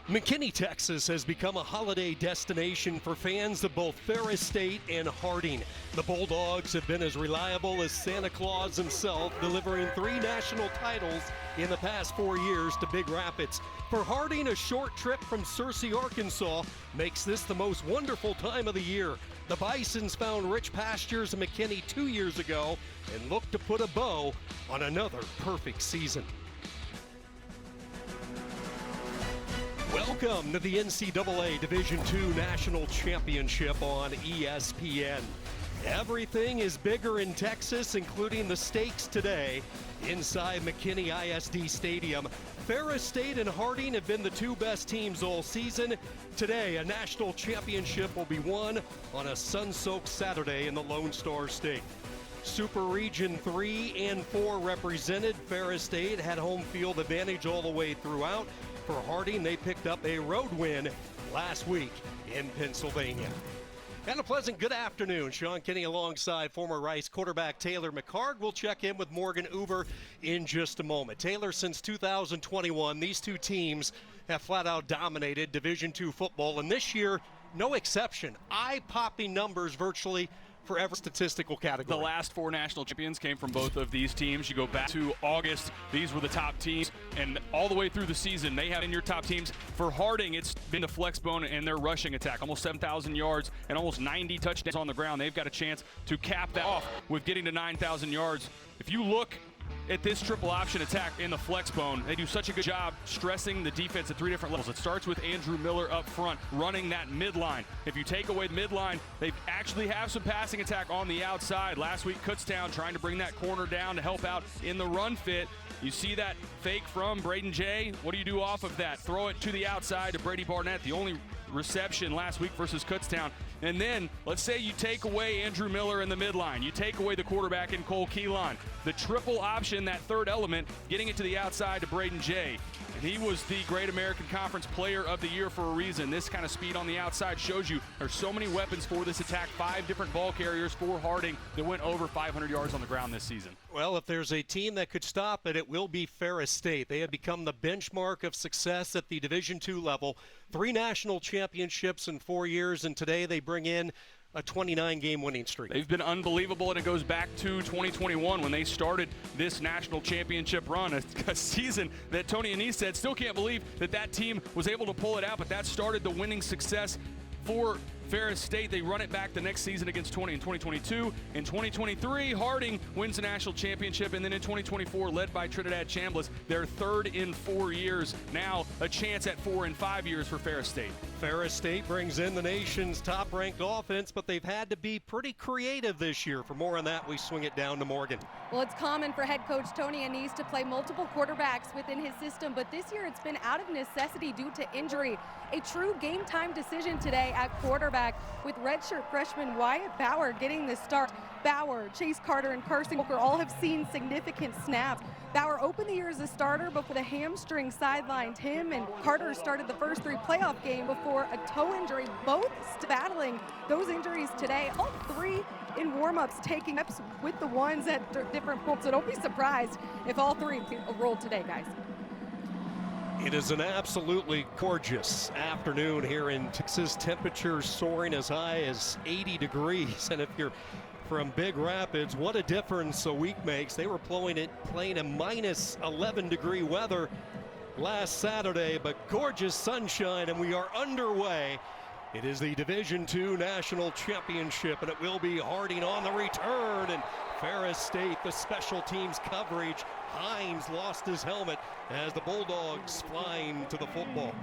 McKinney, Texas has become a holiday destination for fans of both Ferris State and Harding. The Bulldogs have been as reliable as Santa Claus himself, delivering 3 national titles in the past 4 years to Big Rapids. For Harding, a short trip from Searcy, Arkansas makes this the most wonderful time of the year. The Bisons found rich pastures in McKinney 2 years ago and look to put a bow on another perfect season. Welcome to the NCAA Division II National Championship on ESPN. Everything is bigger in Texas, including the stakes today inside McKinney ISD Stadium. Ferris State and Harding have been the 2 best teams all season. Today, a national championship will be won on a sun-soaked Saturday in the Lone Star State. Super Region 3 and 4 represented. Ferris State had home field advantage all the way throughout. For Harding, they picked up a road win last week in Pennsylvania. And a pleasant good afternoon. Sean Kinney alongside former Rice quarterback Taylor McHargue. We'll check in with Morgan Uber in just a moment. Taylor, since 2021, these 2 teams have flat out dominated Division II football, and this year, no exception. Eye-popping numbers virtually for every statistical category. The last 4 national champions came from both of these teams. You go back to August, these were the top teams, and all the way through the season, they have been your top teams. For Harding, it's been the flex bone and their rushing attack, almost 7,000 yards and almost 90 touchdowns on the ground. They've got a chance to cap that off with getting to 9,000 yards. If you look at this triple option attack in the flex bone, they do such a good job stressing the defense at 3 different levels. It starts with Andrew Miller up front, running that midline. If you take away the midline, they actually have some passing attack on the outside. Last week, Kutztown trying to bring that corner down to help out in the run fit. You see that fake from Braden Jay. What do you do off of that? Throw it to the outside to Brady Barnett, the only reception last week versus Kutztown. And then let's say you take away Andrew Miller in the midline. You take away the quarterback in Cole Keelan. The triple option, that third element, getting it to the outside to Braden Jay. And he was the Great American Conference Player of the Year for a reason. This kind of speed on the outside shows you there's so many weapons for this attack. 5 different ball carriers for Harding that went over 500 yards on the ground this season. Well, if there's a team that could stop it, it will be Ferris State. They have become the benchmark of success at the Division II level. 3 national championships in 4 years, and today they bring in a 29-game winning streak. They've been unbelievable, and it goes back to 2021 when they started this national championship run, a season that Tony Anise said still can't believe that team was able to pull it out, but that started the winning success for Ferris State. They run it back the next season against 2022. In 2023, Harding wins the national championship, and then in 2024, led by Trinidad Chambliss, their 3rd in 4 years. Now a chance at 4 in 5 years for Ferris State. Ferris State brings in the nation's top-ranked offense, but they've had to be pretty creative this year. For more on that, we swing it down to Morgan. Well, it's common for head coach Tony Anise to play multiple quarterbacks within his system, but this year it's been out of necessity due to injury. A true game-time decision today at quarterback with redshirt freshman Wyatt Bauer getting the start. Bauer, Chase Carter, and Carson Walker all have seen significant snaps. Bauer opened the year as a starter before the hamstring sidelined him, and Carter started the first 3 playoff game before a toe injury, both battling those injuries today. All 3 in warm-ups taking ups with the ones at different points, so don't be surprised if all 3 roll today, guys. It is an absolutely gorgeous afternoon here in Texas. Temperatures soaring as high as 80 degrees. And if you're from Big Rapids, what a difference a week makes. They were playing in minus 11 degree weather last Saturday, but gorgeous sunshine, and we are underway. It is the Division II National Championship, and it will be Harding on the return, and Ferris State, the special teams coverage. Hines lost his helmet as the Bulldogs flying to the football.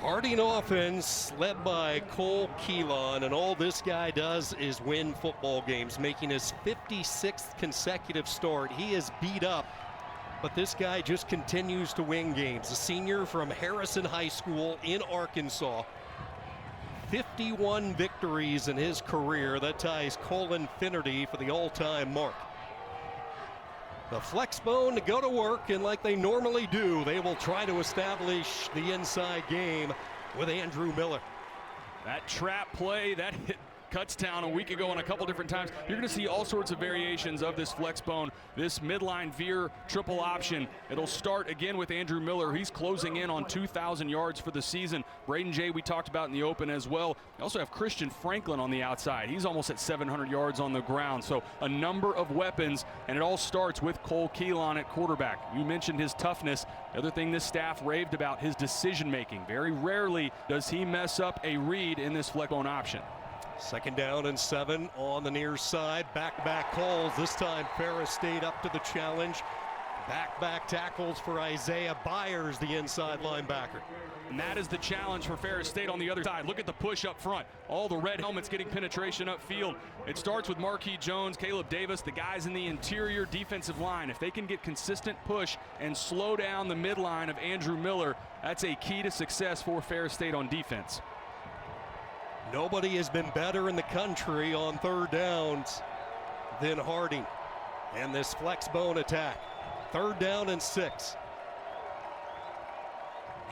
Harding offense led by Cole Keelan, and all this guy does is win football games, making his 56th consecutive start. He is beat up, but this guy just continues to win games. A senior from Harrison High School in Arkansas. 51 victories in his career. That ties Colin Finnerty for the all-time mark. The flex bone to go to work, and like they normally do, they will try to establish the inside game with Andrew Miller. That trap play, that hit Kutztown a week ago and a couple different times. You're going to see all sorts of variations of this flex bone, this midline veer triple option. It'll start again with Andrew Miller. He's closing in on 2,000 yards for the season. Braden Jay we talked about in the open as well. You also have Christian Franklin on the outside. He's almost at 700 yards on the ground. So a number of weapons, and it all starts with Cole Keelan at quarterback. You mentioned his toughness. The other thing this staff raved about, his decision making. Very rarely does he mess up a read in this flex bone option. 2nd down and 7 on the near side. Back-to-back calls. This time Ferris stayed up to the challenge. Back tackles for Isaiah Byers, the inside linebacker. And that is the challenge for Ferris State on the other side. Look at the push up front. All the red helmets getting penetration upfield. It starts with Marquis Jones, Caleb Davis, the guys in the interior defensive line. If they can get consistent push and slow down the midline of Andrew Miller, that's a key to success for Ferris State on defense. Nobody has been better in the country on 3rd downs than Harding and this flex bone attack. 3rd down and 6.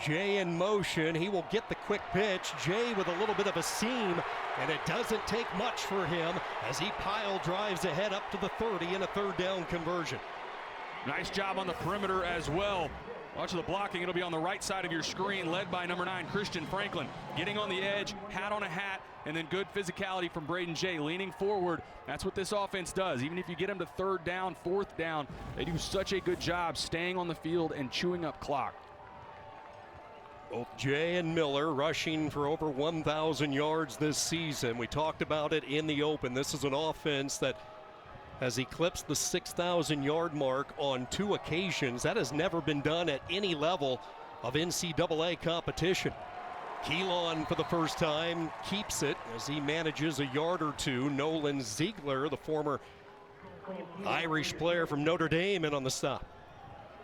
Jay in motion. He will get the quick pitch. Jay with a little bit of a seam, and it doesn't take much for him as he pile drives ahead up to the 30 in a 3rd down conversion. Nice job on the perimeter as well. Watch the blocking. It'll be on the right side of your screen, led by number 9, Christian Franklin. Getting on the edge, hat on a hat, and then good physicality from Braden Jay, leaning forward. That's what this offense does. Even if you get them to 3rd down, 4th down, they do such a good job staying on the field and chewing up clock. Both Jay and Miller rushing for over 1,000 yards this season. We talked about it in the open. This is an offense that has eclipsed the 6,000-yard mark on 2 occasions. That has never been done at any level of NCAA competition. Keelan for the first time keeps it as he manages a yard or two. Nolan Ziegler, the former Irish player from Notre Dame, in on the stop.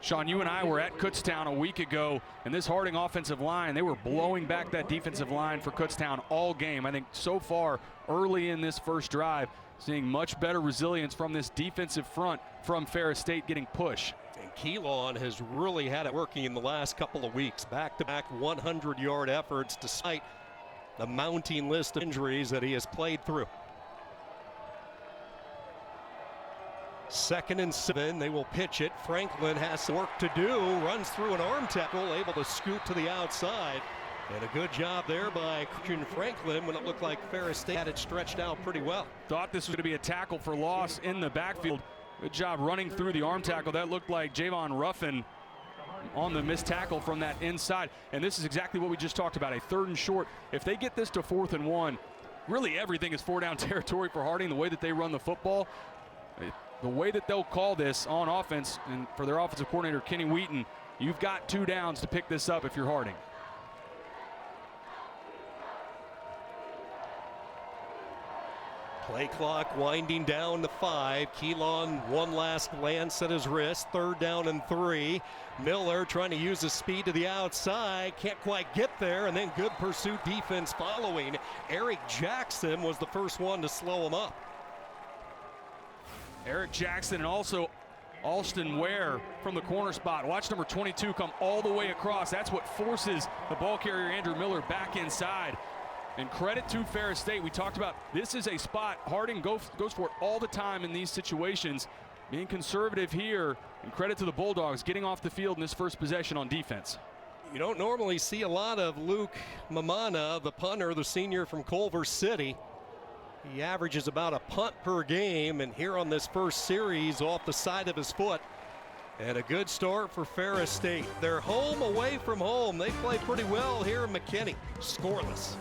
Sean, you and I were at Kutztown a week ago, and this Harding offensive line, they were blowing back that defensive line for Kutztown all game. I think so far, early in this first drive, seeing much better resilience from this defensive front from Ferris State getting push. And Keelan has really had it working in the last couple of weeks. Back-to-back 100-yard efforts despite the mounting list of injuries that he has played through. 2nd and 7, they will pitch it. Franklin has some work to do, runs through an arm tackle, able to scoot to the outside. And a good job there by Christian Franklin when it looked like Ferris State had it stretched out pretty well. Thought this was going to be a tackle for loss in the backfield. Good job running through the arm tackle. That looked like Javon Ruffin on the missed tackle from that inside. And this is exactly what we just talked about, a 3rd and short. If they get this to 4th and 1, really everything is 4-down territory for Harding, the way that they run the football. The way that they'll call this on offense, and for their offensive coordinator, Kenny Wheaton, you've got 2 downs to pick this up if you're Harding. Play clock winding down to 5. Keelan one last glance at his wrist. 3rd down and 3. Miller trying to use his speed to the outside. Can't quite get there, and then good pursuit defense following. Eric Jackson was the first one to slow him up. Eric Jackson and also Alston Ware from the corner spot. Watch number 22 come all the way across. That's what forces the ball carrier Andrew Miller back inside. And credit to Ferris State. We talked about this is a spot Harding goes for it all the time in these situations. Being conservative here, and credit to the Bulldogs getting off the field in this first possession on defense. You don't normally see a lot of Luke Mamana, the punter, the senior from Culver City. He averages about a punt per game, and here on this first series off the side of his foot. And a good start for Ferris State. They're home away from home. They play pretty well here in McKinney. Scoreless.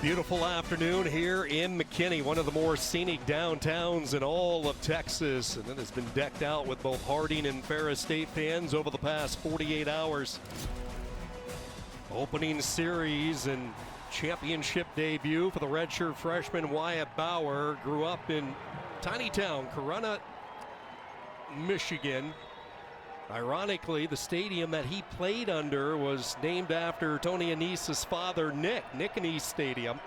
Beautiful afternoon here in McKinney, one of the more scenic downtowns in all of Texas, and it has been decked out with both Harding and Ferris State fans over the past 48 hours. Opening series and championship debut for the redshirt freshman Wyatt Bauer. Grew up in tiny town Corunna, Michigan. Ironically, the stadium that he played under was named after Tony Annese's father, Nick Annese Stadium.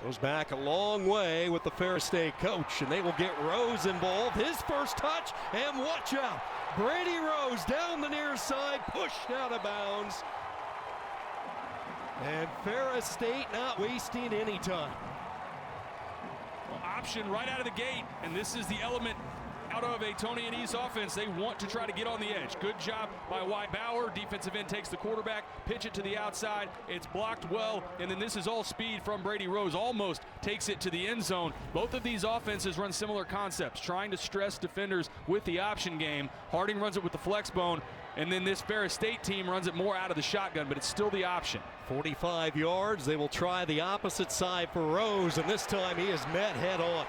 Goes back a long way with the Ferris State coach, and they will get Rose involved. His first touch, and watch out. Brady Rose down the near side, pushed out of bounds. And Ferris State not wasting any time. Option right out of the gate, and this is the element out of a Tony Annese offense. They want to try to get on the edge. Good job by Wyatt Bauer. Defensive end takes the quarterback, pitch it to the outside. It's blocked well, and then this is all speed from Brady Rose. Almost takes it to the end zone. Both of these offenses run similar concepts, trying to stress defenders with the option game. Harding runs it with the flex bone, and then this Ferris State team runs it more out of the shotgun, but it's still the option. 45 yards. They will try the opposite side for Rose, and this time he is met head on.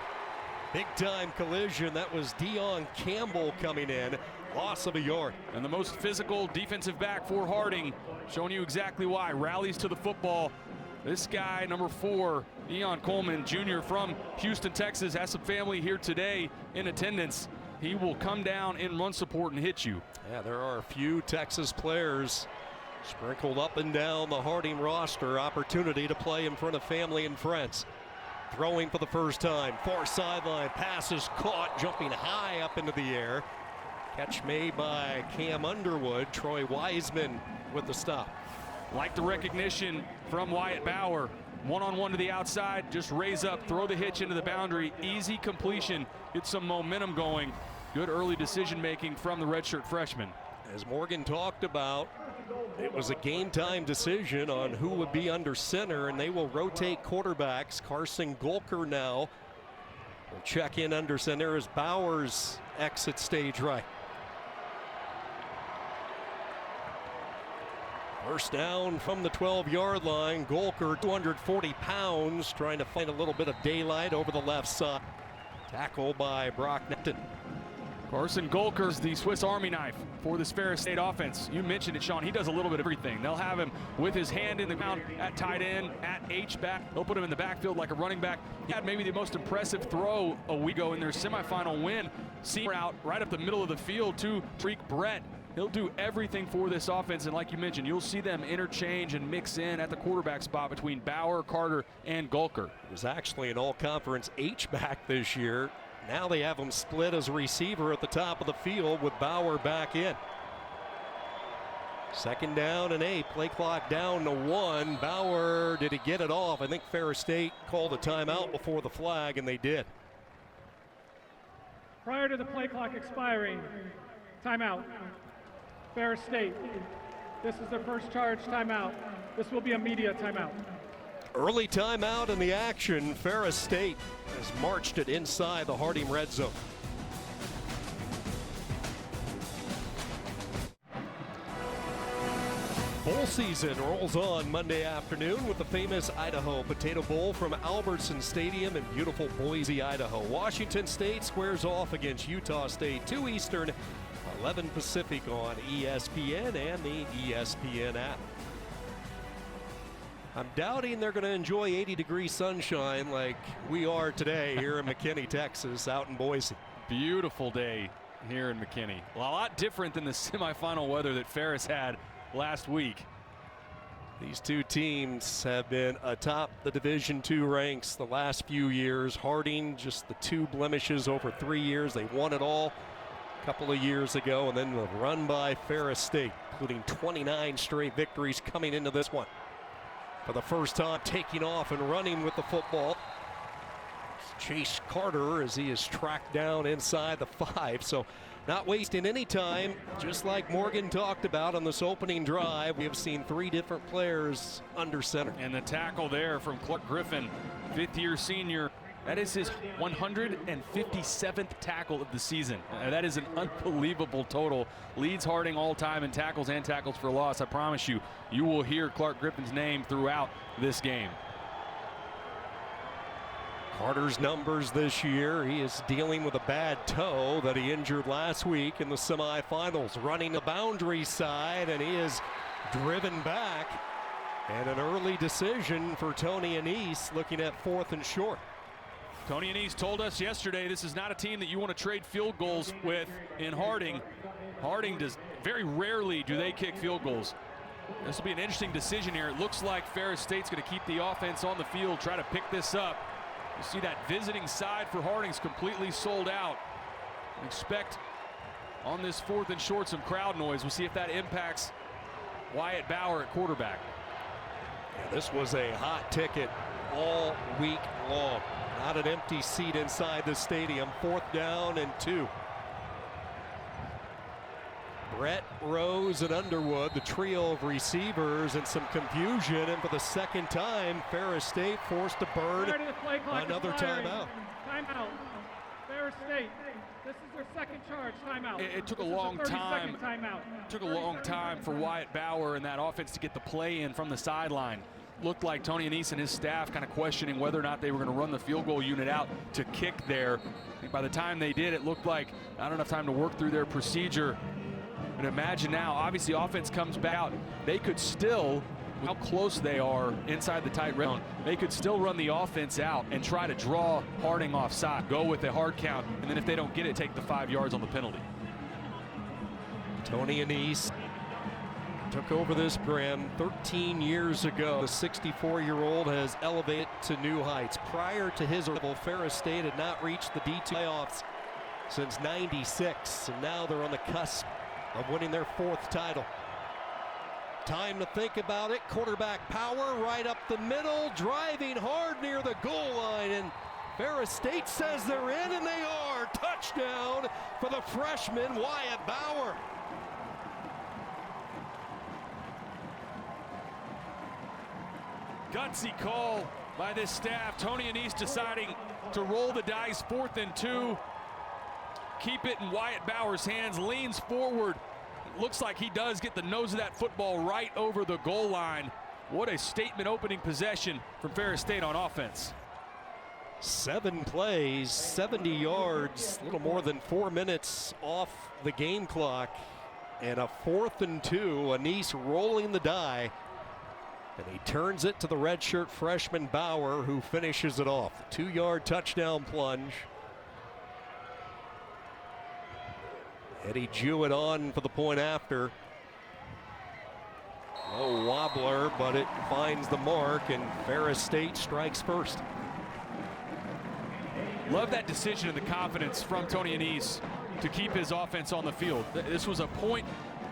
Big time collision. That was Deion Campbell coming in. Loss of a yard. And the most physical defensive back for Harding, showing you exactly why. Rallies to the football. This guy, number 4, Deion Coleman Jr. from Houston, Texas, has some family here today in attendance. He will come down in run support and hit you. Yeah, there are a few Texas players sprinkled up and down the Harding roster. Opportunity to play in front of family and friends. Throwing for the first time, far sideline, pass is caught, jumping high up into the air. Catch made by Cam Underwood. Troy Wiseman with the stop. Like the recognition from Wyatt Bauer. One-on-one to the outside, just raise up, throw the hitch into the boundary. Easy completion, get some momentum going. Good early decision making from the redshirt freshman. As Morgan talked about, it was a game time decision on who would be under center, and they will rotate quarterbacks. Carson Golker now will check in under center as Bowers exits stage right. First down from the 12-yard line. Golker, 240 pounds, trying to find a little bit of daylight over the left side. Tackle by Brock Nepton. Carson Golker's the Swiss Army knife for this Ferris State offense. You mentioned it, Sean. He does a little bit of everything. They'll have him with his hand in the ground at tight end, at H-back. They'll put him in the backfield like a running back. He had maybe the most impressive throw a week ago in their semifinal win. Seam out right up the middle of the field to Tariq Brett. He'll do everything for this offense, and like you mentioned, you'll see them interchange and mix in at the quarterback spot between Bauer, Carter, and Golker. It was actually an all-conference H-back this year. Now they have him split as a receiver at the top of the field with Bauer back in. Second down and 8, play clock down to 1. Bauer, did he get it off? I think Ferris State called a timeout before the flag, and they did. Prior to the play clock expiring, timeout. Ferris State, this is their first charge timeout. This will be a media timeout. Early timeout in the action. Ferris State has marched it inside the Harding red zone. Bowl season rolls on Monday afternoon with the famous Idaho Potato Bowl from Albertson Stadium in beautiful Boise, Idaho. Washington State squares off against Utah State, 2 Eastern, 11 Pacific on ESPN and the ESPN app. I'm doubting they're going to enjoy 80-degree sunshine like we are today here in McKinney, Texas, out in Boise. Beautiful day here in McKinney. A lot different than the semifinal weather that Ferris had last week. These two teams have been atop the Division II ranks the last few years. Harding, just the 2 blemishes over 3 years. They won it all a couple of years ago, and then the run by Ferris State, including 29 straight victories coming into this one. For the first time, taking off and running with the football. Chase Carter as he is tracked down inside the 5. So not wasting any time, just like Morgan talked about on this opening drive. We have seen 3 different players under center. And the tackle there from Clark Griffin, 5th-year senior. That is his 157th tackle of the season. That is an unbelievable total. Leads Harding all time in tackles and tackles for loss. I promise you, you will hear Clark Griffin's name throughout this game. Carter's numbers this year, he is dealing with a bad toe that he injured last week in the semifinals. Running the boundary side, and he is driven back. And an early decision for Tony Annese, looking at 4th and short. Tony Annese told us yesterday this is not a team that you want to trade field goals with in Harding. Harding does, very rarely do they kick field goals. This will be an interesting decision here. It looks like Ferris State's going to keep the offense on the field, try to pick this up. You see that visiting side for Harding's completely sold out. Expect on this 4th and short some crowd noise. We'll see if that impacts Wyatt Bauer at quarterback. This was a hot ticket all week long. Not an empty seat inside the stadium. 4th down and 2. Brett, Rose, and Underwood, the trio of receivers, and some confusion. And for the second time, Ferris State forced to burn another timeout. Timeout. Ferris State. This is their second charge timeout. It took a long time. It took a long time for Wyatt Bauer and that offense to get the play in from the sideline. Looked like Tony Annese and his staff kind of questioning whether or not they were going to run the field goal unit out to kick there. By the time they did, it looked like not enough time to work through their procedure. And imagine now, obviously offense comes back out. They could still, how close they are inside the tight red zone, they could still run the offense out and try to draw Harding offside. Go with a hard count, and then if they don't get it, take the 5 yards on the penalty. Tony Annese took over this program 13 years ago. The 64-year-old has elevated to new heights. Prior to his arrival, Ferris State had not reached the D2 playoffs since '96, and now they're on the cusp of winning their 4th title. Time to think about it. Quarterback power right up the middle, driving hard near the goal line, and Ferris State says they're in, and they are. Touchdown for the freshman Wyatt Bauer. Gutsy call by this staff. Tony Annese deciding to roll the dice. 4th and 2. Keep it in Wyatt Bauer's hands. Leans forward. Looks like he does get the nose of that football right over the goal line. What a statement opening possession from Ferris State on offense. 7 plays, 70 yards, a little more than 4 minutes off the game clock, and a 4th and 2. Annese rolling the die. And he turns it to the redshirt freshman Bauer, who finishes it off. 2-yard touchdown plunge. Eddie Jewett on for the point after. No wobbler, but it finds the mark, and Ferris State strikes first. Love that decision and the confidence from Tony Annese to keep his offense on the field. This was a point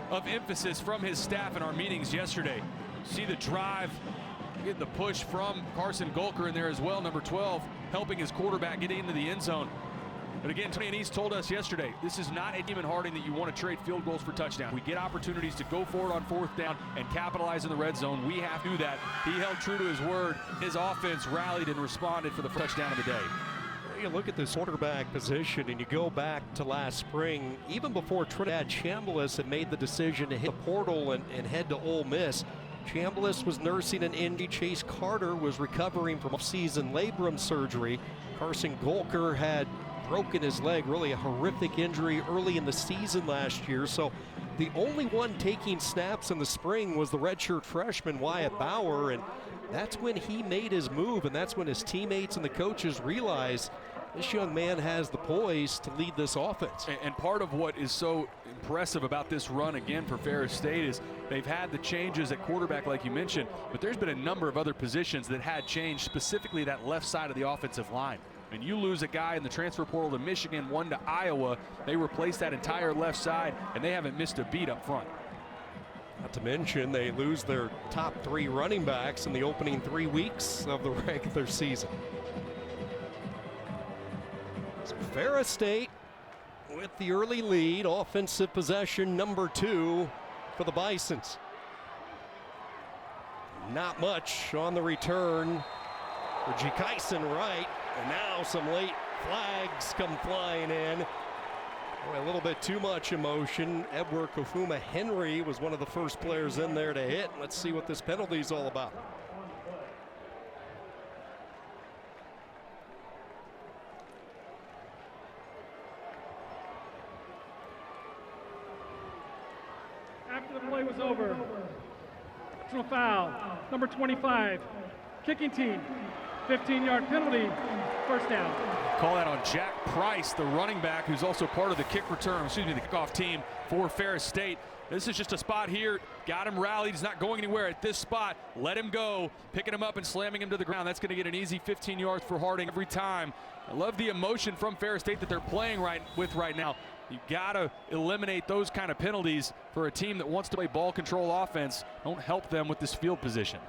of emphasis from his staff in our meetings yesterday. See the drive, get the push from Carson Golker in there as well, number 12, helping his quarterback get into the end zone. But again, Tony Annese told us yesterday, this is not a team in Harding that you want to trade field goals for touchdowns. We get opportunities to go forward on 4th down and capitalize in the red zone. We have to do that. He held true to his word. His offense rallied and responded for the touchdown of the day. You look at this quarterback position and you go back to last spring, even before Trinidad Chambliss had made the decision to hit the portal and head to Ole Miss. Chambliss was nursing an injury. Chase Carter was recovering from off-season labrum surgery. Carson Golker had broken his leg, really a horrific injury early in the season last year. So the only one taking snaps in the spring was the redshirt freshman Wyatt Bauer, and that's when he made his move, and that's when his teammates and the coaches realized this young man has the poise to lead this offense. And part of what is so impressive about this run again for Ferris State is they've had the changes at quarterback like you mentioned, but there's been a number of other positions that had changed, specifically that left side of the offensive line. And you lose a guy in the transfer portal to Michigan, one to Iowa, they replace that entire left side, and they haven't missed a beat up front. Not to mention they lose their top 3 running backs in the opening 3 weeks of the regular season. So Ferris State with the early lead, offensive possession number 2 for the Bisons. Not much on the return for Jikaisen Wright, and now some late flags come flying in. Boy, a little bit too much emotion. Edward Kofuma Henry was one of the first players in there to hit. Let's see what this penalty is all about. After the play was over, personal foul, number 25, kicking team, 15-yard penalty, first down. Call that on Jack Price, the running back, who's also part of the the kickoff team for Ferris State. This is just a spot here. Got him rallied. He's not going anywhere at this spot. Let him go. Picking him up and slamming him to the ground. That's going to get an easy 15 yards for Harding every time. I love the emotion from Ferris State that they're playing right now. You got to eliminate those kind of penalties for a team that wants to play ball control offense. Don't help them with this field position.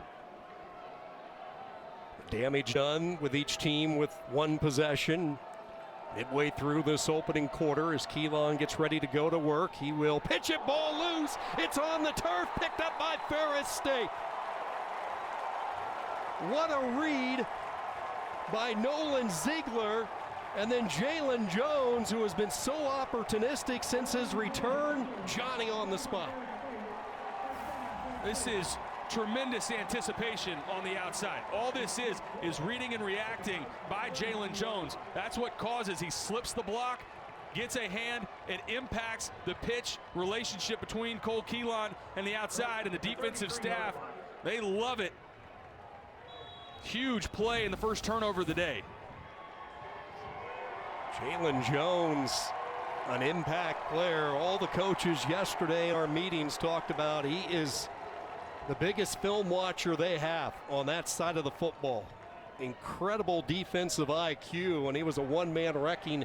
Damage done with each team with one possession. Midway through this opening quarter as Keelan gets ready to go to work. He will pitch it, ball loose. It's on the turf, picked up by Ferris State. What a read by Nolan Ziegler. And then Jalen Jones, who has been so opportunistic since his return, Johnny on the spot. This is tremendous anticipation on the outside. All this is reading and reacting by Jalen Jones. That's what causes. He slips the block, gets a hand, it impacts the pitch relationship between Cole Keelan and the outside, and the defensive staff, they love it. Huge play in the first turnover of the day. Jalen Jones, an impact player. All the coaches yesterday in our meetings talked about he is the biggest film watcher they have on that side of the football. Incredible defensive IQ, and he was a one-man wrecking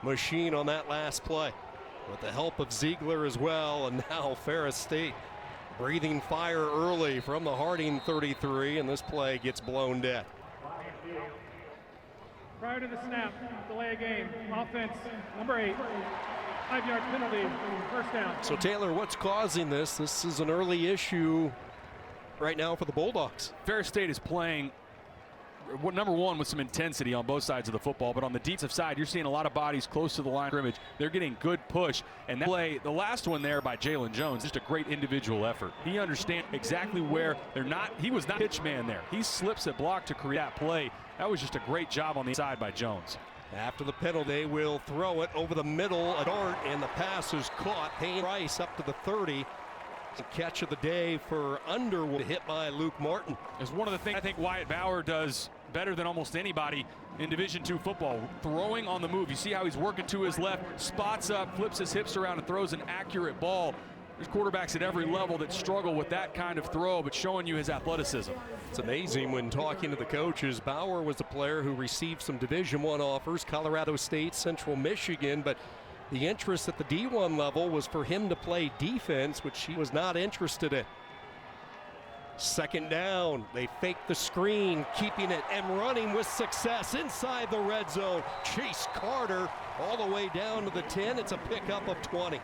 machine on that last play. With the help of Ziegler as well, and now Ferris State breathing fire early from the Harding 33, and this play gets blown dead. Prior to the snap, delay a game, offense, number 8, 5-yard penalty, first down. So Taylor, what's causing this? This is an early issue right now for the Bulldogs. Ferris State is playing, number one, with some intensity on both sides of the football, but on the defensive side, you're seeing a lot of bodies close to the line of scrimmage. They're getting good push, and that play, the last one there by Jalen Jones, just a great individual effort. He understands exactly where he was not pitch man there. He slips a block to create that play. That was just a great job on the side by Jones. After the penalty, they will throw it over the middle, a dart, and the pass is caught. Payne Rice up to the 30. The catch of the day for Underwood, hit by Luke Martin. It's one of the things I think Wyatt Bauer does better than almost anybody in Division II football. Throwing on the move. You see how he's working to his left, spots up, flips his hips around, and throws an accurate ball. There's quarterbacks at every level that struggle with that kind of throw, but showing you his athleticism. It's amazing when talking to the coaches. Bauer was a player who received some Division I offers, Colorado State, Central Michigan, but the interest at the D1 level was for him to play defense, which he was not interested in. Second down, they fake the screen, keeping it and running with success inside the red zone. Chase Carter all the way down to the 10. It's a pickup of 20.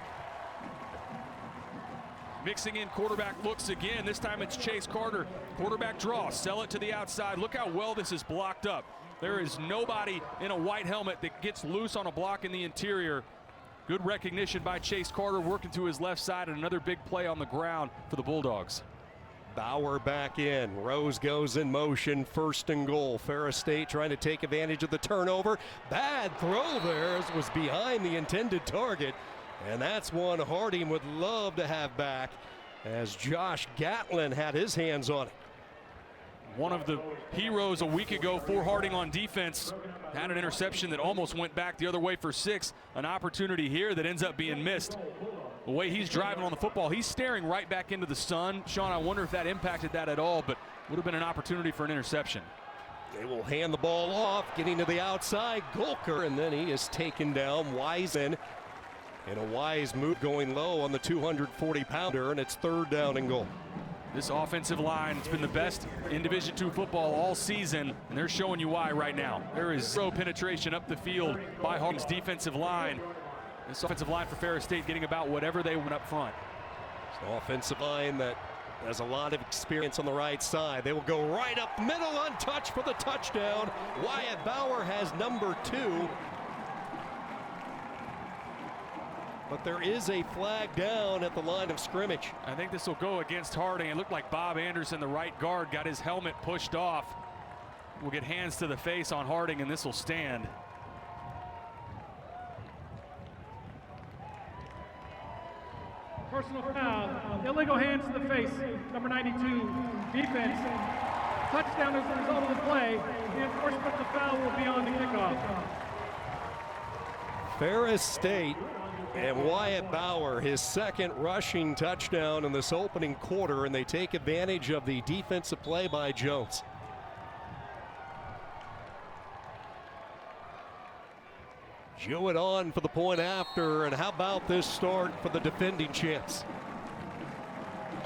Mixing in quarterback looks again. This time it's Chase Carter. Quarterback draw, sell it to the outside. Look how well this is blocked up. There is nobody in a white helmet that gets loose on a block in the interior. Good recognition by Chase Carter, working to his left side, and another big play on the ground for the Bulldogs. Bauer back in. Rose goes in motion. First and goal. Ferris State trying to take advantage of the turnover. Bad throw there. It was behind the intended target. And that's one Harding would love to have back, as Josh Gatlin had his hands on it. One of the heroes a week ago for Harding on defense had an interception that almost went back the other way for 6. An opportunity here that ends up being missed. The way he's driving on the football, he's staring right back into the sun. Sean, I wonder if that impacted that at all, but would have been an opportunity for an interception. They will hand the ball off, getting to the outside. Golker, and then he is taken down. Wiseman in a wise move, going low on the 240-pounder, and it's third down and goal. This offensive line, it's been the best in Division II football all season, and they're showing you why right now. There is zero penetration up the field by Harding's defensive line. This offensive line for Ferris State getting about whatever they want up front. It's an offensive line that has a lot of experience on the right side. They will go right up middle, untouched for the touchdown. Wyatt Bauer has number 2. But there is a flag down at the line of scrimmage. I think this will go against Harding. It looked like Bob Anderson, the right guard, got his helmet pushed off. We'll get hands to the face on Harding, and this will stand. Personal foul, illegal hands to the face, number 92, defense. Touchdown as a result of the play. The enforcement of the foul will be on the kickoff. Ferris State and Wyatt Bauer, his second rushing touchdown in this opening quarter, and they take advantage of the defensive play by Jones. Jewett on for the point after, and how about this start for the defending champs?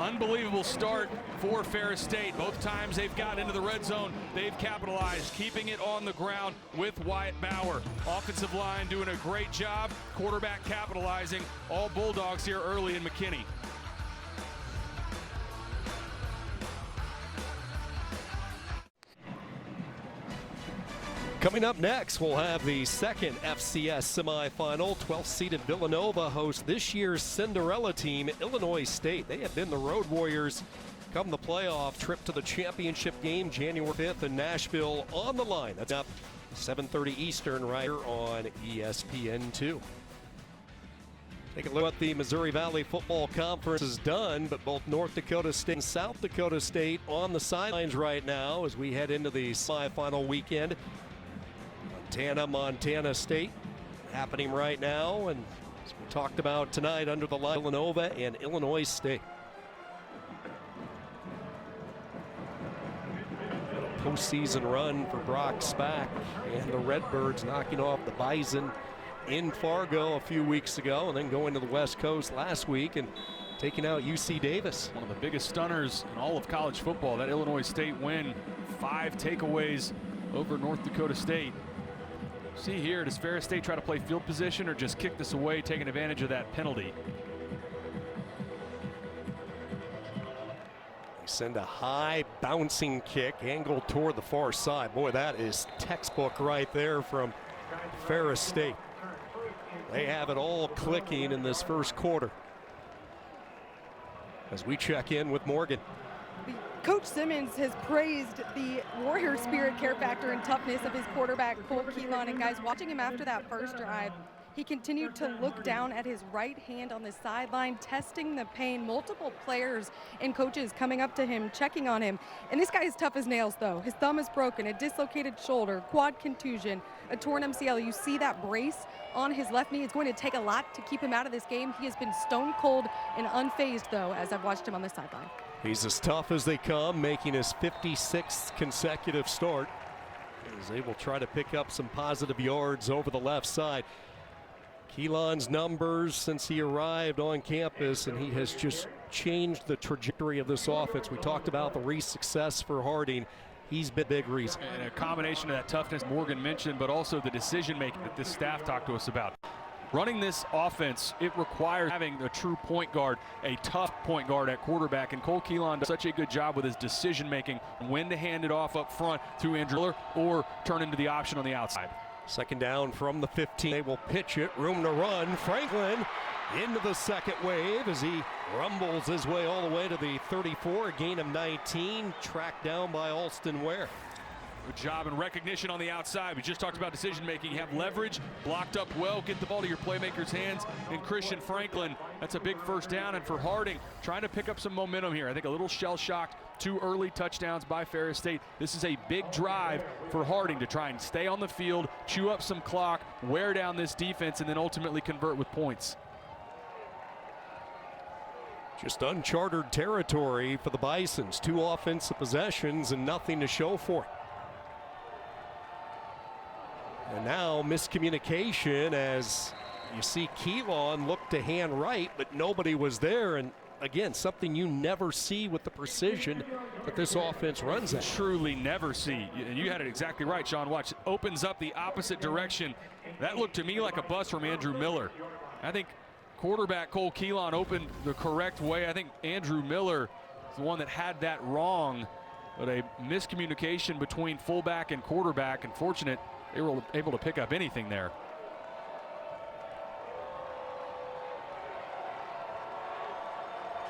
Unbelievable start for Ferris State. Both times they've got into the red zone, they've capitalized, keeping it on the ground with Wyatt Bauer. Offensive line doing a great job. Quarterback capitalizing. All Bulldogs here early in McKinney. Coming up next, we'll have the second FCS semifinal. 12th-seeded Villanova hosts this year's Cinderella team, Illinois State. They have been the Road Warriors come the playoff. Trip to the championship game January 5th in Nashville on the line. That's up 7:30 Eastern right here on ESPN2. Take a look at what the Missouri Valley Football Conference has done, but both North Dakota State and South Dakota State on the sidelines right now as we head into the semifinal weekend. Montana State happening right now, and as we talked about tonight under the line, Villanova and Illinois State. A postseason run for Brock Spack and the Redbirds, knocking off the Bison in Fargo a few weeks ago and then going to the West Coast last week and taking out UC Davis. One of the biggest stunners in all of college football, that Illinois State win. 5 takeaways over North Dakota State. See here, does Ferris State try to play field position or just kick this away, taking advantage of that penalty? They send a high bouncing kick angled toward the far side. Boy, that is textbook right there from Ferris State. They have it all clicking in this first quarter. As we check in with Morgan. Coach Simmons has praised the warrior spirit, care factor, and toughness of his quarterback, Cole Keelan. And guys, watching him after that first drive, he continued to look down at his right hand on the sideline, testing the pain. Multiple players and coaches coming up to him, checking on him. And this guy is tough as nails, though. His thumb is broken, a dislocated shoulder, quad contusion, a torn MCL. You see that brace on his left knee. It's going to take a lot to keep him out of this game. He has been stone cold and unfazed, though, as I've watched him on the sideline. He's as tough as they come, making his 56th consecutive start as they will try to pick up some positive yards over the left side. Keelan's numbers since he arrived on campus, and he has just changed the trajectory of this offense. We talked about the success for Harding. He's been a big reason. And a combination of that toughness Morgan mentioned, but also the decision making that this staff talked to us about. Running this offense, it requires having a true point guard, a tough point guard at quarterback, and Cole Keelan does such a good job with his decision making, when to hand it off up front to Andrew Miller or turn into the option on the outside. Second down from the 15. They will pitch it, room to run. Franklin into the second wave as he rumbles his way all the way to the 34, a gain of 19, tracked down by Alston Ware. Good job and recognition on the outside. We just talked about decision making. You have leverage, blocked up well, get the ball to your playmaker's hands. And Christian Franklin, that's a big first down. And for Harding, trying to pick up some momentum here. I think a little shell-shocked, 2 early touchdowns by Ferris State. This is a big drive for Harding to try and stay on the field, chew up some clock, wear down this defense, and then ultimately convert with points. Just uncharted territory for the Bisons. 2 offensive possessions and nothing to show for it. And now miscommunication as you see Keelan look to hand right, but nobody was there. And again, something you never see with the precision that this offense runs at. Truly never see. And you had it exactly right, Sean. Watch, it opens up the opposite direction. That looked to me like a bust from Andrew Miller. I think quarterback Cole Keelan opened the correct way. I think Andrew Miller is the one that had that wrong, but a miscommunication between fullback and quarterback. Unfortunate. They were able to pick up anything there.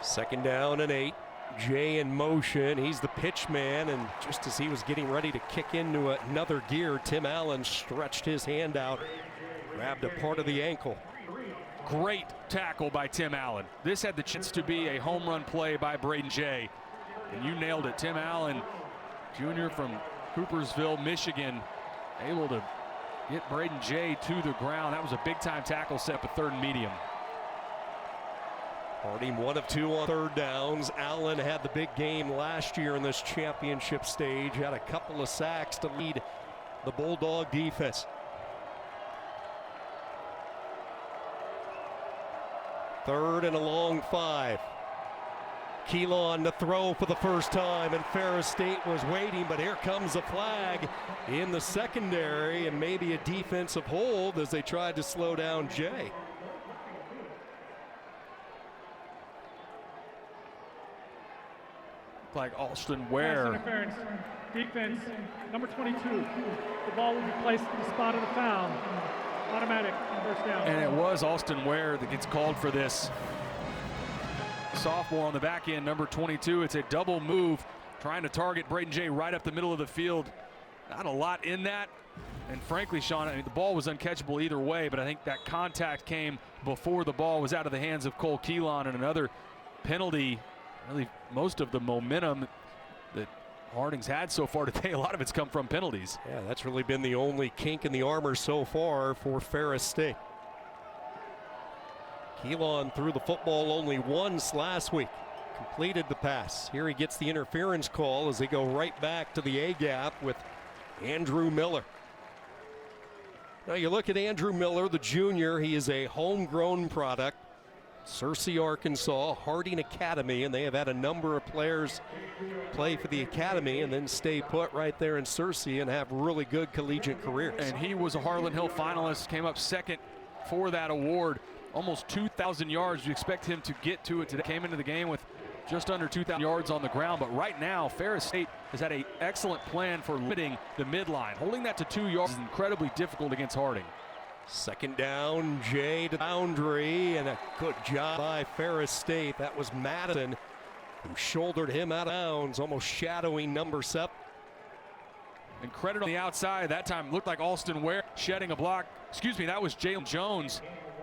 Second down and 8. Jay in motion. He's the pitch man, and just as he was getting ready to kick into another gear, Tim Allen stretched his hand out, grabbed a part of the ankle. Great tackle by Tim Allen. This had the chance to be a home run play by Braden Jay, and you nailed it. Tim Allen, junior from Coopersville, Michigan, able to get Braden Jay to the ground. That was a big-time tackle set up a 3rd and medium. Harding 1 of 2 on 3rd downs. Allen had the big game last year in this championship stage. Had a couple of sacks to lead the Bulldog defense. 3rd and a long 5. Keelan to throw for the first time, and Ferris State was waiting, but here comes a flag in the secondary and maybe a defensive hold as they tried to slow down Jay. Like Alston Ware. Pass interference. Defense, number 22. The ball will be placed in the spot of the foul. Automatic, first down. And it was Alston Ware that gets called for this. Sophomore on the back end, number 22. It's a double move, trying to target Braden Jay right up the middle of the field. Not a lot in that. And frankly, Sean, I mean, the ball was uncatchable either way, but I think that contact came before the ball was out of the hands of Cole Keelan, and another penalty. Really, most of the momentum that Harding's had so far today, a lot of it's come from penalties. Yeah, that's really been the only kink in the armor so far for Ferris State. Keelan threw the football only once last week. Completed the pass. Here he gets the interference call as they go right back to the A-gap with Andrew Miller. Now you look at Andrew Miller, the junior. He is a homegrown product. Searcy, Arkansas, Harding Academy, and they have had a number of players play for the academy and then stay put right there in Searcy and have really good collegiate careers. And he was a Harlan Hill finalist, came up second for that award. Almost 2,000 yards. You expect him to get to it today. Came into the game with just under 2,000 yards on the ground, but right now Ferris State has had an excellent plan for limiting the midline. Holding that to 2 yards is incredibly difficult against Harding. Second down, Jay to the boundary, and a good job by Ferris State. That was Madison who shouldered him out of bounds, almost shadowing number 7. And credit on the outside. That time looked like Alston Ware shedding a block. Excuse me, that was Jalen Jones.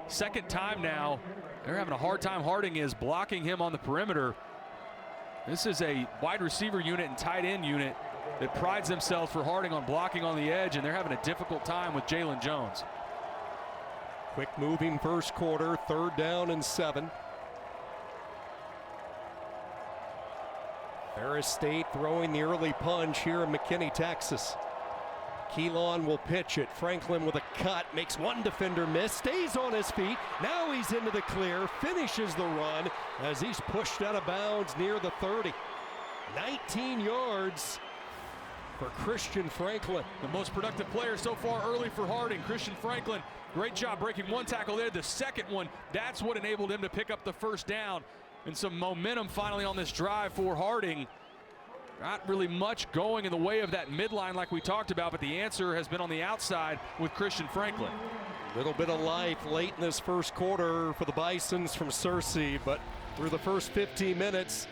Second time now. They're having a hard time. Harding is blocking him on the perimeter. This is a wide receiver unit and tight end unit that prides themselves for Harding on blocking on the edge, and they're having a difficult time with Jalen Jones. Quick moving first quarter, 3rd down and 7. Ferris State throwing the early punch here in McKinney, Texas. Keelan will pitch it. Franklin with a cut, makes one defender miss, stays on his feet. Now he's into the clear, finishes the run as he's pushed out of bounds near the 30. 19 yards for Christian Franklin. The most productive player so far early for Harding, Christian Franklin. Great job breaking one tackle there. The second one, that's what enabled him to pick up the first down. And some momentum finally on this drive for Harding. Not really much going in the way of that midline like we talked about, but the answer has been on the outside with Christian Franklin. A little bit of life late in this first quarter for the Bisons from Searcy, but through the first 15 minutes,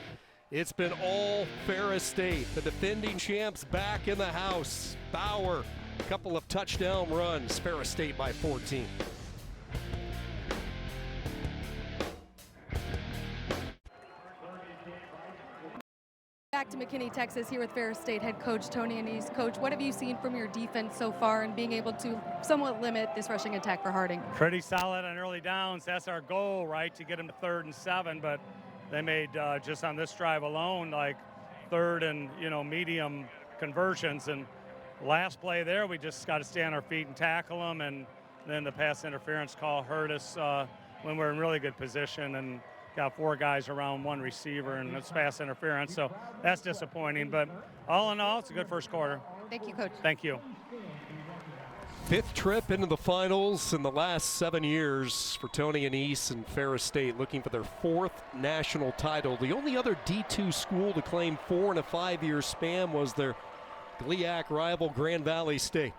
it's been all Ferris State. The defending champs back in the house. Bauer, a couple of touchdown runs. Ferris State by 14. Back to McKinney, Texas, here with Ferris State head coach Tony Annese. Coach, what have you seen from your defense so far in being able to somewhat limit this rushing attack for Harding? Pretty solid on early downs. That's our goal, right, to get them to 3rd and 7. But they made just on this drive alone, like 3rd and medium conversions. And last play there, we just got to stay on our feet and tackle them. And then the pass interference call hurt us when we're in really good position and got 4 guys around 1 receiver, and it's pass interference. So that's disappointing. But all in all, it's a good first quarter. Thank you, Coach. Thank you. 5th trip into the finals in the last 7 years for Tony Annese and Ferris State, looking for their 4th national title. The only other D2 school to claim 4 in a 5-year span was their GLIAC rival Grand Valley State.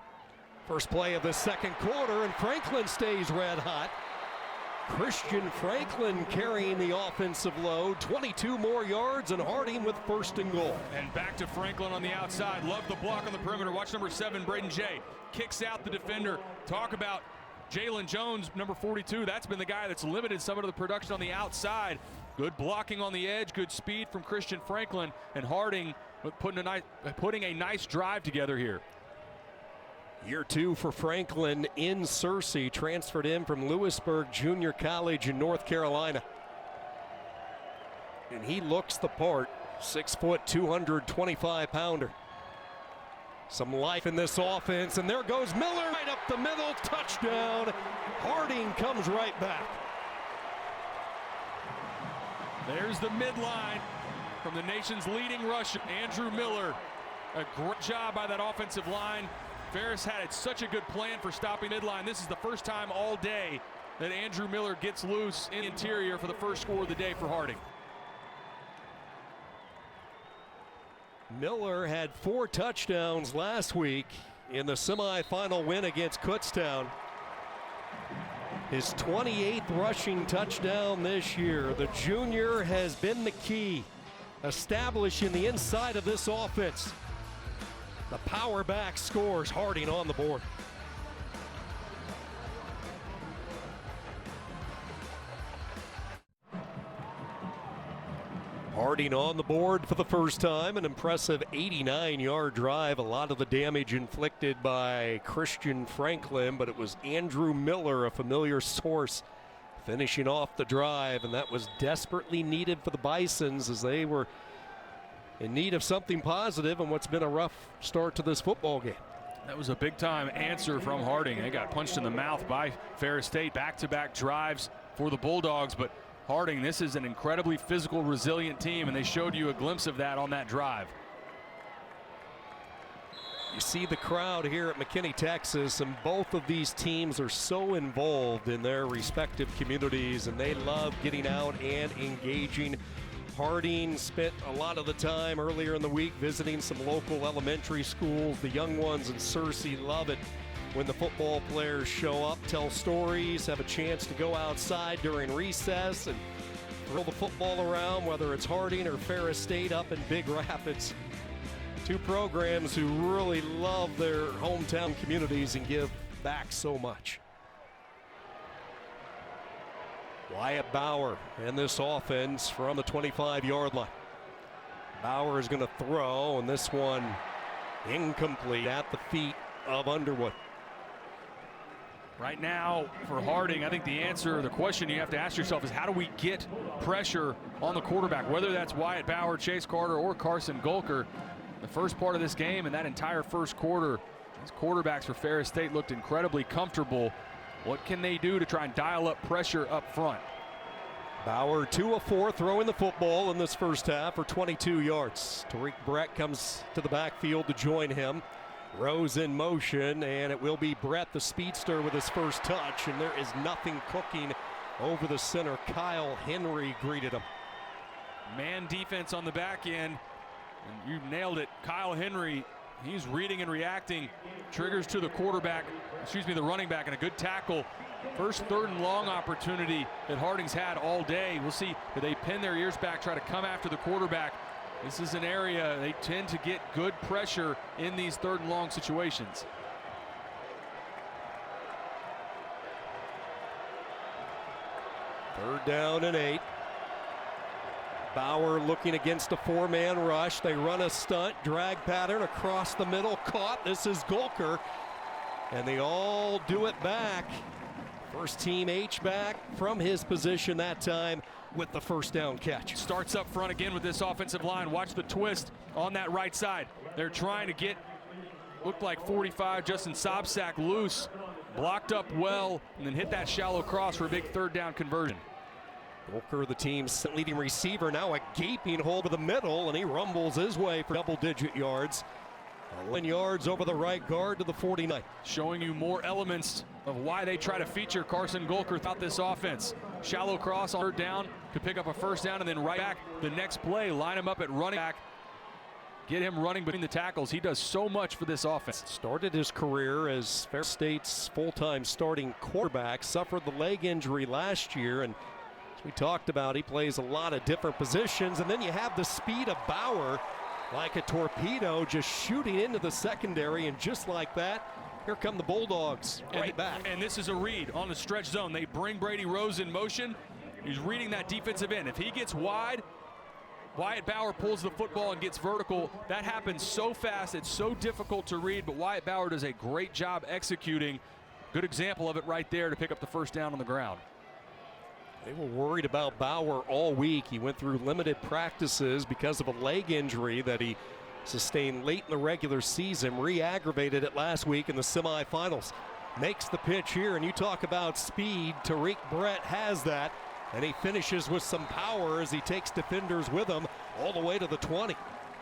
First play of the second quarter, and Franklin stays red hot. Christian Franklin carrying the offensive load, 22 more yards, and Harding with 1st and goal. And back to Franklin on the outside. Love the block on the perimeter. Watch number 7, Braden Jay. Kicks out the defender. Talk about Jalen Jones, number 42. That's been the guy that's limited some of the production on the outside. Good blocking on the edge, good speed from Christian Franklin, and Harding putting a nice drive together here. Year 2 for Franklin in Searcy, transferred in from Lewisburg Junior College in North Carolina. And he looks the part, 6 foot, 225-pounder. Some life in this offense, and there goes Miller right up the middle, touchdown. Harding comes right back. There's the midline from the nation's leading rusher, Andrew Miller. A great job by that offensive line. Ferris had such a good plan for stopping midline. This is the first time all day that Andrew Miller gets loose in the interior for the first score of the day for Harding. Miller had 4 touchdowns last week in the semifinal win against Kutztown. His 28th rushing touchdown this year. The junior has been the key, establishing the inside of this offense. The power back scores, Harding on the board. Harding on the board for the first time, an impressive 89-yard drive. A lot of the damage inflicted by Christian Franklin, but it was Andrew Miller, a familiar source, finishing off the drive, and that was desperately needed for the Bisons as they were in need of something positive in what's been a rough start to this football game. That was a big-time answer from Harding. They got punched in the mouth by Ferris State. Back-to-back drives for the Bulldogs, but Harding, this is an incredibly physical, resilient team, and they showed you a glimpse of that on that drive. You see the crowd here at McKinney, Texas, and both of these teams are so involved in their respective communities, and they love getting out and engaging. Harding spent a lot of the time earlier in the week visiting some local elementary schools. The young ones in Searcy love it when the football players show up, tell stories, have a chance to go outside during recess and throw the football around, whether it's Harding or Ferris State up in Big Rapids. Two programs who really love their hometown communities and give back so much. Wyatt Bauer and this offense from the 25-yard line. Bauer is going to throw, and this one incomplete at the feet of Underwood. Right now, for Harding, I think the answer, the question you have to ask yourself is how do we get pressure on the quarterback, whether that's Wyatt Bauer, Chase Carter, or Carson Golker. The first part of this game and that entire first quarter, these quarterbacks for Ferris State looked incredibly comfortable. What can they do to try and dial up pressure up front? Bauer 2 of 4 throwing the football in this first half for 22 yards. Tariq Brett comes to the backfield to join him. Rose in motion, and it will be Brett, the speedster, with his first touch, and there is nothing cooking over the center. Kyle Henry greeted him. Man defense on the back end, and you nailed it. Kyle Henry, he's reading and reacting. Triggers to the quarterback, the running back, and a good tackle. First 3rd and long opportunity that Harding's had all day. We'll see, do they pin their ears back, try to come after the quarterback? This is an area they tend to get good pressure in these 3rd and long situations. Third down and 8. Bauer looking against a 4-man rush. They run a stunt, drag pattern across the middle, caught. This is Golker, and they all do it back. First team H-back from his position that time with the first down catch. Starts up front again with this offensive line. Watch the twist on that right side. They're trying to get, looked like 45, Justin Sobsack loose, blocked up well, and then hit that shallow cross for a big 3rd down conversion. Golker, the team's leading receiver, now a gaping hole to the middle, and he rumbles his way for double-digit yards. 11 yards over the right guard to the 49. Showing you more elements of why they try to feature Carson Golker throughout this offense. Shallow cross on 3rd down to pick up a first down, and then right back the next play, line him up at running back. Get him running between the tackles. He does so much for this offense. Started his career as Ferris State's full-time starting quarterback, suffered the leg injury last year, and as we talked about, he plays a lot of different positions, and then you have the speed of Bauer like a torpedo just shooting into the secondary, and just like that, here come the Bulldogs right back. And this is a read on the stretch zone. They bring Brady Rose in motion. He's reading that defensive end. If he gets wide, Wyatt Bauer pulls the football and gets vertical. That happens so fast, it's so difficult to read, but Wyatt Bauer does a great job executing. Good example of it right there to pick up the first down on the ground. They were worried about Bauer all week. He went through limited practices because of a leg injury that he sustained late in the regular season, re-aggravated it last week in the semifinals. Makes the pitch here, and you talk about speed. Tariq Brett has that. And he finishes with some power as he takes defenders with him all the way to the 20.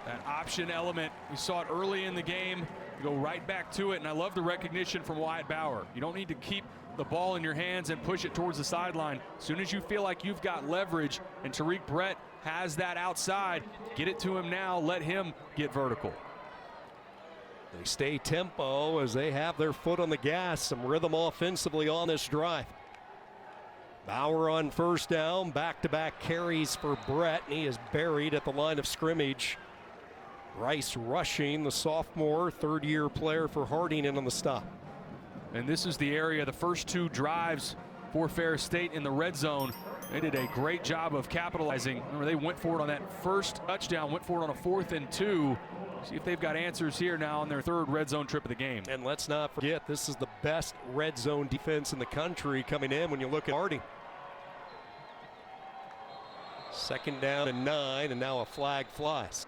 That option element, we saw it early in the game, go right back to it, and I love the recognition from Wyatt Bauer. You don't need to keep the ball in your hands and push it towards the sideline. As soon as you feel like you've got leverage, and Tariq Brett has that outside, get it to him now, let him get vertical. They stay tempo as they have their foot on the gas, some rhythm offensively on this drive. Bauer on first down, back-to-back carries for Brett, and he is buried at the line of scrimmage. Rice rushing, the sophomore, third-year player for Harding, in on the stop. And this is the area, the first two drives for Ferris State in the red zone. They did a great job of capitalizing. Remember, they went for it on that first touchdown, went for it on a 4th and 2. See if they've got answers here now on their third red zone trip of the game. And let's not forget, this is the best red zone defense in the country coming in when you look at Harding. 2nd down and 9, and now a flag flies.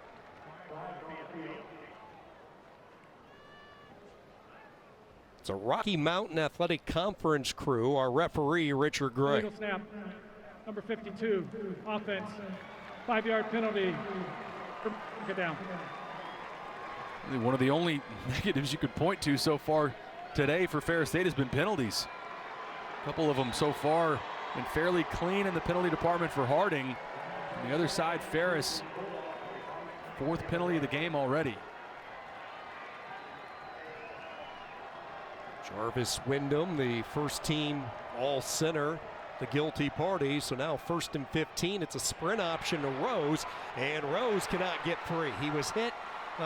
It's a Rocky Mountain Athletic Conference crew. Our referee, Richard Gray. Legal snap, number 52, offense, 5-yard penalty. Get down. One of the only negatives you could point to so far today for Ferris State has been penalties. A couple of them so far been fairly clean in the penalty department for Harding. On the other side, Ferris, 4th penalty of the game already. Jarvis Wyndham, the first team all center, the guilty party. So now 1st and 15. It's a sprint option to Rose, and Rose cannot get free. He was hit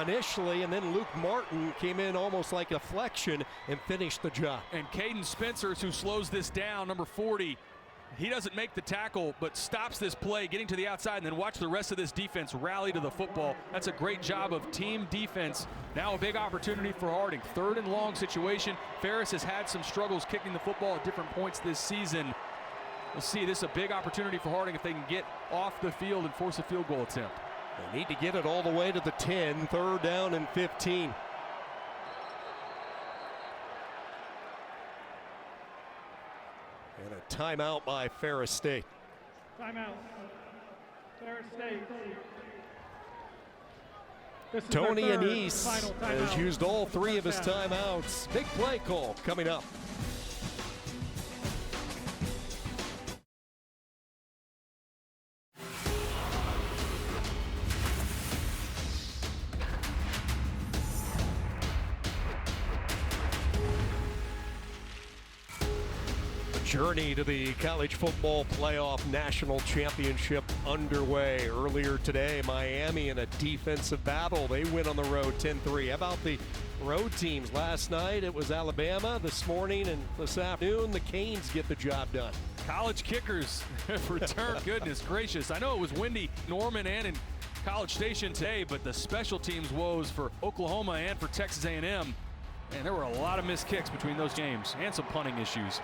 initially, and then Luke Martin came in almost like a flexion and finished the job. And Caden Spencers, who slows this down, number 40, he doesn't make the tackle, but stops this play, getting to the outside, and then watch the rest of this defense rally to the football. That's a great job of team defense. Now a big opportunity for Harding. 3rd and long situation. Ferris has had some struggles kicking the football at different points this season. We'll see. This is a big opportunity for Harding if they can get off the field and force a field goal attempt. They need to get it all the way to the 10, 3rd down and 15. And a timeout by Ferris State. Timeout. Ferris State. This is Tony their third Anise final has timeout. used all 3 of his timeouts. Big play call coming up. Journey to the college football playoff national championship underway. Earlier today, Miami in a defensive battle. They win on the road 10-3. How about the road teams? Last night it was Alabama. This morning and this afternoon, the Canes get the job done. College kickers have returned. Goodness gracious. I know it was windy, Norman and in College Station today, but the special teams woes for Oklahoma and for Texas A&M. And there were a lot of missed kicks between those games and some punting issues.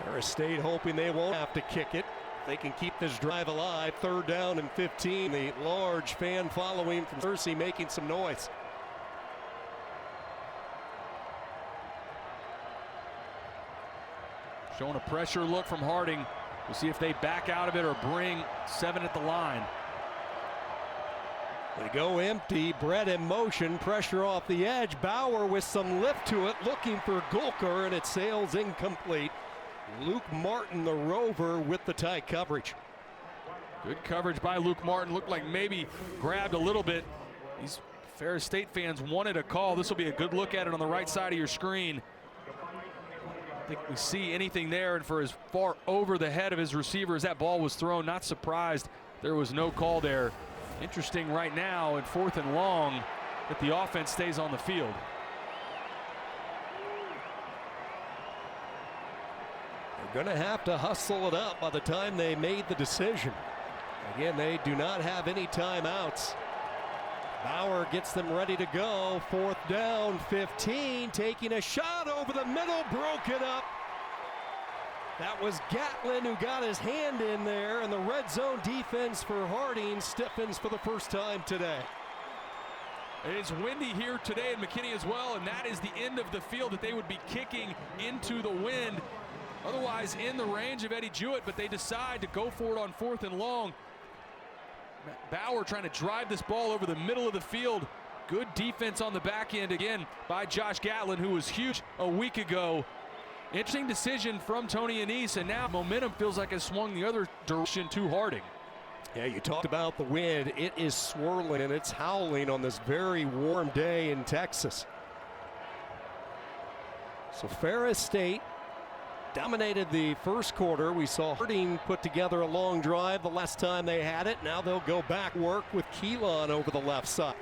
Ferris State hoping they won't have to kick it. They can keep this drive alive. 3rd down and 15. The large fan following from Cersei making some noise. Showing a pressure look from Harding. We'll see if they back out of it or bring 7 at the line. They go empty. Brett in motion. Pressure off the edge. Bauer with some lift to it, looking for Gulker, and it sails incomplete. Luke Martin, the rover, with the tight coverage. Good coverage by Luke Martin. Looked like maybe grabbed a little bit. These Ferris State fans wanted a call. This will be a good look at it on the right side of your screen. I think we see anything there, and for as far over the head of his receiver as that ball was thrown, not surprised there was no call there. Interesting right now in 4th and long that the offense stays on the field. Going to have to hustle it up by the time they made the decision. Again, they do not have any timeouts. Bauer gets them ready to go. 4th down, 15, taking a shot over the middle, broke it up. That was Gatlin who got his hand in there, and the red zone defense for Harding stiffens for the first time today. It's windy here today in McKinney as well, and that is the end of the field that they would be kicking into the wind. otherwise in the range of Eddie Jewett, but they decide to go for it on 4th and long. Bauer trying to drive this ball over the middle of the field. Good defense on the back end again by Josh Gatlin, who was huge a week ago. Interesting decision from Tony Annese, and now momentum feels like it's swung the other direction to Harding. Yeah, you talked about the wind. It is swirling and it's howling on this very warm day in Texas. So Ferris State dominated the first quarter. We saw Harding put together a long drive the last time they had it. Now they'll go back work with Keelan over the left side.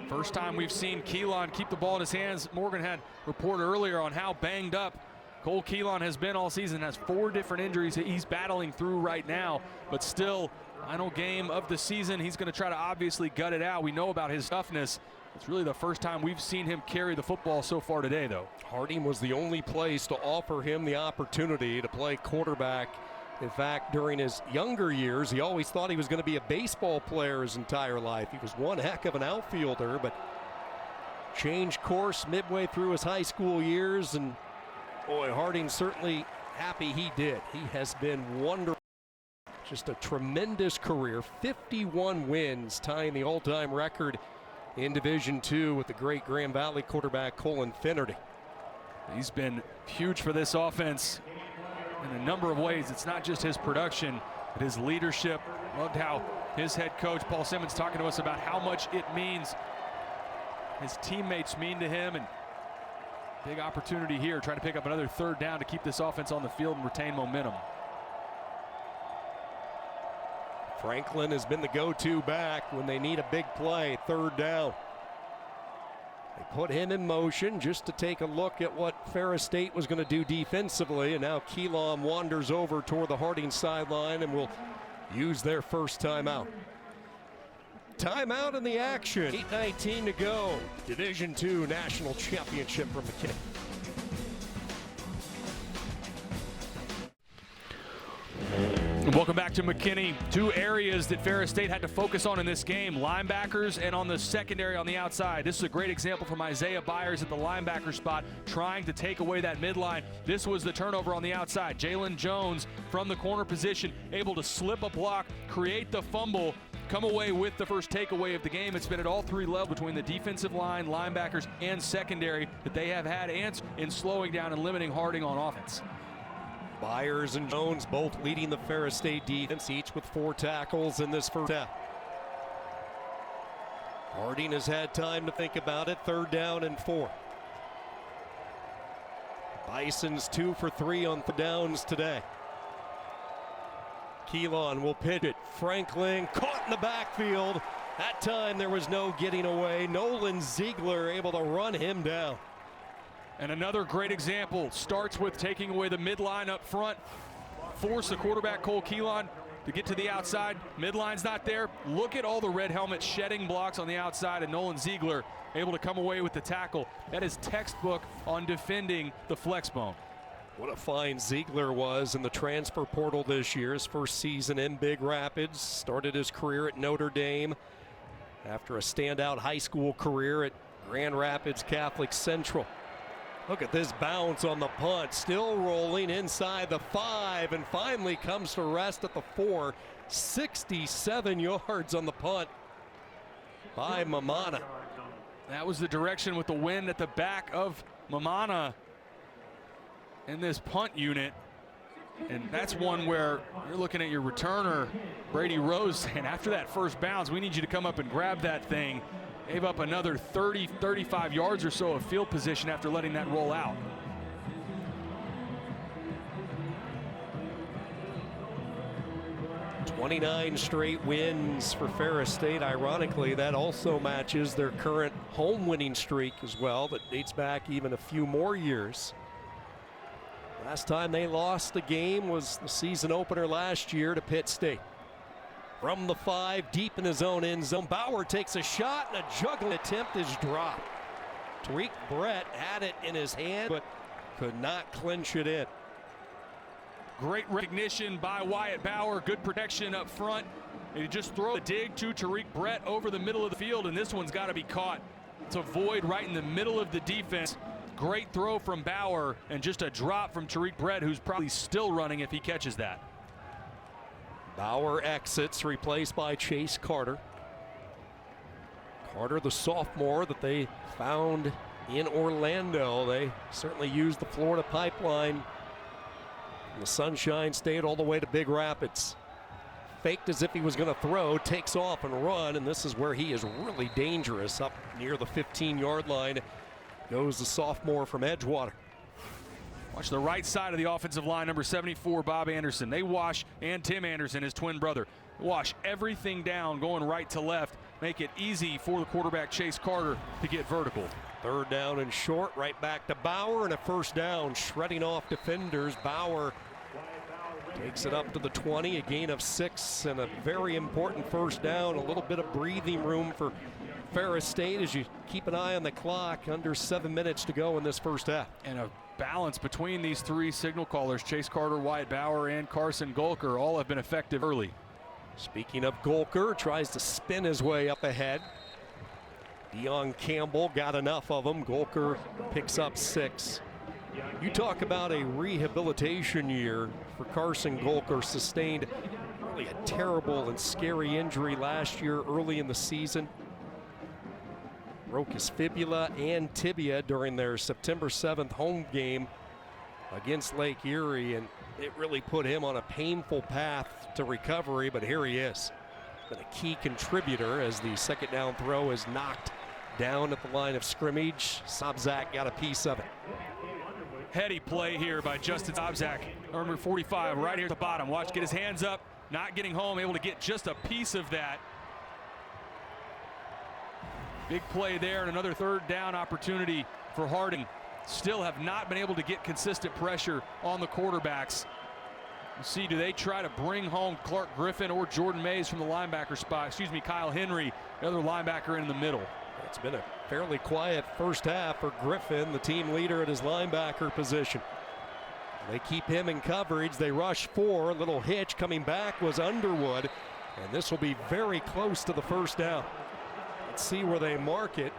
First time we've seen Keelan keep the ball in his hands. Morgan had reported earlier on how banged up Cole Keelan has been all season. Has 4 different injuries that he's battling through right now, but still, final game of the season, he's going to try to obviously gut it out. We know about his toughness. It's really the first time we've seen him carry the football so far today, though. Harding was the only place to offer him the opportunity to play quarterback. In fact, during his younger years, he always thought he was going to be a baseball player his entire life. He was one heck of an outfielder, but changed course midway through his high school years, and boy, Harding certainly happy he did. He has been wonderful. Just a tremendous career. 51 wins, tying the all-time record in Division II with the great Grand Valley quarterback Colin Finnerty. He's been huge for this offense in a number of ways. It's not just his production, but his leadership. Loved how his head coach, Paul Simmons, talking to us about how much it means, his teammates mean to him, and big opportunity here, trying to pick up another 3rd down to keep this offense on the field and retain momentum. Franklin has been the go-to back when they need a big play, 3rd down. They put him in motion just to take a look at what Ferris State was going to do defensively, and now Keelan wanders over toward the Harding sideline and will use their first timeout. Timeout in the action. 8:19 to go. Division II National Championship from McKinney. Welcome back to McKinney. 2 areas that Ferris State had to focus on in this game, linebackers and on the secondary on the outside. This is a great example from Isaiah Byers at the linebacker spot, trying to take away that midline. This was the turnover on the outside. Jalen Jones from the corner position, able to slip a block, create the fumble, come away with the first takeaway of the game. It's been at all 3 levels between the defensive line, linebackers, and secondary that they have had answers in slowing down and limiting Harding on offense. Byers and Jones both leading the Ferris State defense, each with 4 tackles in this first half. Harding has had time to think about it. 3rd down and 4. Bison's 2 for 3 on 3rd downs today. Keelan will pitch it. Franklin caught in the backfield. That time there was no getting away. Nolan Ziegler able to run him down. And another great example starts with taking away the midline up front. Force the quarterback, Cole Keelan, to get to the outside. Midline's not there. Look at all the red helmet shedding blocks on the outside, and Nolan Ziegler able to come away with the tackle. That is textbook on defending the flex bone. What a find Ziegler was in the transfer portal this year. His first season in Big Rapids. Started his career at Notre Dame after a standout high school career at Grand Rapids Catholic Central. Look at this bounce on the punt, still rolling inside the 5, and finally comes to rest at the 4. 67 yards on the punt by Mamana. That was the direction with the wind at the back of Mamana in this punt unit. And that's one where you're looking at your returner, Brady Rose, saying after that first bounce, we need you to come up and grab that thing. Gave up another 30, 35 yards or so of field position after letting that roll out. "29 straight wins for Ferris State. Ironically, that also matches their current home winning streak as well, that dates back even a few more years. Last time they lost a game was the season opener last year to Pitt State. From the 5, deep in his own end zone, Bauer takes a shot, and a juggling attempt is dropped. Tariq Brett had it in his hand, but could not clinch it in. Great recognition by Wyatt Bauer. Good protection up front. And he just throws a dig to Tariq Brett over the middle of the field, and this one's got to be caught. It's a void right in the middle of the defense. Great throw from Bauer and just a drop from Tariq Brett, who's probably still running if he catches that. Bauer exits, replaced by Chase Carter. Carter, the sophomore that they found in Orlando. They certainly used the Florida pipeline from the Sunshine State all the way to Big Rapids. Faked as if he was going to throw, takes off and run, and this is where he is really dangerous. Up near the 15-yard line goes the sophomore from Edgewater. Watch the right side of the offensive line, number 74, Bob Anderson. They wash, and Tim Anderson, his twin brother, wash everything down going right to left, make it easy for the quarterback Chase Carter to get vertical. Third down and short, right back to Bauer, and a first down, shredding off defenders. Bauer takes it up to the 20, a gain of 6, and a very important first down. A little bit of breathing room for Ferris State as you keep an eye on the clock. Under 7 minutes to go in this first half. And a balance between these three signal callers, Chase Carter, Wyatt Bauer, and Carson Golker, all have been effective early. Speaking of Golker, tries to spin his way up ahead. Dion Campbell got enough of him. Golker picks up 6. You talk about a rehabilitation year for Carson Golker. Sustained really a terrible and scary injury last year early in the season. Broke his fibula and tibia during their September 7th home game against Lake Erie, and it really put him on a painful path to recovery, but here he is. Been a key contributor as the second down throw is knocked down at the line of scrimmage. Sobzak got a piece of it. Heady play here by Justin Sobzak, number 45, right here at the bottom. Watch, get his hands up, not getting home, able to get just a piece of that. Big play there, and another third down opportunity for Harding. Still have not been able to get consistent pressure on the quarterbacks. You see, do they try to bring home Clark Griffin or Jordan Mays from the linebacker spot? Excuse me, Kyle Henry, the other linebacker in the middle. It's been a fairly quiet first half for Griffin, the team leader at his linebacker position. They keep him in coverage. They rush 4. A little hitch coming back was Underwood, and this will be very close to the first down. Let's see where they mark it.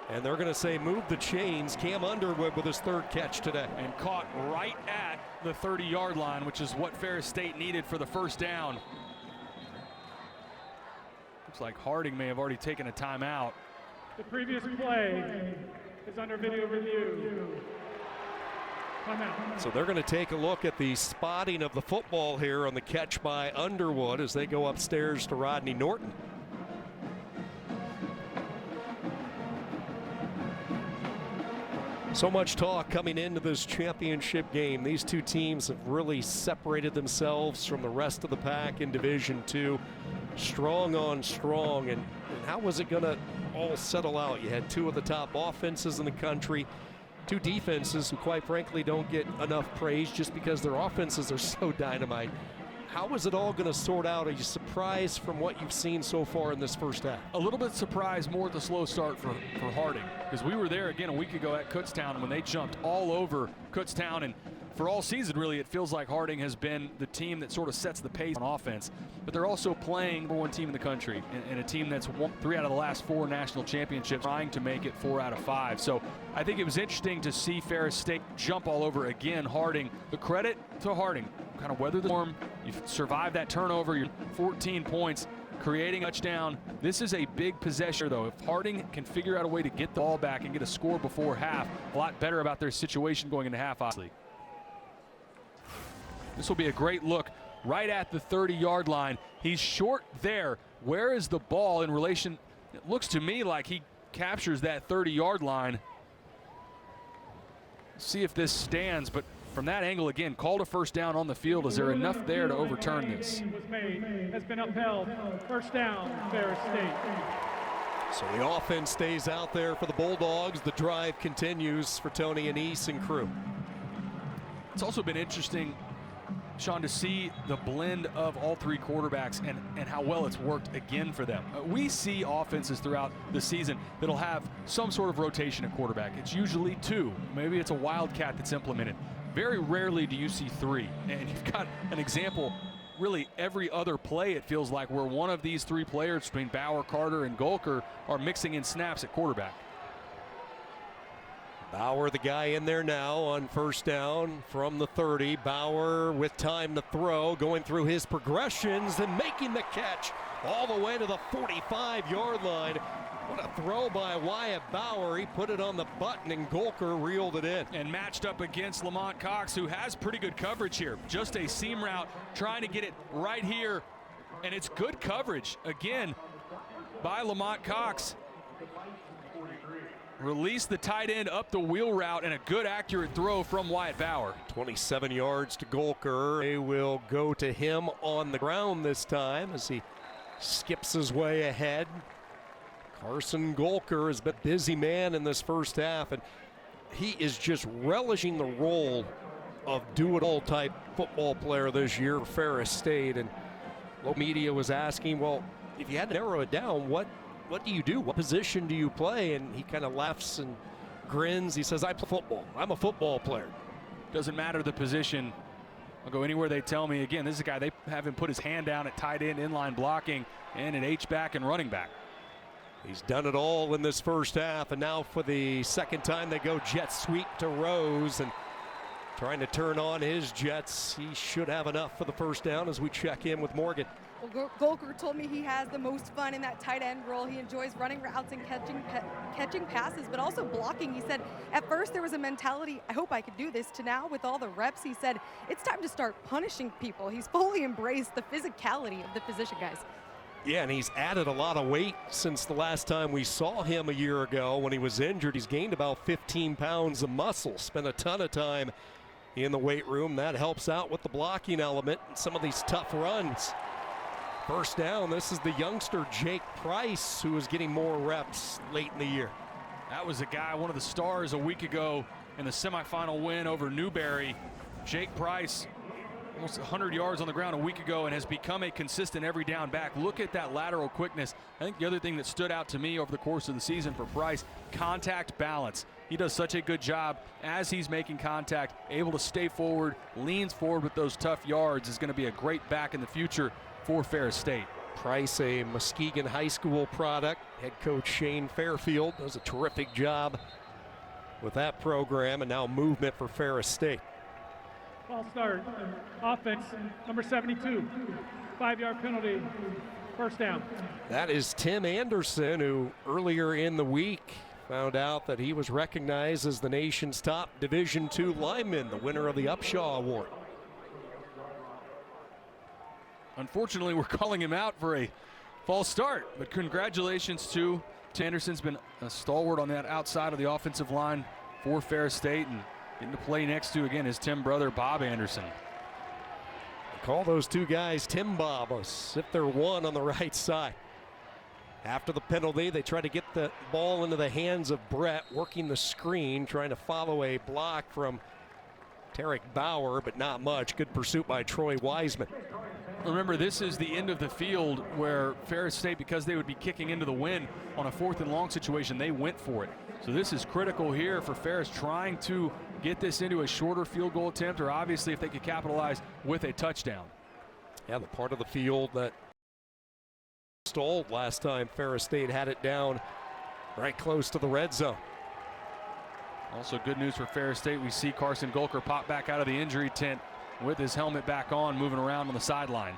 And they're going to say move the chains. Cam Underwood with his 3rd catch today. And caught right at the 30-yard line, which is what Ferris State needed for the first down. Looks like Harding may have already taken a timeout. The previous play is under video review. Timeout. So they're going to take a look at the spotting of the football here on the catch by Underwood as they go upstairs to Rodney Norton. So much talk coming into this championship game. These two teams have really separated themselves from the rest of the pack in Division II. Strong on strong. And how was it going to all settle out? You had 2 of the top offenses in the country, 2 defenses who quite frankly don't get enough praise just because their offenses are so dynamite. How is it all going to sort out? Are you surprised from what you've seen so far in this first half? A little bit surprised more at the slow start for Harding, because we were there again a week ago at Kutztown when they jumped all over Kutztown, and for all season really it feels like Harding has been the team that sort of sets the pace on offense, but they're also playing number 1 team in the country and a team that's won 3 out of the last 4 national championships, trying to make it 4 out of 5. So I think it was interesting to see Ferris State jump all over again Harding. The credit to Harding, kind of weather the storm. You've survived that turnover. You're 14 points, creating a touchdown. This is a big possession, though. If Harding can figure out a way to get the ball back and get a score before half, a lot better about their situation going into half, obviously. This will be a great look right at the 30-yard line. He's short there. Where is the ball in relation? It looks to me like he captures that 30-yard line. See if this stands, but from that angle, again, called a first down on the field. Is there enough there to overturn this? Has been upheld. First down, Ferris State. So the offense stays out there for the Bulldogs. The drive continues for Tony Anise and crew. It's also been interesting, Sean, to see the blend of all 3 quarterbacks and how well it's worked again for them. We see offenses throughout the season that'll have some sort of rotation at quarterback. It's usually 2. Maybe it's a wildcat that's implemented. Very rarely do you see 3. And you've got an example really every other play, it feels like, where one of these 3 players between Bauer, Carter, and Golker are mixing in snaps at quarterback. Bauer, the guy in there now on first down from the 30. Bauer with time to throw, going through his progressions and making the catch all the way to the 45-yard line. What a throw by Wyatt Bauer. He put it on the button and Golker reeled it in. And matched up against Lamont Cox, who has pretty good coverage here. Just a seam route, trying to get it right here. And it's good coverage, again, by Lamont Cox. Release the tight end up the wheel route, and a good accurate throw from Wyatt Bauer. 27 yards to Golker. They will go to him on the ground this time as he skips his way ahead. Carson Golker has been a busy man in this first half, and he is just relishing the role of do-it-all type football player this year for Ferris State. And local media was asking, well, if you had to narrow it down, what do you do? What position do you play? And he kind of laughs and grins. He says, I play football. I'm a football player. Doesn't matter the position. I'll go anywhere they tell me. Again, this is a guy, they have him put his hand down at tight end, inline blocking, and an H-back and running back. He's done it all in this first half, and now for the second time they go jet sweep to Rose, and trying to turn on his jets. He should have enough for the first down as we check in with Morgan. Well, Golker told me he has the most fun in that tight end role. He enjoys running routes and catching passes, but also blocking. He said at first there was a mentality, I hope I could do this, to now with all the reps, he said it's time to start punishing people. He's fully embraced the physicality of the position, guys. Yeah, and he's added a lot of weight since the last time we saw him a year ago when he was injured. He's gained about 15 pounds of muscle, spent a ton of time in the weight room. That helps out with the blocking element and some of these tough runs. First down, this is the youngster Jake Price, who is getting more reps late in the year. That was a guy, one of the stars a week ago in the semifinal win over Newberry. Jake Price, almost 100 yards on the ground a week ago, and has become a consistent every down back. Look at that lateral quickness. I think the other thing that stood out to me over the course of the season for Price, contact balance. He does such a good job as he's making contact, able to stay forward, leans forward with those tough yards, is going to be a great back in the future for Ferris State. Price, a Muskegon High School product. Head coach Shane Fairfield does a terrific job with that program, and now movement for Ferris State. Ball start. Offense, number 72. 5-yard penalty. First down. That is Tim Anderson, who earlier in the week found out that he was recognized as the nation's top Division II lineman, the winner of the Upshaw Award. Unfortunately, we're calling him out for a false start, but congratulations to Anderson's been a stalwart on that outside of the offensive line for Ferris State, and getting to play next to, again, his Tim brother, Bob Anderson. Call those two guys Tim Bob, if they're one on the right side. After the penalty, they try to get the ball into the hands of Brett, working the screen, trying to follow a block from Tarek Bauer, but not much. Good pursuit by Troy Wiseman. Remember, this is the end of the field where Ferris State, because they would be kicking into the wind on a 4th and long situation, they went for it. So this is critical here for Ferris, trying to get this into a shorter field goal attempt, or obviously if they could capitalize with a touchdown. Yeah, the part of the field that stalled last time Ferris State had it down right close to the red zone. Also good news for Ferris State, we see Carson Golker pop back out of the injury tent with his helmet back on, moving around on the sideline.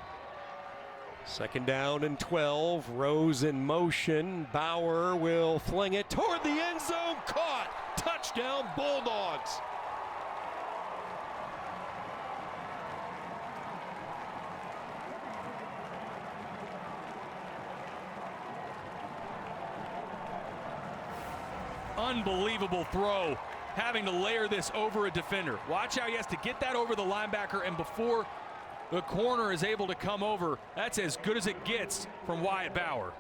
Second down and 12. Rose in motion. Bauer will fling it toward the end zone. Caught. Touchdown, Bulldogs. Unbelievable throw, having to layer this over a defender. Watch how he has to get that over the linebacker, and before the corner is able to come over, that's as good as it gets from Wyatt Bauer.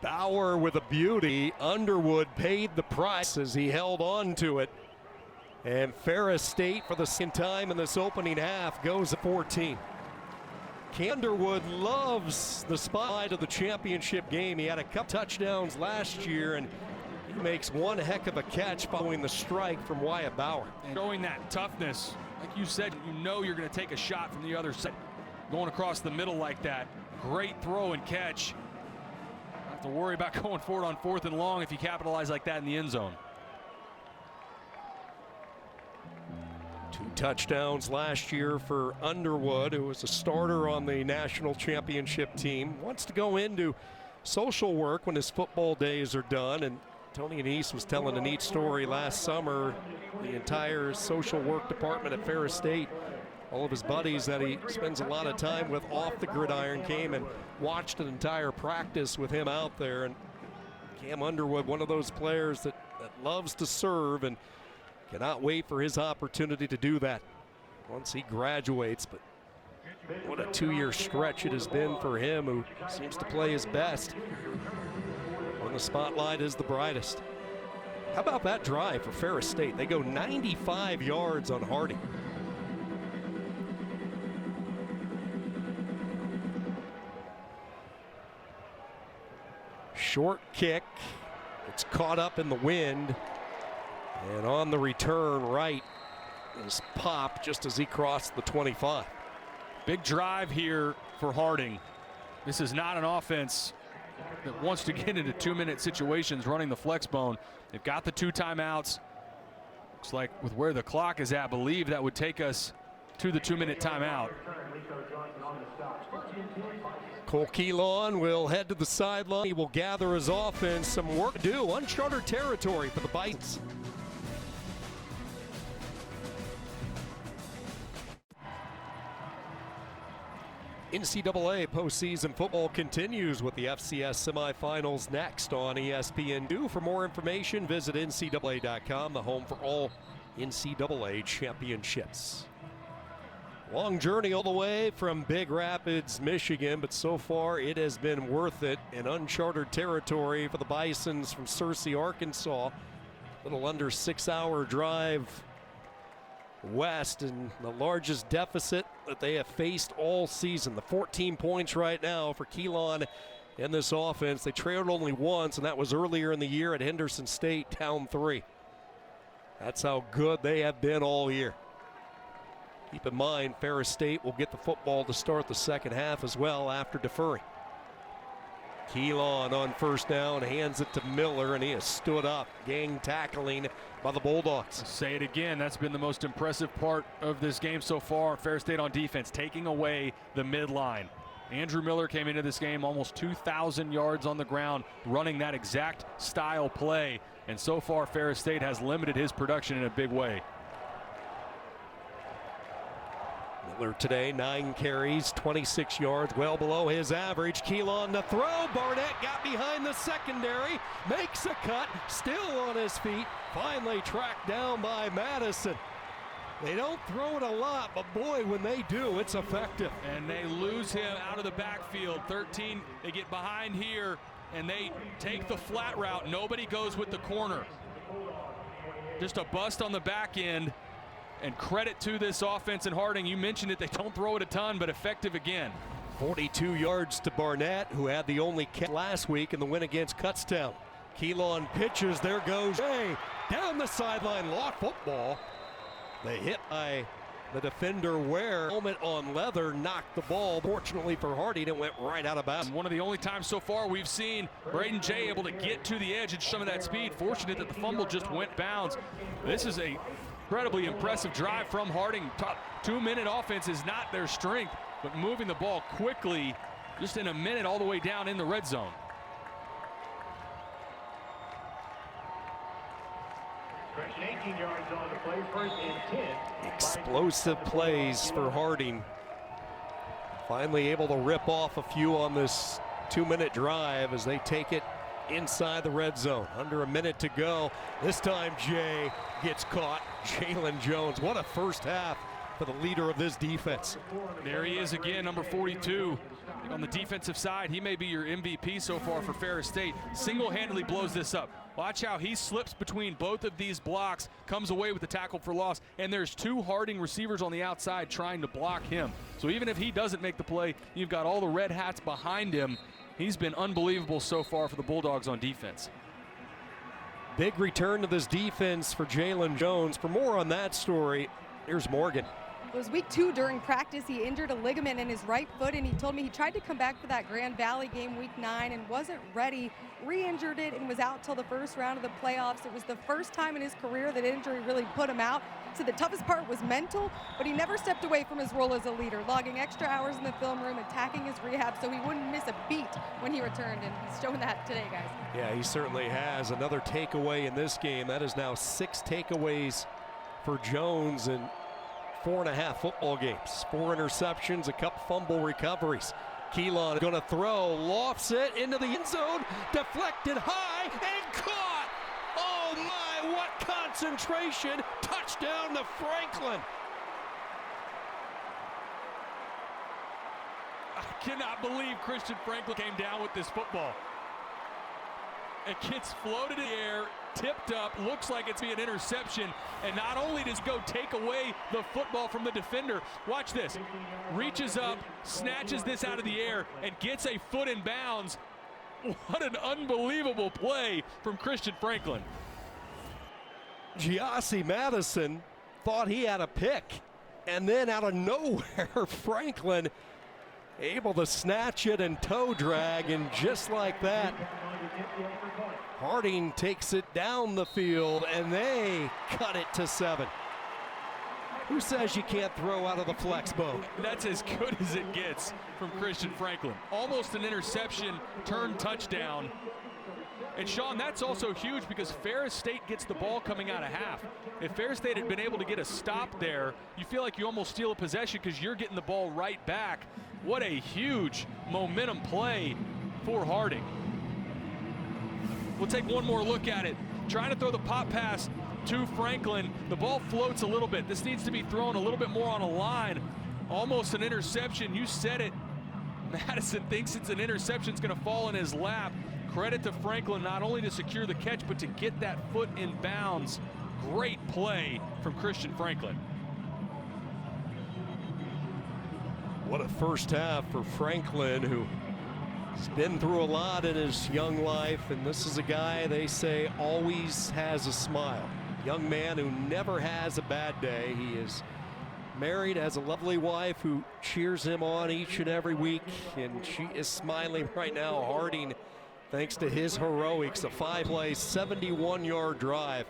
Bauer with a beauty. Underwood paid the price as he held on to it. And Ferris State, for the second time in this opening half, goes to 14. Underwood loves the spotlight of the championship game. He had a couple touchdowns last year, and he makes one heck of a catch following the strike from Wyatt Bauer. And showing that toughness, like you said, you know you're going to take a shot from the other side. Going across the middle like that, great throw and catch. Have to worry about going forward on 4th and long if you capitalize like that in the end zone. 2 touchdowns last year for Underwood, who was a starter on the national championship team. Wants to go into social work when his football days are done. And Tony Anise was telling a neat story last summer. The entire social work department at Ferris State, all of his buddies that he spends a lot of time with off the gridiron, came and watched an entire practice with him out there. And Cam Underwood, one of those players that loves to serve and cannot wait for his opportunity to do that once he graduates. But what a 2-year stretch it has been for him, who seems to play his best when the spotlight is the brightest. How about that drive for Ferris State? They go 95 yards on Harding. Short kick. It's caught up in the wind. And on the return, right is popped just as he crossed the 25. Big drive here for Harding. This is not an offense that wants to get into 2-minute situations running the flex bone. They've got the 2 timeouts. Looks like with where the clock is at, I believe that would take us to the 2-minute timeout. Cole Keelan will head to the sideline. He will gather his offense. Some work to do. Uncharted territory for the Bites. NCAA postseason football continues with the FCS semifinals next on ESPN2. For more information, visit NCAA.com, the home for all NCAA championships. Long journey all the way from Big Rapids, Michigan, but so far it has been worth it. In uncharted territory for the Bisons from Searcy, Arkansas. A little under 6-hour drive west, and the largest deficit that they have faced all season. The 14 points right now for Keelan in this offense. They trailed only once, and that was earlier in the year at Henderson State, down 3. That's how good they have been all year. Keep in mind, Ferris State will get the football to start the second half as well after deferring. Keelan on first down, hands it to Miller, and he has stood up. Gang tackling by the Bulldogs. Say it again, that's been the most impressive part of this game so far. Ferris State on defense, taking away the midline. Andrew Miller came into this game almost 2,000 yards on the ground, running that exact style play. And so far, Ferris State has limited his production in a big way. Miller today, 9 carries, 26 yards, well below his average. Keelan to throw. Barnett got behind the secondary, makes a cut, still on his feet, finally tracked down by Madison. They don't throw it a lot, but boy, when they do, it's effective. And they lose him out of the backfield. 13, they get behind here, and they take the flat route. Nobody goes with the corner. Just a bust on the back end. And credit to this offense in Harding. You mentioned it, they don't throw it a ton, but effective again. 42 yards to Barnett, who had the only catch last week in the win against Kutztown. Keelan pitches, there goes Jay. Down the sideline, lost football. They hit by the defender Ware. Helmet on leather, knocked the ball. Fortunately for Harding, it went right out of bounds. One of the only times so far we've seen Braden Jay able to get to the edge and some of that speed. Fortunate that the fumble just went bounds. This is a incredibly impressive drive from Harding. Top 2-minute offense is not their strength, but moving the ball quickly, just in a minute, all the way down in the red zone. Explosive plays for Harding. Finally able to rip off a few on this 2-minute drive as they take it inside the red zone. Under a minute to go. This time Jay gets caught. Jalen Jones. What a first half for the leader of this defense. There he is again, number 42. On the defensive side, he may be your MVP so far for Ferris State. Single-handedly blows this up. Watch how he slips between both of these blocks, comes away with the tackle for loss, and there's 2 Harding receivers on the outside trying to block him. So even if he doesn't make the play, you've got all the red hats behind him. He's been unbelievable so far for the Bulldogs on defense. Big return to this defense for Jalen Jones. For more on that story, here's Morgan. It was week 2 during practice. He injured a ligament in his right foot, and he told me he tried to come back for that Grand Valley game week 9 and wasn't ready, re-injured it, and was out till the first round of the playoffs. It was the first time in his career that injury really put him out. So the toughest part was mental, but he never stepped away from his role as a leader, logging extra hours in the film room, attacking his rehab so he wouldn't miss a beat when he returned, and he's shown that today, guys. Yeah, he certainly has. Another takeaway in this game. That is now 6 takeaways for Jones in 4.5 football games. 4 interceptions, a couple fumble recoveries. Keelan going to throw, lofts it into the end zone, deflected high, and caught! Oh my, what concentration! Touchdown to Franklin! I cannot believe Christian Franklin came down with this football. It gets floated in the air, tipped up, looks like it's an interception, and not only does go take away the football from the defender, watch this, reaches up, snatches this out of the air, and gets a foot in bounds. What an unbelievable play from Christian Franklin. Giassi Madison thought he had a pick, and then out of nowhere, Franklin able to snatch it and toe drag, and just like that, Harding takes it down the field, and they cut it to 7. Who says you can't throw out of the flex bone? That's as good as it gets from Christian Franklin. Almost an interception, turned touchdown. And Sean, that's also huge because Ferris State gets the ball coming out of half. If Ferris State had been able to get a stop there, you feel like you almost steal a possession because you're getting the ball right back. What a huge momentum play for Harding. We'll take one more look at it. Trying to throw the pop pass to Franklin. The ball floats a little bit. This needs to be thrown a little bit more on a line. Almost an interception. You said it. Madison thinks it's an interception. It's going to fall in his lap. Credit to Franklin not only to secure the catch, but to get that foot in bounds. Great play from Christian Franklin. What a first half for Franklin, who's been through a lot in his young life, and this is a guy they say always has a smile. Young man who never has a bad day. He is married, has a lovely wife who cheers him on each and every week, and she is smiling right now. Harding, thanks to his heroics, a 5-play, 71-yard drive.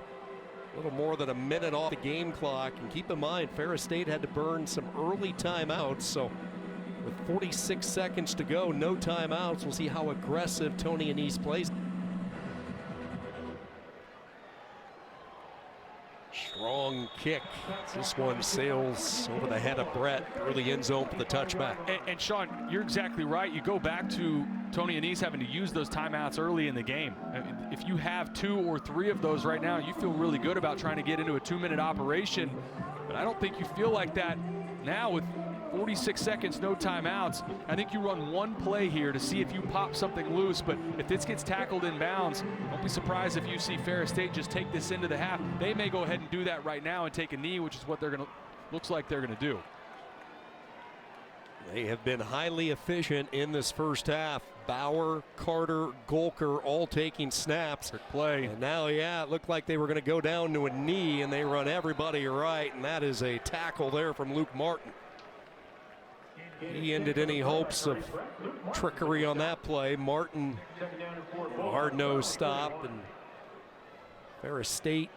A little more than a minute off the game clock. And keep in mind, Ferris State had to burn some early timeouts. So with 46 seconds to go, no timeouts. We'll see how aggressive Tony Annese plays. Strong kick. This one sails over the head of Brett through the end zone for the touchback. And Sean, you're exactly right. You go back to Tony Annese having to use those timeouts early in the game. If you have 2 or 3 of those right now, you feel really good about trying to get into a 2-minute operation. But I don't think you feel like that now with 46 seconds, no timeouts. I think you run one play here to see if you pop something loose, but if this gets tackled in bounds, don't be surprised if you see Ferris State just take this into the half. They may go ahead and do that right now and take a knee, which is what looks like they're gonna do. They have been highly efficient in this first half. Bauer, Carter, Golker all taking snaps. Good play. And now, yeah, it looked like they were going to go down to a knee, and they run everybody right, and that is a tackle there from Luke Martin. He ended any hopes of trickery on that play. Martin, hard-nosed stop, and Ferris State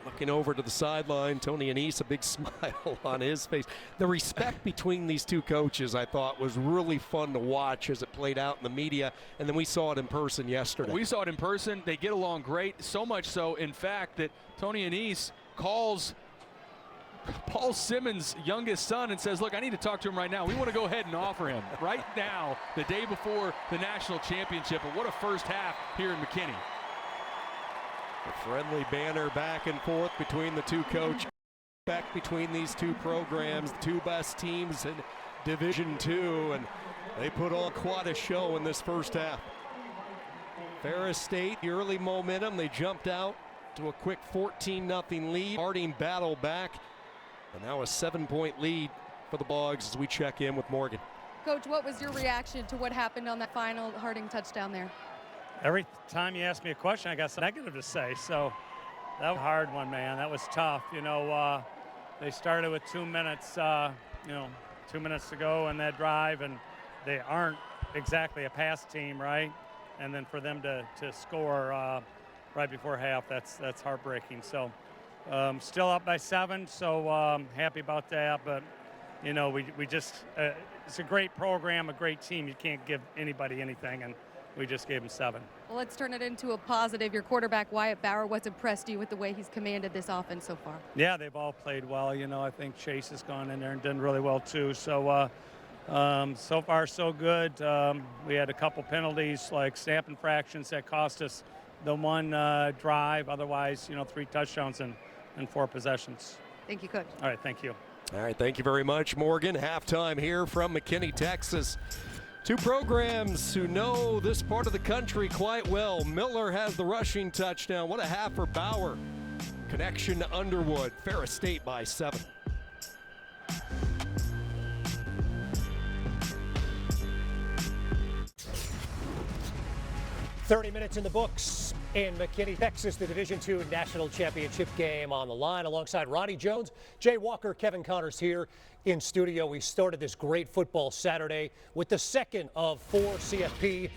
looking over to the sideline. Tony Annese, a big smile on his face. The respect between these two coaches, I thought, was really fun to watch as it played out in the media, and then we saw it in person yesterday. We saw it in person. They get along great, so much so, in fact, that Tony Annese calls Paul Simmons' youngest son and says, look, I need to talk to him right now. We want to go ahead and offer him right now, the day before the national championship. And what a first half here in McKinney. A friendly banner back and forth between the two coaches. Back between these two programs, the 2 best teams in Division II, and they put on quite a show in this first half. Ferris State, the early momentum, they jumped out to a quick 14-0 lead. Harding battled back. And now a 7-point lead for the Bogs as we check in with Morgan. Coach, what was your reaction to what happened on that final Harding touchdown there? Every time you ask me a question, I got something negative to say. So that was a hard one, man. That was tough. You know, they started with 2 minutes, 2 minutes to go in that drive, and they aren't exactly a pass team, right? And then for them to score right before half, that's heartbreaking. So still up by 7, so happy about that. But we just it's a great program, a great team. You can't give anybody anything, and we just gave them 7. Well, let's turn it into a positive. Your quarterback, Wyatt Bauer, what's impressed you with the way he's commanded this offense so far? Yeah, they've all played well. I think Chase has gone in there and done really well too. So so far so good. We had a couple penalties, like snap infractions, that cost us the one drive. Otherwise, 3 touchdowns and 4 possessions. Thank you, Coach. All right, thank you. All right, thank you very much, Morgan. Halftime here from McKinney, Texas. 2 programs who know this part of the country quite well. Miller has the rushing touchdown. What a half for Bauer. Connection to Underwood. Ferris State by 7. .30 in the books in McKinney, Texas. The Division II National Championship game on the line alongside Ronnie Jones, Jay Walker, Kevin Connors here in studio. We started this great football Saturday with the second of 4 CFP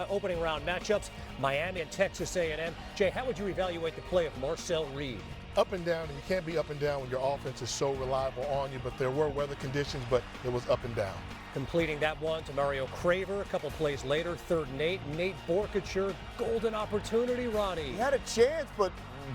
opening round matchups, Miami and Texas A&M. Jay, how would you evaluate the play of Marcel Reed? Up and down, and you can't be up and down when your offense is so reliable on you, but there were weather conditions, but it was up and down. Completing that one to Mario Craver a couple plays later, 3rd and 8. Nate Borkature, golden opportunity, Ronnie. He had a chance, but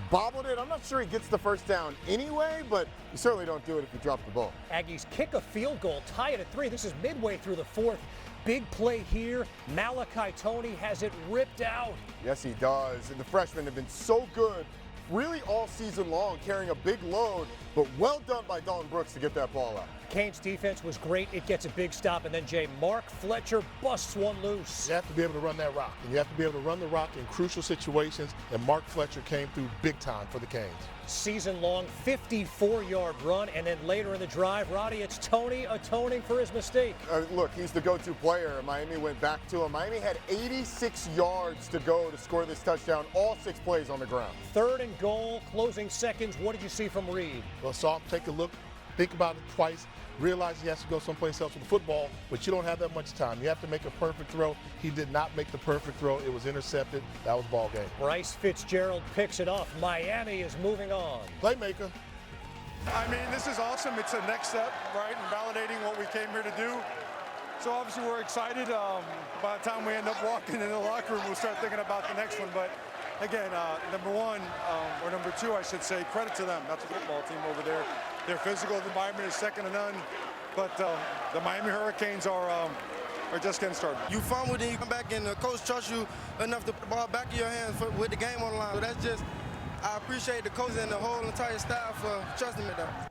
bobbled it. I'm not sure he gets the first down anyway, but you certainly don't do it if you drop the ball. Aggies kick a field goal, tie it at 3. This is midway through the 4th. Big play here. Malachi Toney has it ripped out. Yes, he does. And the freshmen have been so good really all season long, carrying a big load, but well done by Dalton Brooks to get that ball out. Canes defense was great. It gets a big stop, and then Jay, Mark Fletcher busts one loose. You have to be able to run that rock, and you have to be able to run the rock in crucial situations, and Mark Fletcher came through big time for the Canes. Season-long 54-yard run, and then later in the drive, Roddy, it's Toney atoning for his mistake. Look, he's the go-to player. Miami went back to him. Miami had 86 yards to go to score this touchdown, all 6 plays on the ground. 3rd and goal, closing seconds. What did you see from Reed? Well, saw him take a look, think about it twice, realize he has to go someplace else with the football, but you don't have that much time. You have to make a perfect throw. He did not make the perfect throw. It was intercepted. That was ball game. Bryce Fitzgerald picks it off. Miami is moving on. Playmaker. I mean, this is awesome. It's a next step, right, in validating what we came here to do. So obviously we're excited. By the time we end up walking in the locker room, we'll start thinking about the next one. But again, number 1, or number 2, I should say, credit to them. That's a football team over there. They're physical. The environment is second to none. But the Miami Hurricanes are just getting started. You fumble, then you come back, and the coach trusts you enough to put the ball back in your hands with the game on the line. So that's just, I appreciate the coach and the whole entire staff for trusting me there.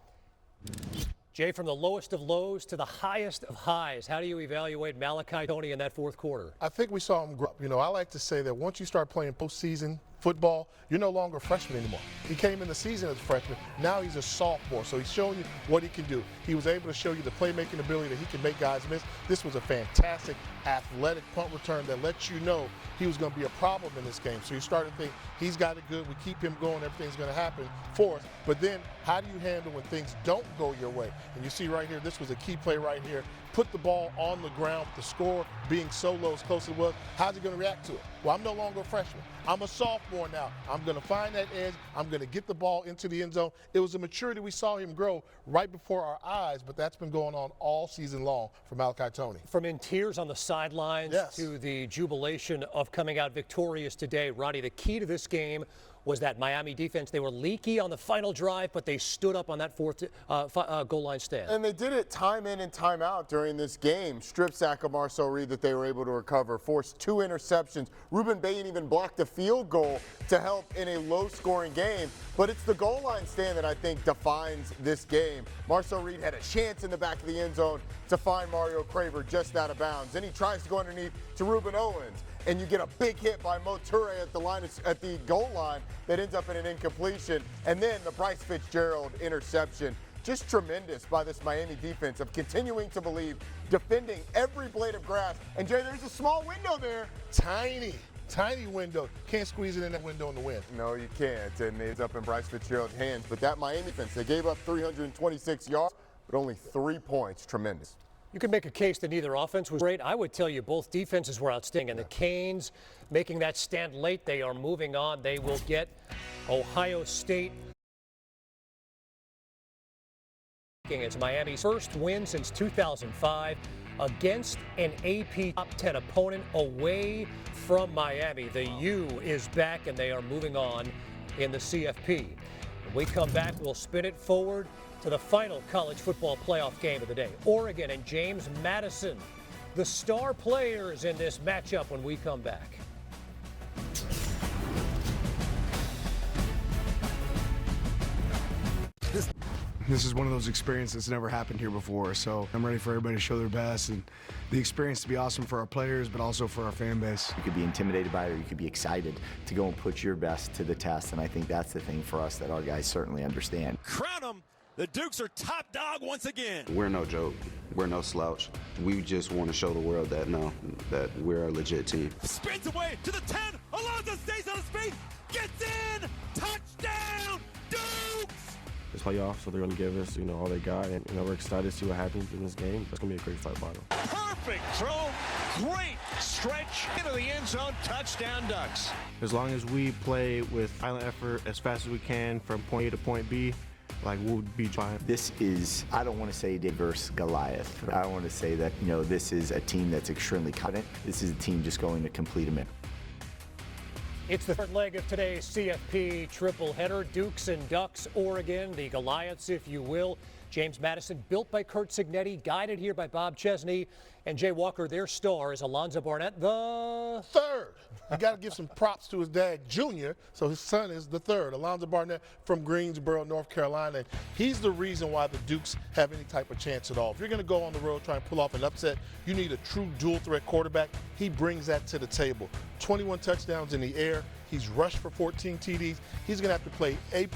Jay, from the lowest of lows to the highest of highs, how do you evaluate Malachi Toney in that 4th quarter? I think we saw him grow up. I like to say that once you start playing postseason football, you're no longer a freshman anymore. He came in the season as a freshman. Now he's a sophomore, so he's showing you what he can do. He was able to show you the playmaking ability that he can make guys miss. This was a fantastic athletic punt return that lets you know he was going to be a problem in this game. So you start to think he's got it good. We keep him going. Everything's going to happen for us. But then how do you handle when things don't go your way? And you see right here, this was a key play right here. Put the ball on the ground, the score being so low as close as it was. How's he going to react to it? Well, I'm no longer a freshman. I'm a sophomore now. I'm going to find that edge. I'm going to get the ball into the end zone. It was a maturity we saw him grow right before our eyes, but that's been going on all season long for Malachi Toney. From in tears on the sidelines to the jubilation of coming out victorious today, Roddy, the key to this game was that Miami defense. They were leaky on the final drive, but they stood up on that 4th goal line stand. And they did it time in and time out during this game. Strip sack of Marcel Reed that they were able to recover, forced 2 interceptions. Ruben Bain even blocked a field goal to help in a low-scoring game. But it's the goal line stand that I think defines this game. Marcel Reed had a chance in the back of the end zone to find Mario Craver just out of bounds. Then he tries to go underneath to Ruben Owens. And you get a big hit by Mo Toure at the goal line that ends up in an incompletion. And then the Bryce Fitzgerald interception. Just tremendous by this Miami defense of continuing to believe, defending every blade of grass. And Jay, there's a small window there. Tiny. Tiny window. Can't squeeze it in that window and win. No, you can't, and it's up in Bryce Fitzgerald's hands. But that Miami defense, they gave up 326 yards, but only 3 points. Tremendous. You can make a case that neither offense was great. I would tell you both defenses were outstanding. And the Canes making that stand late. They are moving on. They will get Ohio State. It's Miami's first win since 2005 against an AP top 10 opponent away from Miami. The U is back and they are moving on in the CFP. When we come back, we'll spin it forward to the final college football playoff game of the day. Oregon and James Madison, the star players in this matchup when we come back. This is one of those experiences that's never happened here before, so I'm ready for everybody to show their best and the experience to be awesome for our players, but also for our fan base. You could be intimidated by it, or you could be excited to go and put your best to the test, and I think that's the thing for us that our guys certainly understand. Crown them. The Dukes are top dog once again. We're no joke. We're no slouch. We just want to show the world that that we're a legit team. Spins away to the 10. Alonzo stays on his feet. Gets in. Touchdown. Dukes. It's playoffs, so they're going to give us, all they got, and we're excited to see what happens in this game. It's going to be a great fight battle. Perfect throw. Great stretch into the end zone. Touchdown Ducks. As long as we play with violent effort as fast as we can from point A to point B, we'll be fine. This is, I don't want to say David versus Goliath. I want to say that, this is a team that's extremely confident. This is a team just going to complete a mission. It's the third leg of today's CFP triple header. Dukes and Ducks, Oregon, the Goliaths, if you will. James Madison, built by Curt Cignetti, guided here by Bob Chesney, and Jay Walker. Their star is Alonzo Barnett, the third. You got to give some props to his dad, Junior. So his son is the third. Alonzo Barnett from Greensboro, North Carolina. He's the reason why the Dukes have any type of chance at all. If you're going to go on the road trying to pull off an upset, you need a true dual threat quarterback. He brings that to the table. 21 touchdowns in the air. He's rushed for 14 TDs. He's going to have to play A+,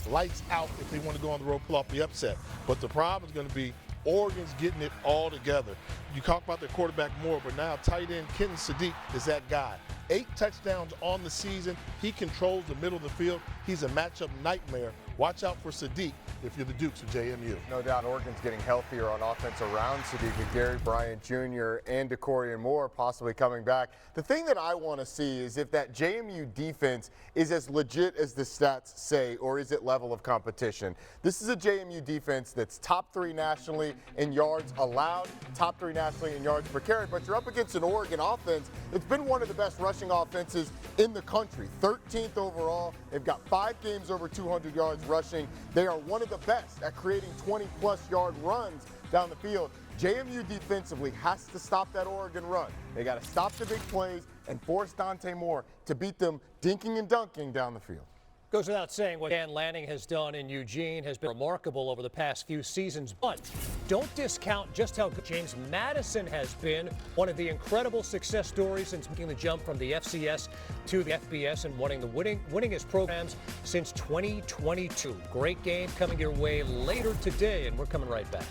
lights out if they want to go on the road, pull off the upset. But the problem is going to be Oregon's getting it all together. You talk about their quarterback more, but now tight end Kenton Sadiq is that guy. 8 touchdowns on the season. He controls the middle of the field. He's a matchup nightmare. Watch out for Sadiq if you're the Dukes of JMU. No doubt Oregon's getting healthier on offense around Sadiq and Gary Bryant Jr. and DeCorian Moore possibly coming back. The thing that I want to see is if that JMU defense is as legit as the stats say, or is it level of competition. This is a JMU defense that's top 3 nationally in yards allowed, top 3 nationally in yards per carry, but you're up against an Oregon offense that's been one of the best rushing offenses in the country. 13th overall. They've got 5 games over 200 yards rushing. They are one of the best at creating 20-plus yard runs down the field. JMU defensively has to stop that Oregon run. They got to stop the big plays and force Dante Moore to beat them dinking and dunking down the field. Goes without saying what Dan Lanning has done in Eugene has been remarkable over the past few seasons, but don't discount just how good James Madison has been. One of the incredible success stories since making the jump from the FCS to the FBS and winning his programs since 2022. Great game coming your way later today, and we're coming right back.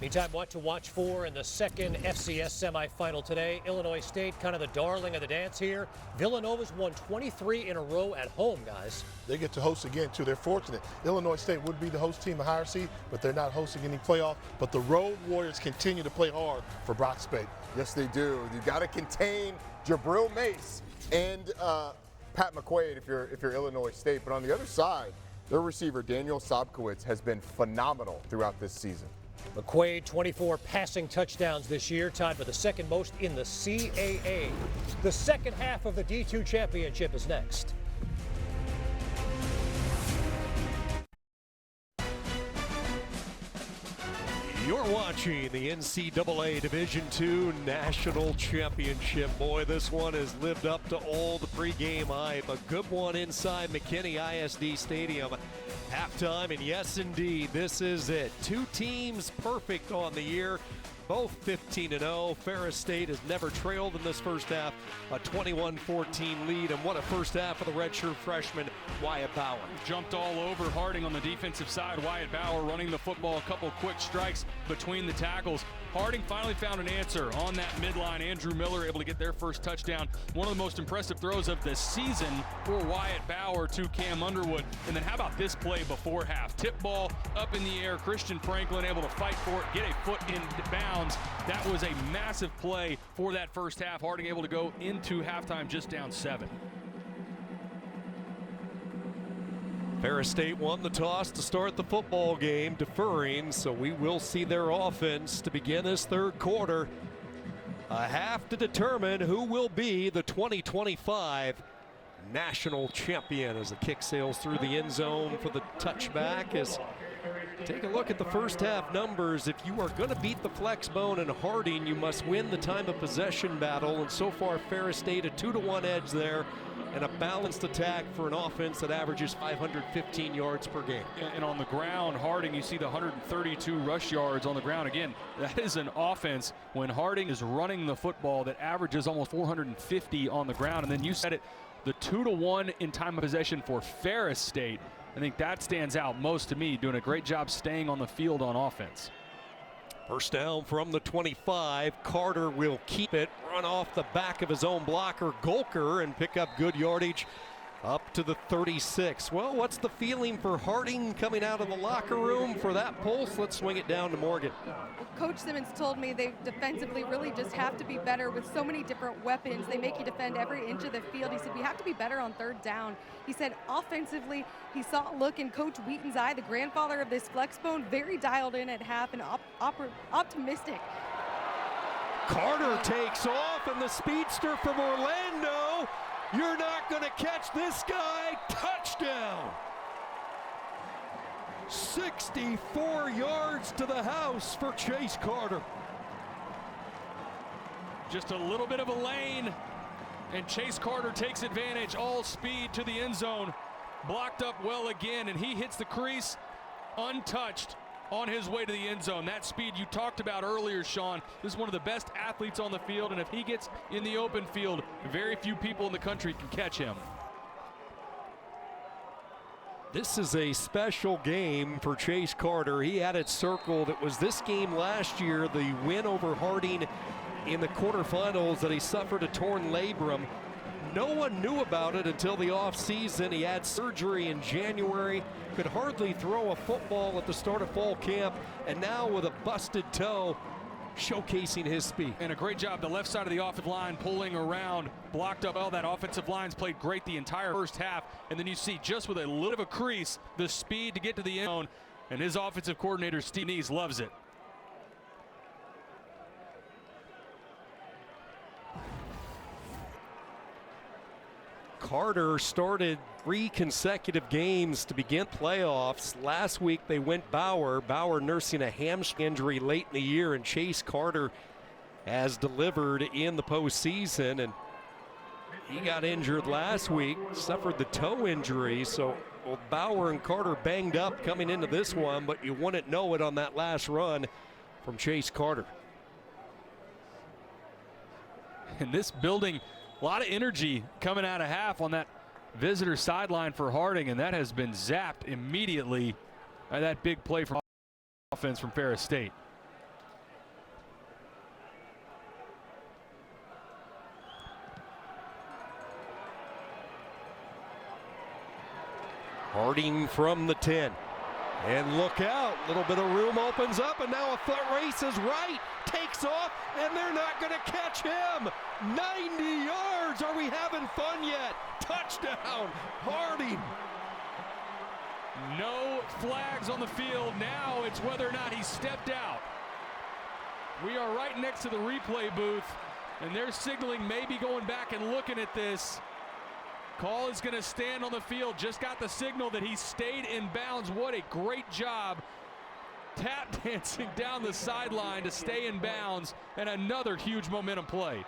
Meantime, what to watch for in the second FCS semifinal today. Illinois State, kind of the darling of the dance here. Villanova's won 23 in a row at home, guys. They get to host again, too. They're fortunate. Illinois State would be the host team, the higher seed, but they're not hosting any playoff. But the Road Warriors continue to play hard for Brock Spade. Yes, they do. You got to contain Jabril Mace and Pat McQuaid if you're Illinois State. But on the other side, their receiver, Daniel Sobkowitz, has been phenomenal throughout this season. McQuaid, 24 passing touchdowns this year, tied for the second most in the CAA. The second half of the D2 championship is next. You're watching the NCAA Division II National Championship. Boy, this one has lived up to all the pregame hype. A good one inside McKinney ISD Stadium. Halftime, and yes, indeed, this is it. 2 teams perfect on the year. both 15-0. Ferris State has never trailed in this first half, a 21-14 lead, and what a first half for the redshirt freshman, Wyatt Bauer. Jumped all over Harding on the defensive side. Wyatt Bauer running the football, a couple quick strikes between the tackles. Harding finally found an answer on that midline. Andrew Miller able to get their first touchdown. One of the most impressive throws of the season for Wyatt Bauer to Cam Underwood. And then how about this play before half? Tip ball up in the air. Christian Franklin able to fight for it, get a foot in bounds. That was a massive play for that first half. Harding able to go into halftime just down 7. Ferris State won the toss to start the football game, deferring, so we will see their offense to begin this third quarter. A half to determine who will be the 2025 national champion as the kick sails through the end zone for the touchback. As take a look at the first half numbers. If you are going to beat the Flexbone and Harding, you must win the time of possession battle, and so far Ferris State a 2-to-1 edge there, and a balanced attack for an offense that averages 515 yards per game. And on the ground, Harding, you see the 132 rush yards on the ground. Again, that is an offense when Harding is running the football that averages almost 450 on the ground. And then you said it, the 2-to-1 in time of possession for Ferris State. I think that stands out most to me, doing a great job staying on the field on offense. First down from the 25. Carter will keep it, run off the back of his own blocker, Golker, and pick up good yardage up to the 36. Well, what's the feeling for Harding coming out of the locker room for that pulse? Let's swing it down to Morgan. Coach Simmons told me they defensively really just have to be better with so many different weapons. They make you defend every inch of the field. He said we have to be better on third down. He said offensively, he saw a look in Coach Wheaton's eye, the grandfather of this Flexbone, very dialed in at half and optimistic. Carter takes off, and the speedster from Orlando, you're not going to catch this guy. Touchdown. 64 yards to the house for Chase Carter. Just a little bit of a lane, and Chase Carter takes advantage, all speed to the end zone. Blocked up well again, and he hits the crease untouched on his way to the end zone. That speed you talked about earlier, Sean. This is one of the best athletes on the field, and if he gets in the open field, very few people in the country can catch him. This is a special game for Chase Carter. He had it circled. It was this game last year, the win over Harding in the quarterfinals, that he suffered a torn labrum. No one knew about it until the offseason. He had surgery in January, could hardly throw a football at the start of fall camp, and now with a busted toe, showcasing his speed. And a great job, the left side of the offensive line pulling around, blocked up. Well, that offensive line's played great the entire first half, and then you see just with a little of a crease, the speed to get to the end zone, and his offensive coordinator, Steve Neese, loves it. Carter started 3 consecutive games to begin playoffs. Last week they went Bauer. Bauer nursing a hamstring injury late in the year, and Chase Carter has delivered in the postseason. And he got injured last week, suffered the toe injury. So well, Bauer and Carter banged up coming into this one, but you wouldn't know it on that last run from Chase Carter. And this building, a lot of energy coming out of half on that visitor sideline for Harding, and that has been zapped immediately by that big play from offense from Ferris State. Harding from the 10. And look out, little bit of room opens up, and now a foot race is right, takes off, and they're not going to catch him. 90 yards, are we having fun yet? Touchdown, Harding. No flags on the field. Now it's whether or not he stepped out. We are right next to the replay booth, and they're signaling maybe going back and looking at this. Call is going to stand on the field. Just got the signal that he stayed in bounds. What a great job tap dancing down the sideline to stay in bounds, and another huge momentum play.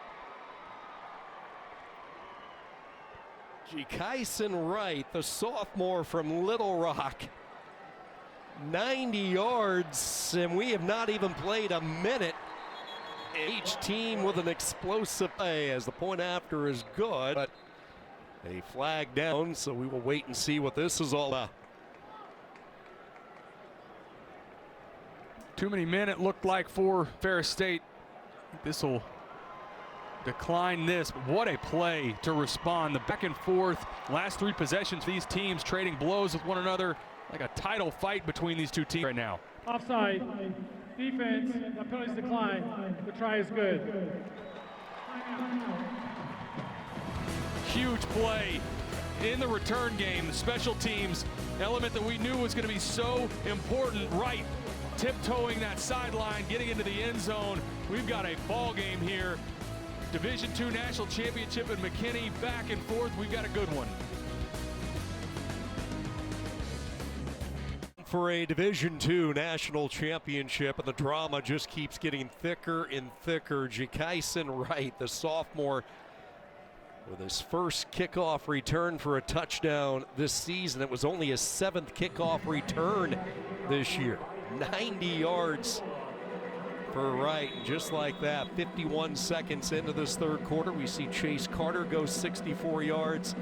Kyson Wright, the sophomore from Little Rock. 90 yards, and we have not even played a minute Each team with an explosive play as the point after is good, but a flag down, so we will wait and see what this is all about. Too many men it looked like for Ferris State. This will decline this, but what a play to respond. The back and forth, last 3 possessions, these teams trading blows with one another, like a title fight between these two teams right now. Offside. Defense. The penalties decline. The try is good. Huge play in the return game. The special teams element that we knew was going to be so important, right? Tiptoeing that sideline, getting into the end zone. We've got a ball game here. Division II National Championship in McKinney, back and forth. We've got a good one. For a Division II National Championship, and the drama just keeps getting thicker and thicker. Jikaisen Wright, the sophomore, with his first kickoff return for a touchdown this season. It was only his 7th kickoff return this year. 90 yards for Wright, and just like that, 51 seconds into this third quarter, we see Chase Carter go 64 yards.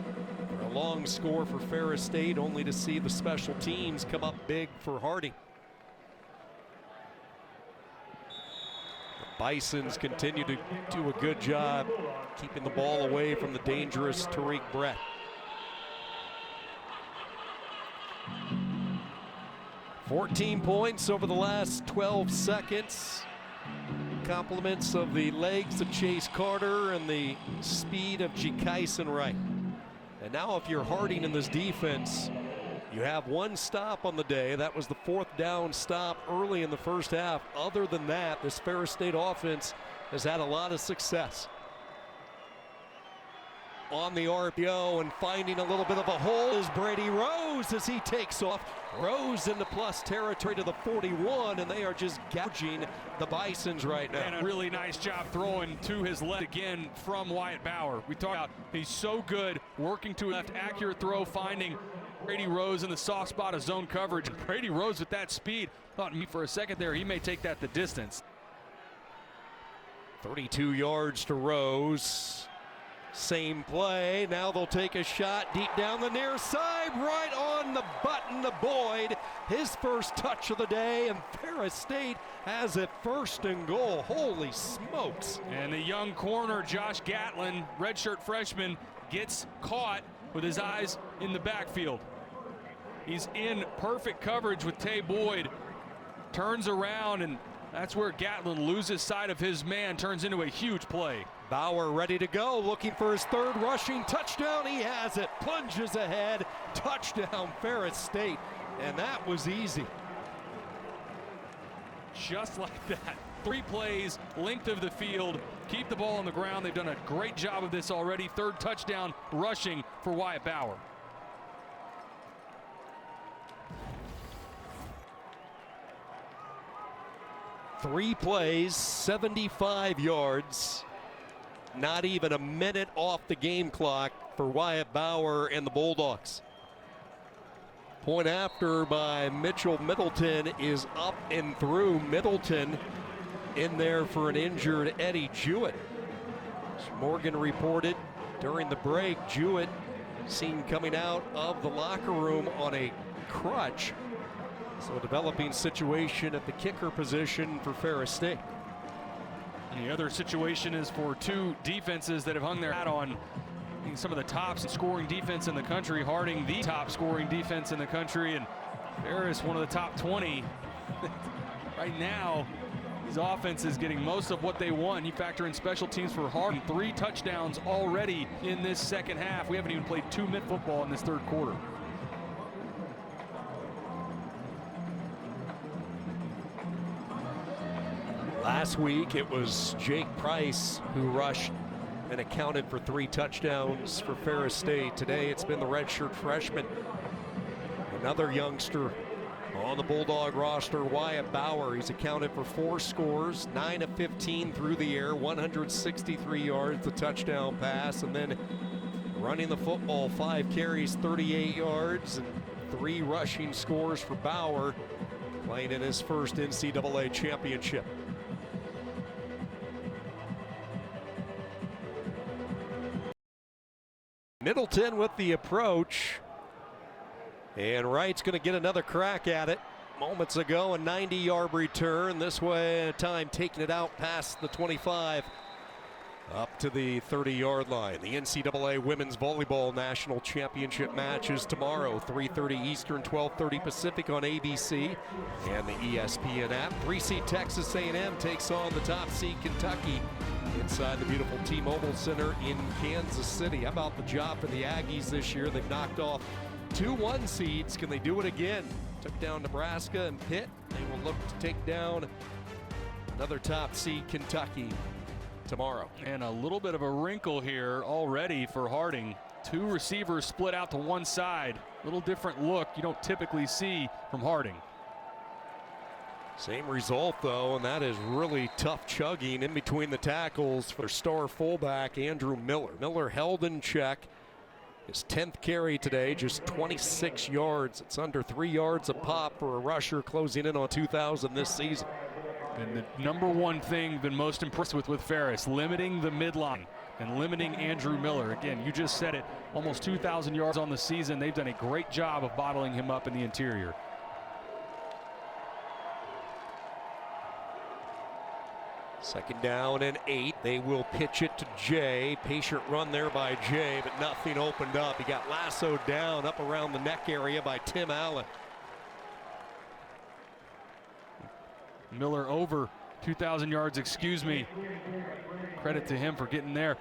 A long score for Ferris State, only to see the special teams come up big for Harding. The Bisons continue to do a good job keeping the ball away from the dangerous Tariq Brett. "14 points over the last 12 seconds. Compliments of the legs of Chase Carter and the speed of Jikaisen Wright. And now if you're Harding in this defense, you have 1 stop on the day. That was the 4th down stop early in the first half. Other than that, this Ferris State offense has had a lot of success. On the RPO and finding a little bit of a hole is Brady Rose as he takes off. Rose into plus territory to the 41, and they are just gouging the Bisons right now. And a really nice job throwing to his left again from Wyatt Bauer. We talked about he's so good working to left, accurate throw, finding Brady Rose in the soft spot of zone coverage. Brady Rose with that speed, thought me for a second there he may take that the distance. 32 yards to Rose. Same play. Now they'll take a shot deep down the near side, right on the button to Boyd. His first touch of the day, and Ferris State has it 1st and goal. Holy smokes. And the young corner, Josh Gatlin, redshirt freshman, gets caught with his eyes in the backfield. He's in perfect coverage with Tay Boyd. Turns around, and that's where Gatlin loses sight of his man, turns into a huge play. Bauer ready to go, looking for his 3rd rushing touchdown. He has it, plunges ahead, touchdown Ferris State, and that was easy. Just like that, 3 plays, length of the field, keep the ball on the ground. They've done a great job of this already. 3rd touchdown rushing for Wyatt Bauer. Three plays, 75 yards. Not even a minute off the game clock for Wyatt Bauer and the Bulldogs. Point after by Mitchell Middleton is up and through. Middleton in there for an injured Eddie Jewett. As Morgan reported during the break, Jewett seen coming out of the locker room on a crutch. So a developing situation at the kicker position for Ferris State. And the other situation is for 2 defenses that have hung their hat on some of the top scoring defense in the country. Harding, the top scoring defense in the country, and Ferris, one of the top 20. Right now, his offense is getting most of what they want. You factor in special teams for Harding. 3 touchdowns already in this second half. We haven't even played 2-minute football in this third quarter. Last week it was Jake Price who rushed and accounted for 3 touchdowns for Ferris State. Today it's been the redshirt freshman, another youngster on the Bulldog roster, Wyatt Bauer. He's accounted for 4 scores, 9 of 15 through the air, 163 yards, the touchdown pass, and then running the football, 5 carries, 38 yards, and 3 rushing scores for Bauer, playing in his first NCAA championship. Middleton with the approach. And Wright's going to get another crack at it. Moments ago, a 90-yard return. This way, time taking it out past the 25. Up to the 30-yard line. The NCAA Women's Volleyball National Championship match is tomorrow, 3:30 Eastern, 12:30 Pacific on ABC and the ESPN app. 3-seed Texas A&M takes on the top seed Kentucky inside the beautiful T-Mobile Center in Kansas City. How about the job for the Aggies this year? They've knocked off 2 1 seeds. Can they do it again? Took down Nebraska and Pitt. They will look to take down another top seed Kentucky tomorrow. And a little bit of a wrinkle here already for Harding. 2 receivers split out to one side. Little different look you don't typically see from Harding. Same result though, and that is really tough chugging in between the tackles for star fullback Andrew Miller. Miller held in check. His 10th carry today, just 26 yards. It's under 3 yards a pop for a rusher closing in on 2,000 this season. And the number one thing been most impressed with Ferris, limiting the midline and limiting Andrew Miller. Again, you just said it, almost 2,000 yards on the season. They've done a great job of bottling him up in the interior. Second down and 8. They will pitch it to Jay. Patient run there by Jay, but nothing opened up. He got lassoed down up around the neck area by Tim Allen. Miller over 2,000 yards, excuse me. Credit to him for getting there.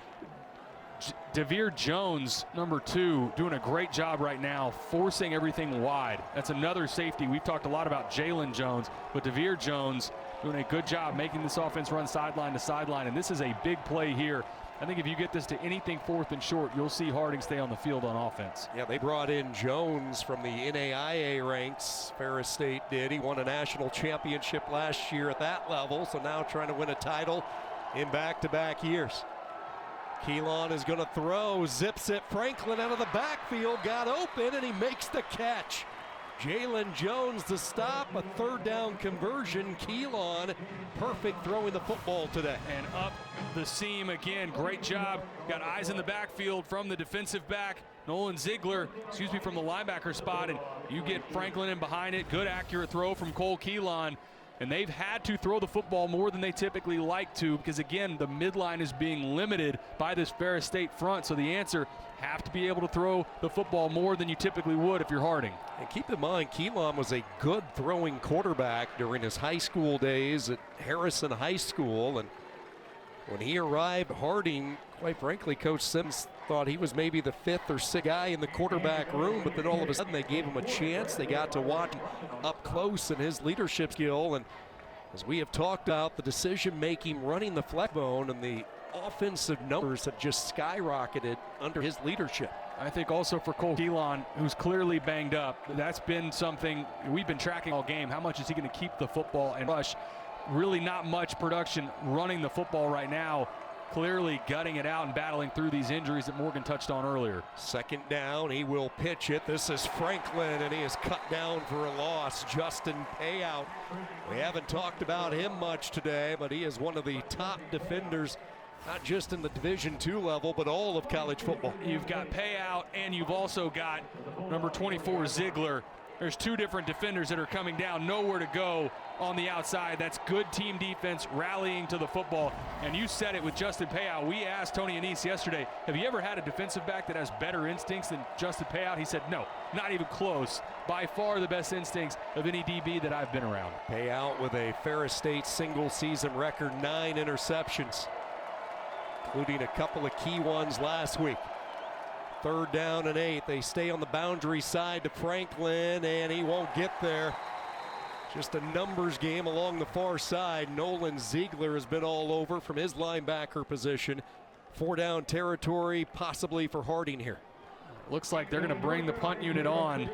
Devere Jones, number 2, doing a great job right now, forcing everything wide. That's another safety. We've talked a lot about Jalen Jones, but Devere Jones doing a good job making this offense run sideline to sideline, and this is a big play here. I think if you get this to anything 4th and short, you'll see Harding stay on the field on offense. Yeah, they brought in Jones from the NAIA ranks. Ferris State did. He won a national championship last year at that level, so now trying to win a title in back-to-back years. Keelan is going to throw, zips it. Franklin out of the backfield, got open, and he makes the catch. Jalen Jones the stop, a 3rd down conversion. Keelan, perfect throwing the football today. And up the seam again, great job. Got eyes in the backfield from the defensive back, Nolan Ziegler, from the linebacker spot, and you get Franklin in behind it. Good accurate throw from Cole Keelan. And they've had to throw the football more than they typically like to because, again, the midline is being limited by this Ferris State front. So the answer, have to be able to throw the football more than you typically would if you're Harding. And keep in mind, Keelan was a good throwing quarterback during his high school days at Harrison High School. And when he arrived, Harding, quite frankly, Coach Sims thought he was maybe the 5th or 6th guy in the quarterback room, but then all of a sudden they gave him a chance. They got to watch him up close and his leadership skill. And as we have talked about, the decision-making, running the flex bone, and the offensive numbers have just skyrocketed under his leadership. I think also for Cole Keelan, who's clearly banged up, that's been something we've been tracking all game. How much is he going to keep the football and rush? Really not much production running the football right now. Clearly gutting it out and battling through these injuries that Morgan touched on earlier. Second down, he will pitch it. This is Franklin, and he is cut down for a loss. Justin Payout. We haven't talked about him much today, but he is one of the top defenders, not just in the Division II level, but all of college football. You've got Payout, and you've also got number 24, Ziegler. There's 2 different defenders that are coming down, nowhere to go on the outside. That's good team defense rallying to the football. And you said it with Justin Payout. We asked Tony Anise yesterday, have you ever had a defensive back that has better instincts than Justin Payout? He said, no, not even close. By far the best instincts of any DB that I've been around. Payout with a Ferris State single season record, 9 interceptions, including a couple of key ones last week. 3rd down and 8. They stay on the boundary side to Franklin, and he won't get there. Just a numbers game along the far side. Nolan Ziegler has been all over from his linebacker position. 4-down territory, possibly for Harding here. Looks like they're going to bring the punt unit on.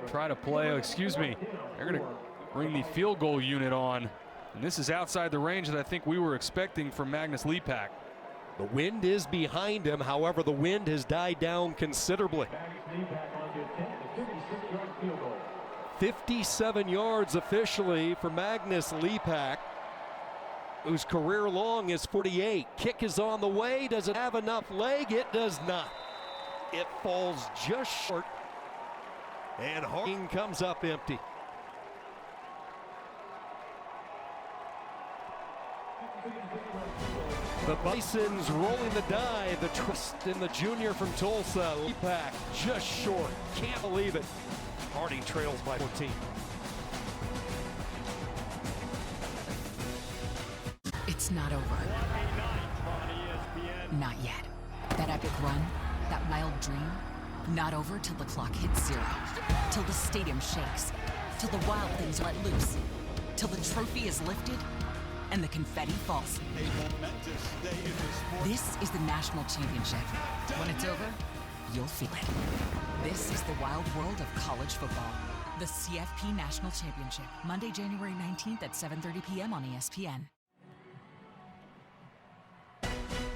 Try to play, they're going to bring the field goal unit on. And this is outside the range that I think we were expecting from Magnus Lepak. The wind is behind him. However, the wind has died down considerably. 57 yards officially for Magnus Lepak. whose career long is 48. Kick is on the way. Does it have enough leg? It does not. It falls just short. And Harding comes up empty. The Bisons rolling the die. The trust in the junior from Tulsa. Leap back just short. Can't believe it. Harding trails by 14. It's not over. Not yet. That epic run, that wild dream, not over till the clock hits 0. Till the stadium shakes. Till the wild things let loose. Till the trophy is lifted and the confetti falls. This is the national championship. When it's over, you'll feel it. This is the wild world of college football. The CFP National Championship, Monday, January 19th at 7:30 p.m. on ESPN.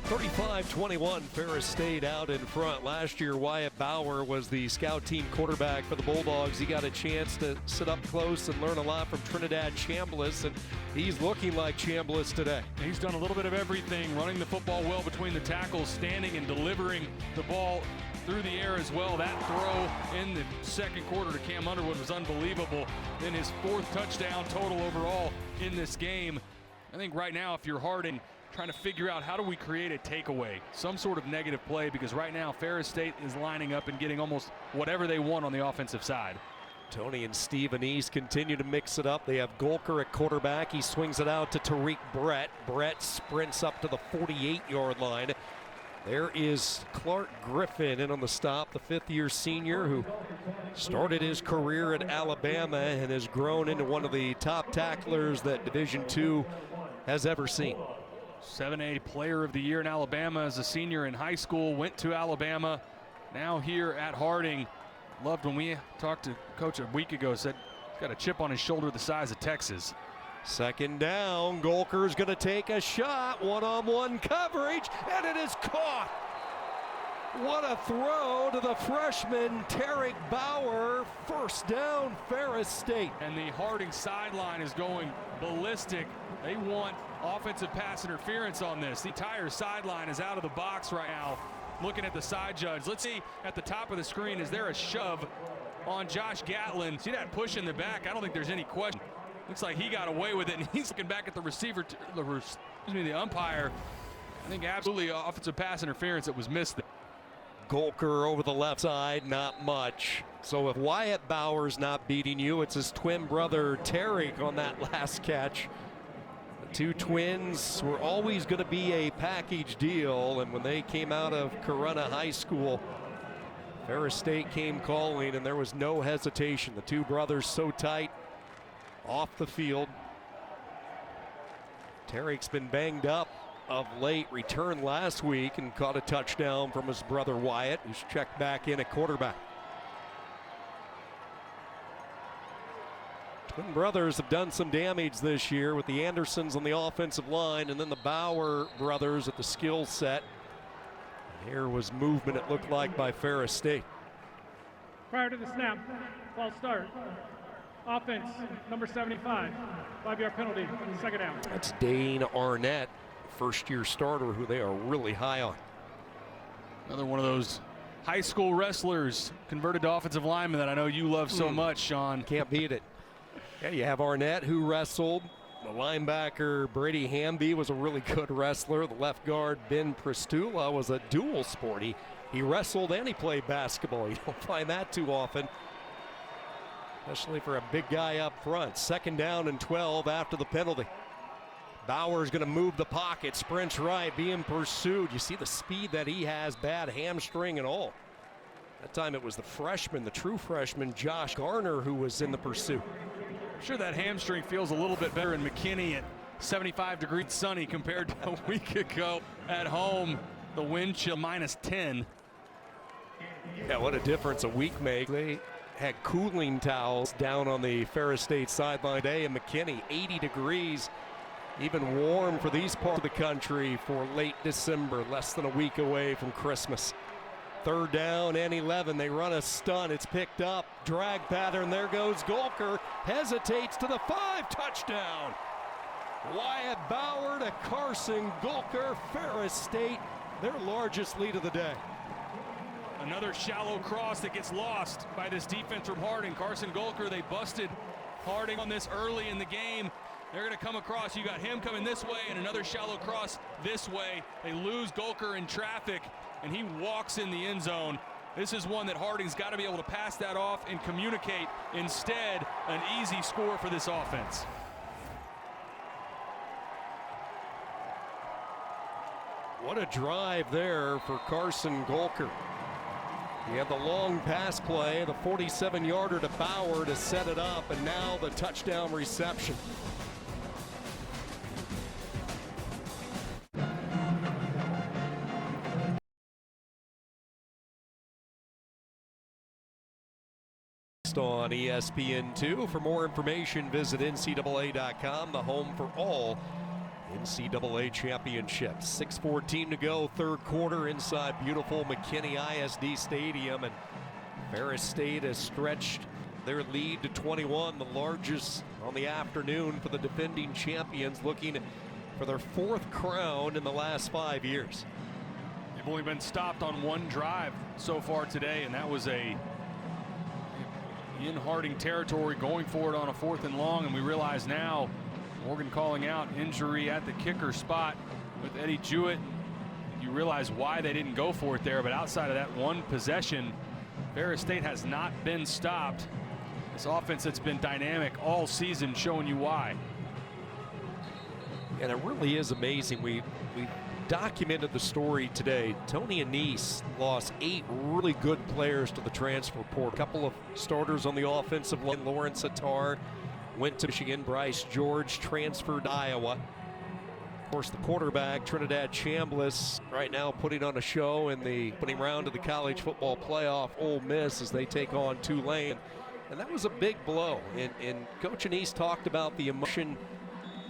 35-21, Ferris State out in front. Last year, Wyatt Bauer was the scout team quarterback for the Bulldogs. He got a chance to sit up close and learn a lot from Trinidad Chambliss, and he's looking like Chambliss today. He's done a little bit of everything, running the football well between the tackles, standing and delivering the ball through the air as well. That throw in the second quarter to Cam Underwood was unbelievable. Then his 4th touchdown total overall in this game. I think right now, if you're Harding, trying to figure out how do we create a takeaway, some sort of negative play, because right now Ferris State is lining up and getting almost whatever they want on the offensive side. Tony and Stephen East continue to mix it up. They have Golker at quarterback. He swings it out to Tariq Brett. Brett sprints up to the 48-yard line. There is Clark Griffin in on the stop, the 5th-year senior who started his career at Alabama and has grown into one of the top tacklers that Division II has ever seen. 7A Player of the Year in Alabama as a senior in high school, went to Alabama, now here at Harding. Loved when we talked to Coach a week ago, said he's got a chip on his shoulder the size of Texas. Second down, Golker's going to take a shot, one-on-one coverage, and it is caught. What a throw to the freshman, Tariq Bauer. First down, Ferris State. And the Harding sideline is going ballistic. They want offensive pass interference on this. The entire sideline is out of the box right now, looking at the side judge. Let's see at the top of the screen, is there a shove on Josh Gatlin? See that push in the back? I don't think there's any question. Looks like he got away with it, and he's looking back at the receiver, the umpire. I think absolutely offensive pass interference that was missed there. Golker over the left side, not much. So if Wyatt Bauer's not beating you, it's his twin brother Tariq on that last catch. The two twins were always going to be a package deal, and when they came out of Corunna High School, Ferris State came calling, and there was no hesitation. The two brothers so tight off the field. Tariq's been banged up of late, returned last week and caught a touchdown from his brother Wyatt, who's checked back in at quarterback. Twin brothers have done some damage this year with the Andersons on the offensive line and then the Bauer brothers at the skill set. Here was movement, it looked like, by Ferris State. Prior to the snap, false start. Offense, number 75, 5-yard penalty, second down. That's Dane Arnett, first-year starter, who they are really high on. Another one of those high school wrestlers converted to offensive lineman that I know you love so much, Sean. Can't beat it. Yeah, you have Arnett, who wrestled. The linebacker Brady Hamby was a really good wrestler. The left guard Ben Prestula was a dual sport. He wrestled and he played basketball. You don't find that too often, especially for a big guy up front. Second down and 12 after the penalty. Bauer's going to move the pocket, sprints right, being pursued. You see the speed that he has, bad hamstring and all. That time it was the freshman, the true freshman, Josh Garner, who was in the pursuit. I'm sure that hamstring feels a little bit better in McKinney at 75 degrees sunny compared to a week ago at home. The wind chill -10. Yeah, what a difference a week makes. They had cooling towels down on the Ferris State sideline today in McKinney, 80 degrees. Even warm for these parts of the country for late December, less than a week away from Christmas. Third down and 11. They run a stunt. It's picked up. Drag pattern. There goes Golker. Hesitates to the 5. Touchdown. Wyatt Bauer to Carson Gulker. Ferris State, their largest lead of the day. Another shallow cross that gets lost by this defense from Harding. Carson Gulker, they busted Harding on this early in the game. They're going to come across. You got him coming this way and another shallow cross this way. They lose Gulker in traffic, and he walks in the end zone. This is one that Harding's got to be able to pass that off and communicate. Instead, an easy score for this offense. What a drive there for Carson Gulker. He had the long pass play, the 47-yarder to Bauer to set it up, and now the touchdown reception. On ESPN2. For more information, visit NCAA.com, the home for all NCAA championships. 6:14 to go, third quarter inside beautiful McKinney ISD Stadium, and Ferris State has stretched their lead to 21, the largest on the afternoon for the defending champions, looking for their fourth crown in the last 5 years. They've only been stopped on one drive so far today, and that was in Harding territory, going for it on a 4th and long, and we realize now Morgan calling out injury at the kicker spot with Eddie Jewett. You realize why they didn't go for it there, but outside of that one possession, Ferris State has not been stopped. This offense that's been dynamic all season, showing you why. And it really is amazing. We documented the story today. Tony Anise lost 8 really good players to the transfer portal. A couple of starters on the offensive line. Lawrence Attar went to Michigan. Bryce George transferred to Iowa. Of course, the quarterback, Trinidad Chambliss, right now putting on a show in the opening round of the college football playoff. Ole Miss as they take on Tulane. And that was a big blow. And Coach Anise talked about the emotion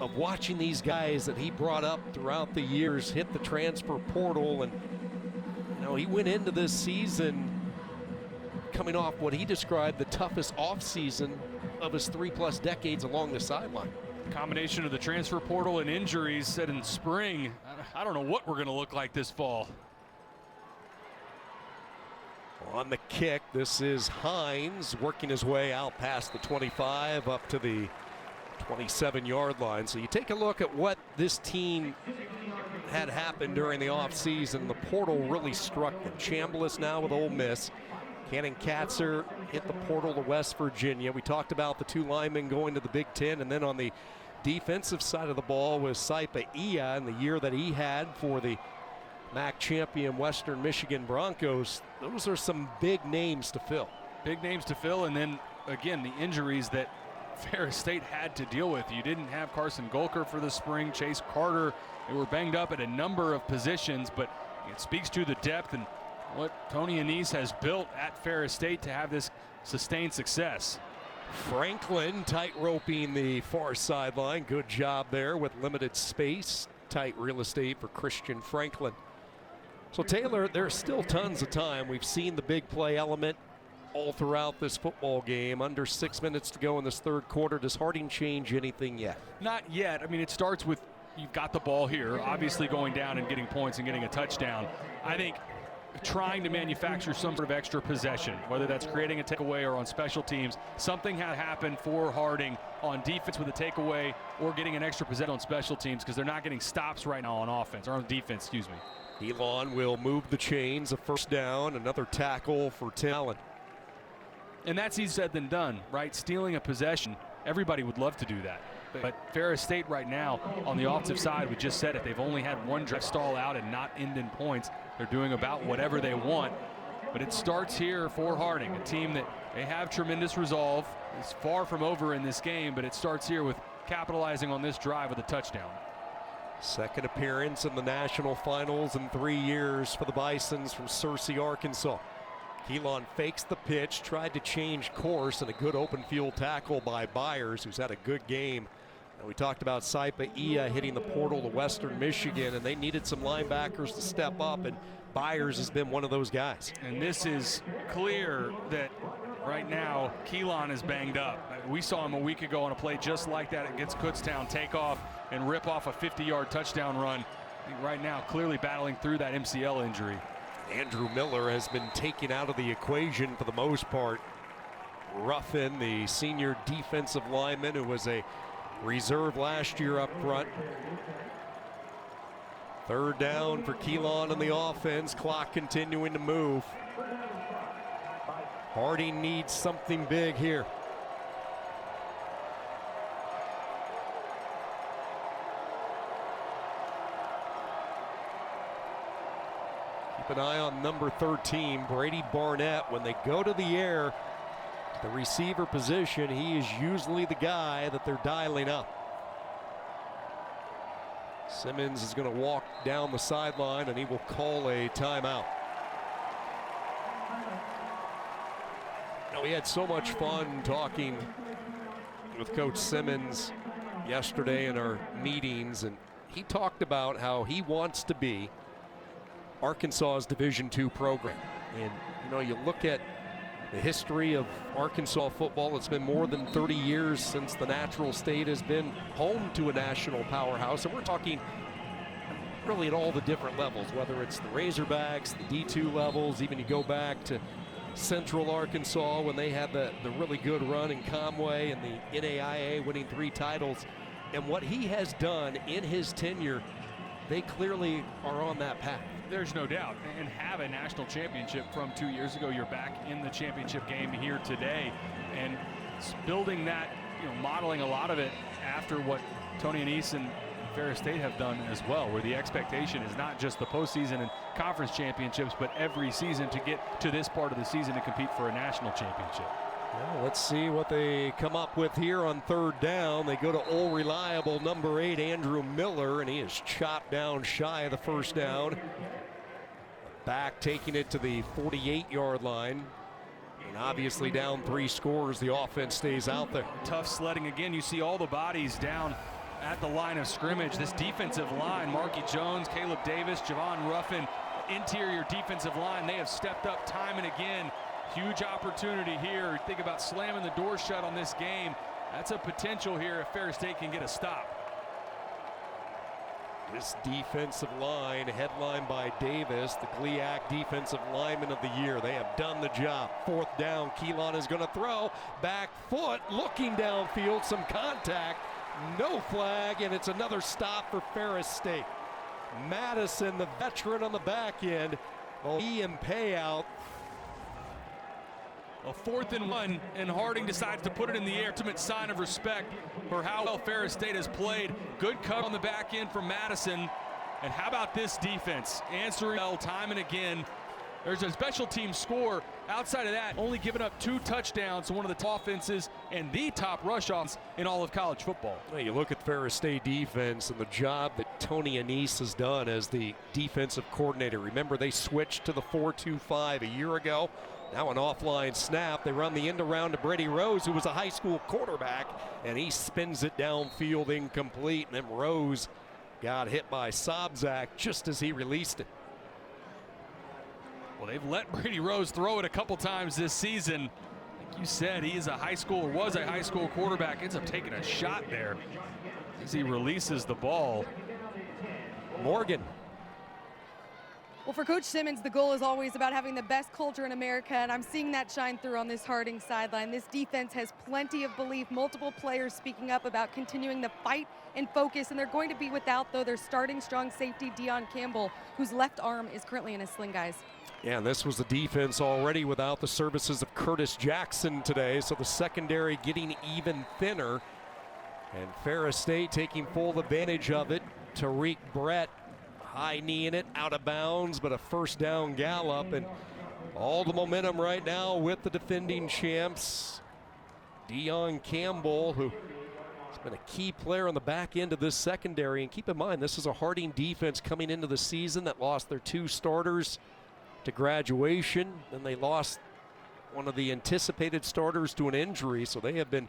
of watching these guys that he brought up throughout the years hit the transfer portal. And you know, he went into this season coming off what he described the toughest offseason of his 3+ decades along the sideline. Combination of the transfer portal and injuries said in spring, I don't know what we're going to look like this fall. On the kick, this is Hines working his way out past the 25 up to the 27-yard line. So you take a look at what this team had happened during the offseason. The portal really struck them. Chambliss now with Ole Miss. Cannon Katzer hit the portal to West Virginia. We talked about the 2 linemen going to the Big Ten, and then on the defensive side of the ball was Saipa Ia in the year that he had for the MAC champion Western Michigan Broncos. Those are some big names to fill. Big names to fill, and then again the injuries that Ferris State had to deal with. You didn't have Carson Gulker for the spring, Chase Carter. They were banged up at a number of positions, but it speaks to the depth and what Tony Anise has built at Ferris State to have this sustained success. Franklin tight-roping the far sideline. Good job there with limited space. Tight real estate for Christian Franklin. So Taylor, there's still tons of time. We've seen the big play element all throughout this football game. Under 6 minutes to go in this third quarter. Does Harding change anything yet? Not yet. I mean, it starts with you've got the ball here, obviously going down and getting points and getting a touchdown. I think trying to manufacture some sort of extra possession, whether that's creating a takeaway or on special teams. Something had happened for Harding on defense with a takeaway or getting an extra possession on special teams because they're not getting stops right now on offense, or on defense, excuse me. Elon will move the chains, a first down, another tackle for Tim Allen. And that's easier said than done, right? Stealing a possession, everybody would love to do that. But Ferris State right now on the offensive side, we just said it, they've only had one drive stall out and not end in points. They're doing about whatever they want. But it starts here for Harding, a team that they have tremendous resolve. It's far from over in this game, but it starts here with capitalizing on this drive with a touchdown. Second appearance in the national finals in 3 years for the Bisons from Searcy, Arkansas. Elon fakes the pitch, tried to change course, and a good open field tackle by Byers, who's had a good game. And we talked about Saipa Ia hitting the portal to Western Michigan, and they needed some linebackers to step up, and Byers has been one of those guys. And this is clear that right now, Keelan is banged up. We saw him a week ago on a play just like that against Kutztown, take off and rip off a 50-yard touchdown run. I think right now, clearly battling through that MCL injury. Andrew Miller has been taken out of the equation for the most part. Ruffin, the senior defensive lineman who was a reserve last year up front. Third down for Keelan in the offense. Clock continuing to move. Harding needs something big here. Keep an eye on number 13, Brady Barnett. When they go to the air, the receiver position, he is usually the guy that they're dialing up. Simmons is going to walk down the sideline and he will call a timeout. Now, we had so much fun talking with Coach Simmons yesterday in our meetings, and he talked about how he wants to be Arkansas's Division II program. And you know, you look at the history of Arkansas football, it's been more than 30 years since the natural state has been home to a national powerhouse. And we're talking really at all the different levels, whether it's the Razorbacks, the D2 levels, even you go back to Central Arkansas when they had the really good run in Conway and the NAIA winning 3 titles. And what he has done in his tenure, they clearly are on that path. There's no doubt. And have a national championship from 2 years ago. You're back in the championship game here today. And it's building that, modeling a lot of it after what Tony Annese and Ferris State have done as well, where the expectation is not just the postseason and conference championships, but every season to get to this part of the season to compete for a national championship. Well, let's see what they come up with here on third down. They go to all reliable number 8, Andrew Miller, and he is chopped down shy of the first down. Back taking it to the 48-yard line. And obviously down 3 scores, the offense stays out there. Tough sledding again. You see all the bodies down at the line of scrimmage. This defensive line, Marky Jones, Caleb Davis, Javon Ruffin, interior defensive line, they have stepped up time and again. Huge opportunity here. Think about slamming the door shut on this game. That's a potential here if Ferris State can get a stop. This defensive line, headlined by Davis, the GLIAC Defensive Lineman of the Year. They have done the job. Fourth down, Keelan is going to throw. Back foot, looking downfield, some contact. No flag, and it's another stop for Ferris State. Madison, the veteran on the back end. Ian payout. A 4th and 1, and Harding decides to put it in the air. Ultimate sign of respect for how well Ferris State has played. Good cut on the back end from Madison. And how about this defense? Answering well time and again. There's a special team score. Outside of that, only giving up 2 touchdowns to one of the top offenses and the top rush offs in all of college football. Well, you look at Ferris State defense and the job that Tony Annese has done as the defensive coordinator. Remember, they switched to the 4-2-5 a year ago. Now an offline snap. They run the end around to Brady Rose, who was a high school quarterback, and he spins it downfield incomplete. And then Rose got hit by Sobczak just as he released it. Well, they've let Brady Rose throw it a couple times this season. Like you said, he is a high school, or was a high school quarterback. Ends up taking a shot there as he releases the ball. Morgan. Well, for Coach Simmons, the goal is always about having the best culture in America, and I'm seeing that shine through on this Harding sideline. This defense has plenty of belief, multiple players speaking up about continuing the fight and focus, and they're going to be without, though, their starting strong safety, Deion Campbell, whose left arm is currently in a sling, guys. Yeah, and this was the defense already without the services of Curtis Jackson today, so the secondary getting even thinner. And Ferris State taking full advantage of it. Tariq Brett, high knee in it, out of bounds, but a first down gallop, and all the momentum right now with the defending champs. Deion Campbell, who has been a key player on the back end of this secondary. And keep in mind, this is a Harding defense coming into the season that lost their 2 starters to graduation, and they lost one of the anticipated starters to an injury, so they have been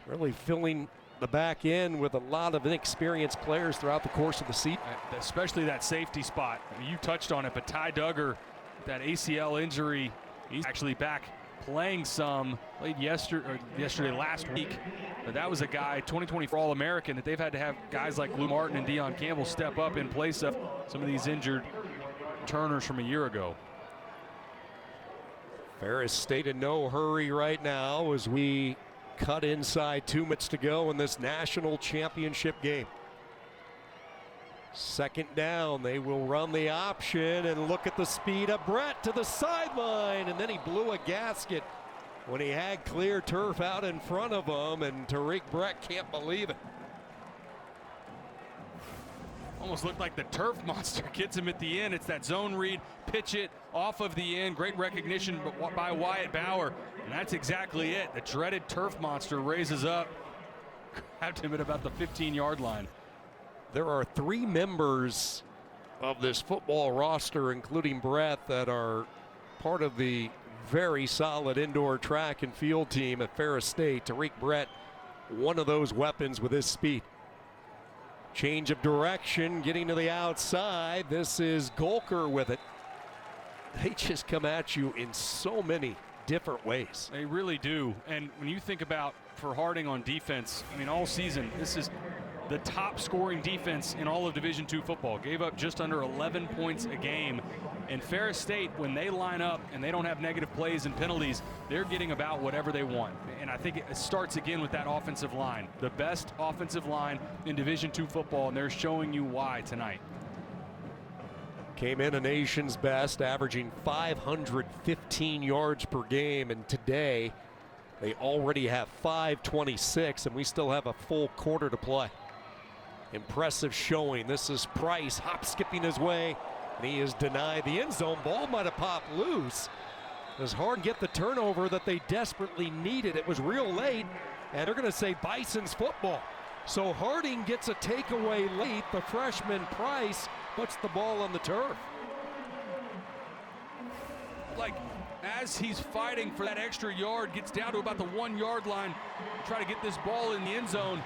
really filling the back end with a lot of inexperienced players throughout the course of the season. Especially that safety spot. I mean, you touched on it, but Ty Duggar, that ACL injury, he's actually back playing some, played last week. But that was a guy, 2024 All-American, that they've had to have guys like Lou Martin and Deion Campbell step up in place of some of these injured returners from a year ago. Ferris stayed in no hurry right now as we cut inside 2 minutes to go in this national championship game. Second down, they will run the option and look at the speed of Brett to the sideline, and then he blew a gasket when he had clear turf out in front of him, and Tariq Brett can't believe it. Almost looked like the turf monster gets him at the end. It's that zone read, pitch it off of the end. Great recognition by Wyatt Bauer, and that's exactly it. The dreaded turf monster raises up, grabbed him at about the 15-yard line. There are 3 members of this football roster, including Brett, that are part of the very solid indoor track and field team at Ferris State. Tariq Brett, one of those weapons with his speed. Change of direction, getting to the outside. This is Golker with it. They just come at you in so many different ways. They really do. And when you think about for Harding on defense, I mean, all season, this is the top scoring defense in all of Division II football. Gave up just under 11 points a game. And Ferris State, when they line up and they don't have negative plays and penalties, they're getting about whatever they want. And I think it starts again with that offensive line. The best offensive line in Division II football, and they're showing you why tonight. Came in a nation's best, averaging 515 yards per game, and today they already have 526, and we still have a full quarter to play. Impressive showing. This is Price hop skipping his way, and he is denied the end zone. Ball might have popped loose. It was hard to get the turnover that they desperately needed. It was real late, and they're going to say Bison's football. So Harding gets a takeaway late. The freshman Price puts the ball on the turf. Like, as he's fighting for that extra yard, gets down to about the 1-yard line, try to get this ball in the end zone.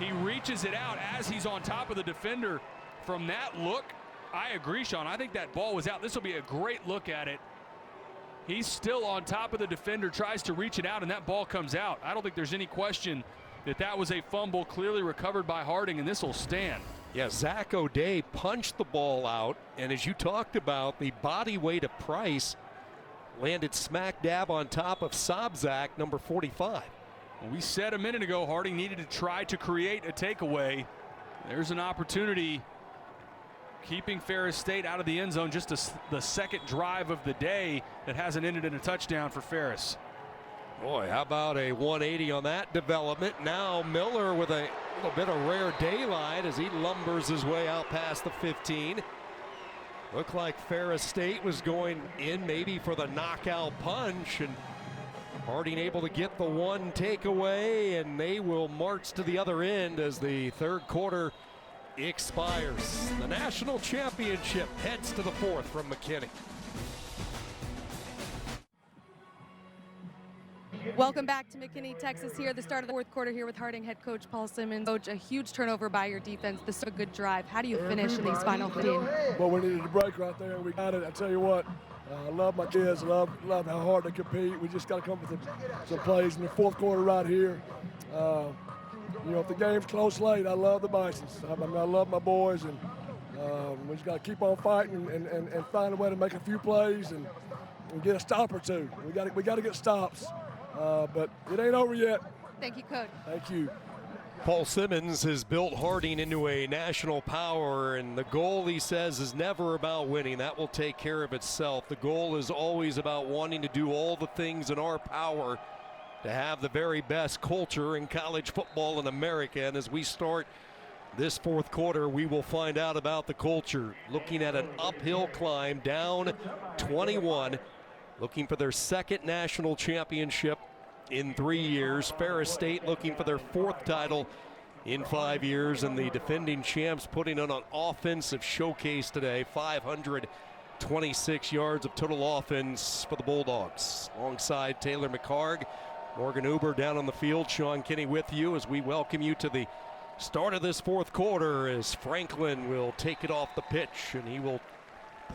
He reaches it out as he's on top of the defender. From that look, I agree, Sean. I think that ball was out. This will be a great look at it. He's still on top of the defender, tries to reach it out, and that ball comes out. I don't think there's any question that that was a fumble clearly recovered by Harding, and this will stand. Yeah, Zach O'Day punched the ball out, and as you talked about, the body weight of Price landed smack dab on top of Sobzak, number 45. Well, we said a minute ago Harding needed to try to create a takeaway. There's an opportunity, keeping Ferris State out of the end zone. Just the second drive of the day that hasn't ended in a touchdown for Ferris. Boy, how about a 180 on that development. Now Miller with a little bit of rare daylight as he lumbers his way out past the 15. Looked like Ferris State was going in maybe for the knockout punch, and Harding able to get the one takeaway, and they will march to the other end as the third quarter expires. The national championship heads to the fourth from McKinney. Welcome back to McKinney, Texas here. The start of the fourth quarter here with Harding head coach Paul Simmons. Coach, a huge turnover by your defense. This is a good drive. How do you finish these final 15? Well, we needed a break right there. We got it. I tell you what, I love my kids. Love how hard they compete. We just got to come up with some plays in the fourth quarter right here. You know, if the game's close late, I love the Bisons. I love my boys, and we just got to keep on fighting and find a way to make a few plays and get a stop or two. We got to get stops. But it ain't over yet. Thank you, Coach. Thank you. Paul Simmons has built Harding into a national power, and the goal, he says, is never about winning. That will take care of itself. The goal is always about wanting to do all the things in our power to have the very best culture in college football in America. And as we start this fourth quarter, we will find out about the culture. Looking at an uphill climb, down 21, looking for their second national championship in 3 years. Ferris State looking for their fourth title in 5 years, and the defending champs putting on an offensive showcase today. 526 yards of total offense for the Bulldogs. Alongside Taylor McHarg, Morgan Uber down on the field. Sean Kinney with you as we welcome you to the start of this fourth quarter, as Franklin will take it off the pitch, and he will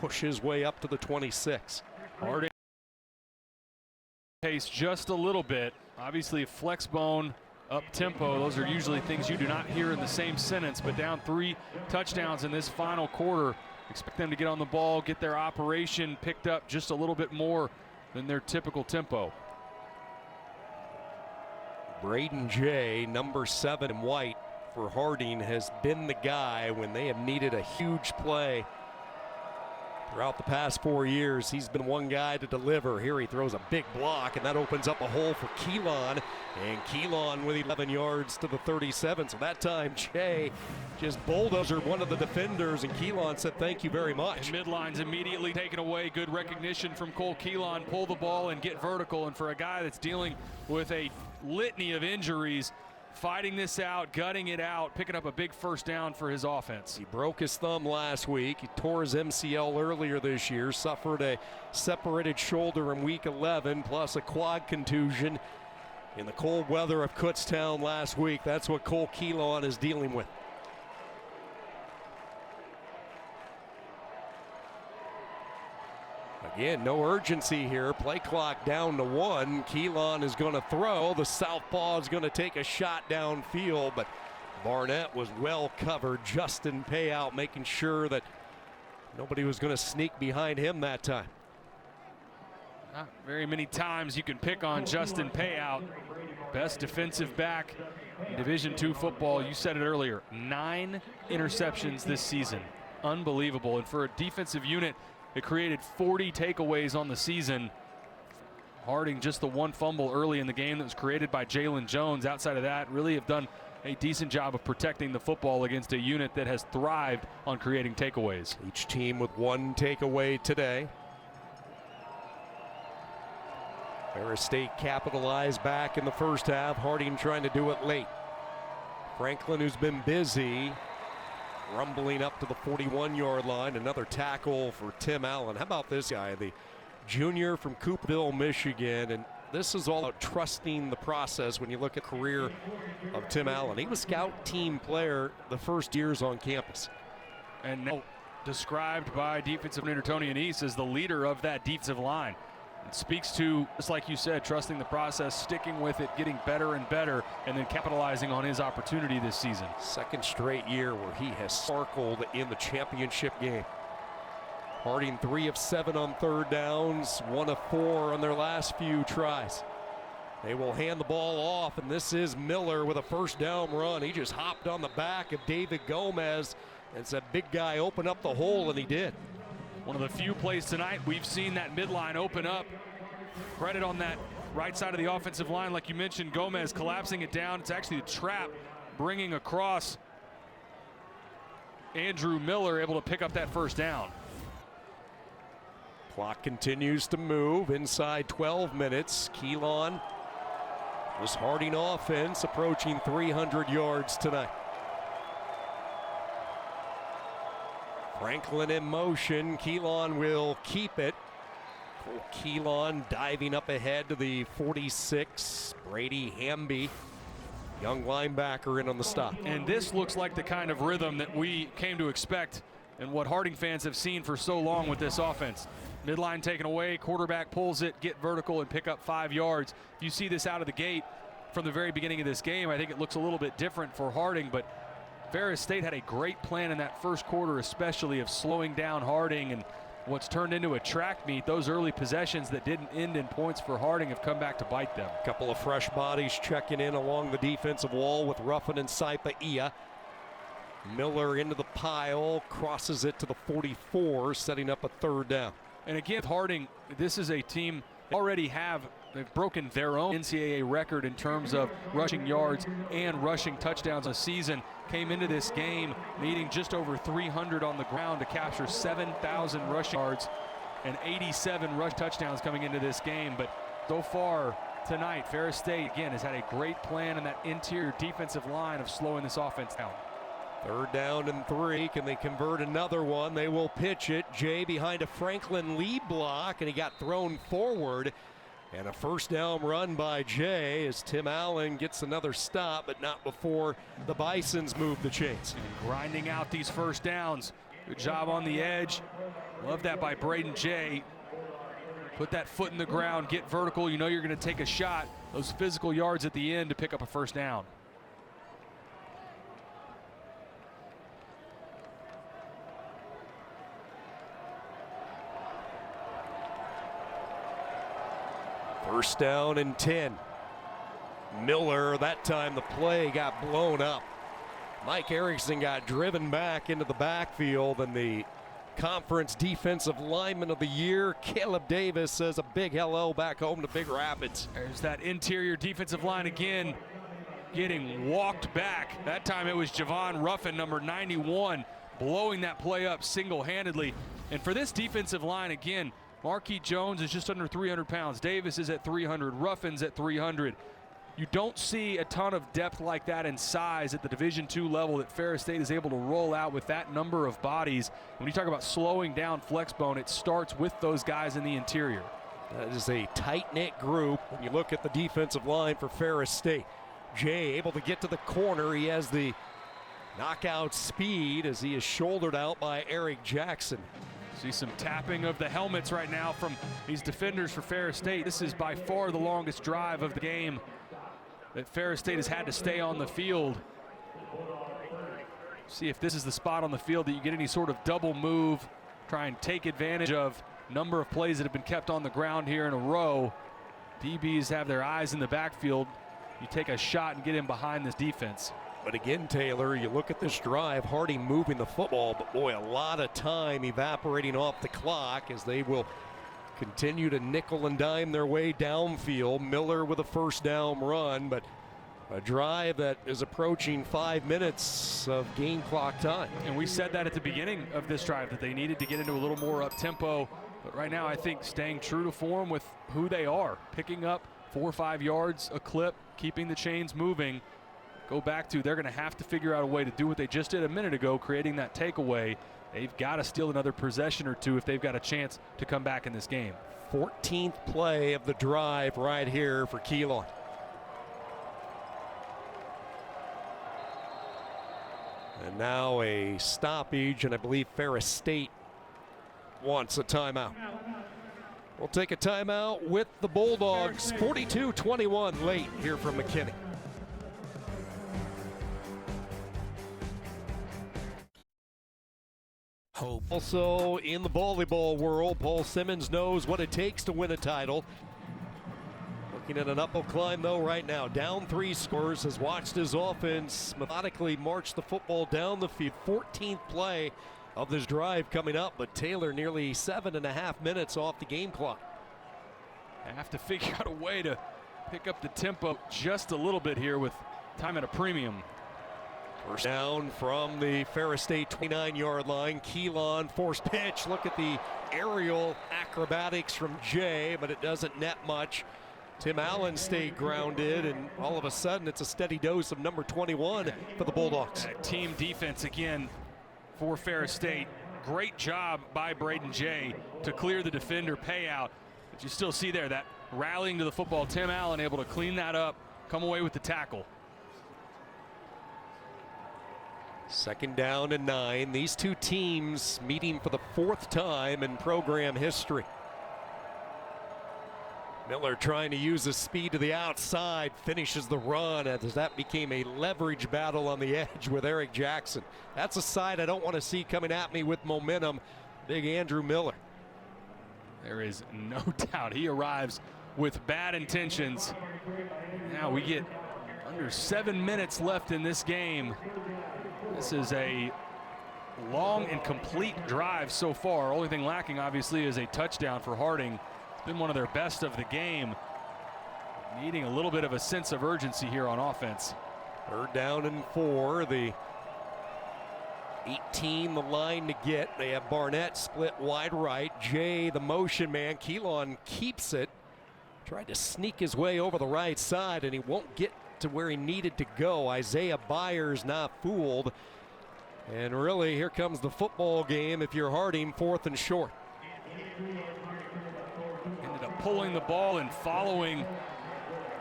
push his way up to the 26. Harding pace just a little bit. Obviously, flex bone, up tempo, those are usually things you do not hear in the same sentence, but down 3 touchdowns in this final quarter. Expect them to get on the ball, get their operation picked up just a little bit more than their typical tempo. Braden Jay, number 7 in white for Harding, has been the guy when they have needed a huge play. Throughout the past 4 years, he's been one guy to deliver. Here he throws a big block, and that opens up a hole for Keelan. And Keelan with 11 yards to the 37. So that time, Jay just bulldozered one of the defenders, and Keelan said, thank you very much. And midline's immediately taken away. Good recognition from Cole Keelan. Pull the ball and get vertical. And for a guy that's dealing with a litany of injuries, fighting this out, gutting it out, picking up a big first down for his offense. He broke his thumb last week. He tore his MCL earlier this year, suffered a separated shoulder in week 11, plus a quad contusion in the cold weather of Kutztown last week. That's what Cole Keelan is dealing with. Again, no urgency here. Play clock down to 1. Keelan is going to throw. The southpaw is going to take a shot downfield, but Barnett was well covered. Justin Payout making sure that nobody was going to sneak behind him that time. Not very many times you can pick on Justin Payout. Best defensive back in Division II football. You said it earlier, 9 interceptions this season. Unbelievable. And for a defensive unit, it created 40 takeaways on the season. Harding just the 1 fumble early in the game that was created by Jalen Jones. Outside of that, really have done a decent job of protecting the football against a unit that has thrived on creating takeaways. Each team with 1 takeaway today. Ferris State capitalized back in the first half. Harding trying to do it late. Franklin, who's been busy, rumbling up to the 41-yard line. Another tackle for Tim Allen. How about this guy, the junior from Coopville, Michigan? And this is all about trusting the process when you look at the career of Tim Allen. He was scout team player the first years on campus. And now described by defensive coordinator Tony Anise as the leader of that defensive line. It speaks to, just like you said, trusting the process, sticking with it, getting better and better, and then capitalizing on his opportunity this season. Second straight year where he has sparkled in the championship game. Harding 3 of 7 on third downs, 1 of 4 on their last few tries. They will hand the ball off, and this is Miller with a first down run. He just hopped on the back of David Gomez and said, big guy, open up the hole, and he did. One of the few plays tonight we've seen that midline open up. Credit on that right side of the offensive line, like you mentioned, Gomez collapsing it down. It's actually a trap bringing across Andrew Miller, able to pick up that first down. Clock continues to move inside 12 minutes. Keelan, this Harding offense approaching 300 yards tonight. Franklin in motion. Keelan will keep it. Keelan diving up ahead to the 46. Brady Hamby, young linebacker, in on the stop. And this looks like the kind of rhythm that we came to expect and what Harding fans have seen for so long with this offense. Midline taken away, quarterback pulls it, get vertical, and pick up 5 yards. If you see this out of the gate from the very beginning of this game, I think it looks a little bit different for Harding, but Ferris State had a great plan in that first quarter, especially of slowing down Harding, and what's turned into a track meet. Those early possessions that didn't end in points for Harding have come back to bite them. A couple of fresh bodies checking in along the defensive wall with Ruffin and Saipa-Ia. Miller into the pile, crosses it to the 44, setting up a third down. And again, Harding, this is a team that already they've broken their own NCAA record in terms of rushing yards and rushing touchdowns a season. Came into this game needing just over 300 on the ground to capture 7,000 rushing yards and 87 rush touchdowns coming into this game. But so far tonight, Ferris State, again, has had a great plan in that interior defensive line of slowing this offense down. Third down and 3. Can they convert another one? They will pitch it. Jay behind a Franklin lead block, and he got thrown forward. And a first down run by Jay as Tim Allen gets another stop, but not before the Bisons move the chains. And grinding out these first downs. Good job on the edge. Love that by Braden Jay. Put that foot in the ground, get vertical. You know you're going to take a shot. Those physical yards at the end to pick up a first down. First down and 10. Miller, that time the play got blown up. Mike Erickson got driven back into the backfield, and the Conference Defensive Lineman of the Year, Caleb Davis, says a big hello back home to Big Rapids. There's that interior defensive line again, getting walked back. That time it was Javon Ruffin, number 91, blowing that play up single-handedly. And for this defensive line, again, Marquis Jones is just under 300 pounds. Davis is at 300. Ruffin's at 300. You don't see a ton of depth like that in size at the Division II level that Ferris State is able to roll out with that number of bodies. When you talk about slowing down Flexbone, it starts with those guys in the interior. That is a tight-knit group. When you look at the defensive line for Ferris State, Jay able to get to the corner. He has the knockout speed as he is shouldered out by Eric Jackson. See some tapping of the helmets right now from these defenders for Ferris State. This is by far the longest drive of the game that Ferris State has had to stay on the field. See if this is the spot on the field that you get any sort of double move. Try and take advantage of number of plays that have been kept on the ground here in a row. DBs have their eyes in the backfield. You take a shot and get in behind this defense. But again, Taylor, you look at this drive, Hardy moving the football, but boy, a lot of time evaporating off the clock as they will continue to nickel and dime their way downfield. Miller with a first down run, but a drive that is approaching 5 minutes of game clock time. And we said that at the beginning of this drive, that they needed to get into a little more up-tempo. But right now, I think staying true to form with who they are, picking up 4 or 5 yards a clip, keeping the chains moving. Go back to, they're going to have to figure out a way to do what they just did a minute ago, creating that takeaway. They've got to steal another possession or two if they've got a chance to come back in this game. 14th play of the drive right here for Keelan. And now a stoppage, and I believe Ferris State wants a timeout. We'll take a timeout with the Bulldogs. 42-21 late here from McKinney. Hope. Also in the volleyball world, Paul Simmons knows what it takes to win a title. Looking at an uphill climb though right now. Down 3 scores, has watched his offense methodically march the football down the field. 14th play of this drive coming up, but Taylor nearly 7.5 minutes off the game clock. Have to figure out a way to pick up the tempo just a little bit here with time at a premium. First down from the Ferris State 29-yard line. Keelan, forced pitch. Look at the aerial acrobatics from Jay, but it doesn't net much. Tim Allen stayed grounded, and all of a sudden it's a steady dose of number 21 for the Bulldogs. Team defense again for Ferris State. Great job by Braden Jay to clear the defender payout. But you still see there that rallying to the football. Tim Allen able to clean that up, come away with the tackle. Second down and 9. These two teams meeting for the 4th time in program history. Miller trying to use his speed to the outside, finishes the run as that became a leverage battle on the edge with Eric Jackson. That's a side I don't want to see coming at me with momentum. Big Andrew Miller. There is no doubt he arrives with bad intentions. Now we get under 7 minutes left in this game. This is a long and complete drive so far. Only thing lacking, obviously, is a touchdown for Harding. It's been one of their best of the game. Needing a little bit of a sense of urgency here on offense. 3rd down and 4. The 18, the line to get. They have Barnett split wide right. Jay, the motion man. Keelan keeps it. Tried to sneak his way over the right side, and he won't get to where he needed to go. Isaiah Byers not fooled. And really, here comes the football game if you're Harding, 4th and short. Ended up pulling the ball and following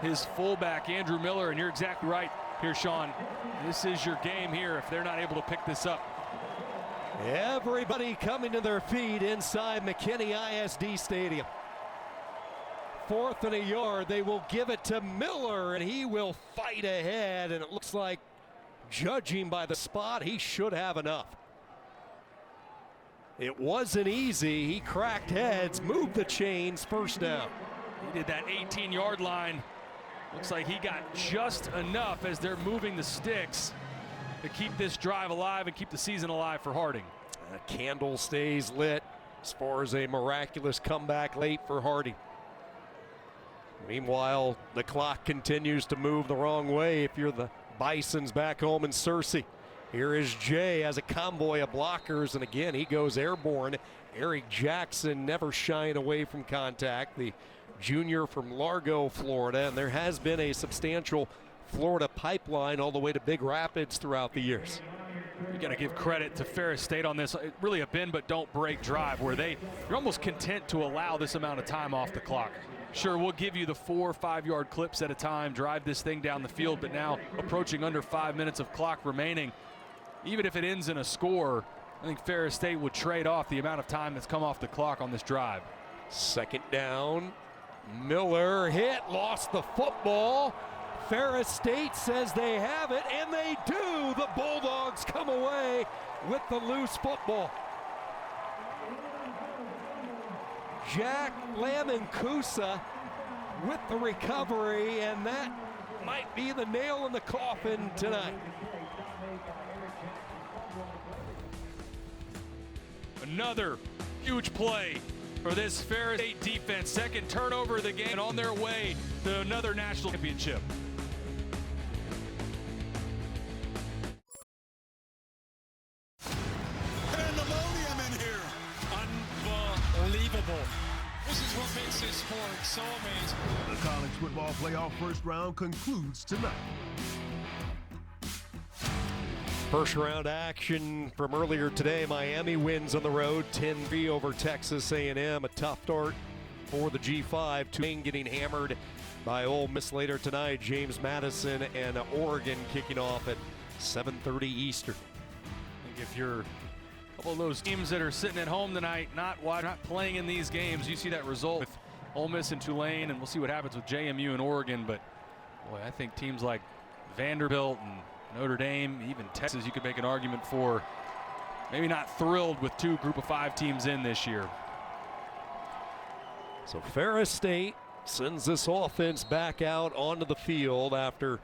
his fullback, Andrew Miller. And you're exactly right here, Sean. This is your game here if they're not able to pick this up. Everybody coming to their feet inside McKinney ISD Stadium. 4th and a yard. They will give it to Miller, and he will fight ahead, and it looks like, judging by the spot, he should have enough. It wasn't easy. He cracked heads, moved the chains, first down. He did that 18-yard line. Looks like he got just enough as they're moving the sticks to keep this drive alive and keep the season alive for Harding. A candle stays lit as far as a miraculous comeback late for Harding. Meanwhile, the clock continues to move the wrong way if you're the Bisons back home in Searcy. Here is Jay as a convoy of blockers, and again, he goes airborne. Eric Jackson never shying away from contact, the junior from Largo, Florida, and there has been a substantial Florida pipeline all the way to Big Rapids throughout the years. You got to give credit to Ferris State on this. Really a bend but don't break drive where you're almost content to allow this amount of time off the clock. Sure, we'll give you the 4 or 5 yard clips at a time, drive this thing down the field, but now approaching under 5 minutes of clock remaining, even if it ends in a score, I think Ferris State would trade off the amount of time that's come off the clock on this drive. Second down, Miller hit, lost the football. Ferris State says they have it, and they do. The Bulldogs come away with the loose football. Jack Lamancusa with the recovery, and that might be the nail in the coffin tonight. Another huge play for this Ferris State defense. Second turnover of the game, and on their way to another national championship. Pandemonium in here. Unbelievable. This is what makes this sport so amazing. The college football playoff first round concludes tonight. First round action from earlier today. Miami wins on the road 10-3 over Texas A&M. A tough start for the G5. Tulane getting hammered by Ole Miss later tonight. James Madison and Oregon kicking off at 7:30 Eastern. I think if you're a couple of those teams that are sitting at home tonight, not playing in these games, you see that result with Ole Miss and Tulane, and we'll see what happens with JMU and Oregon. But boy, I think teams like Vanderbilt and Notre Dame, even Texas, you could make an argument for maybe not thrilled with 2 Group of 5 teams in this year. So Ferris State sends this offense back out onto the field after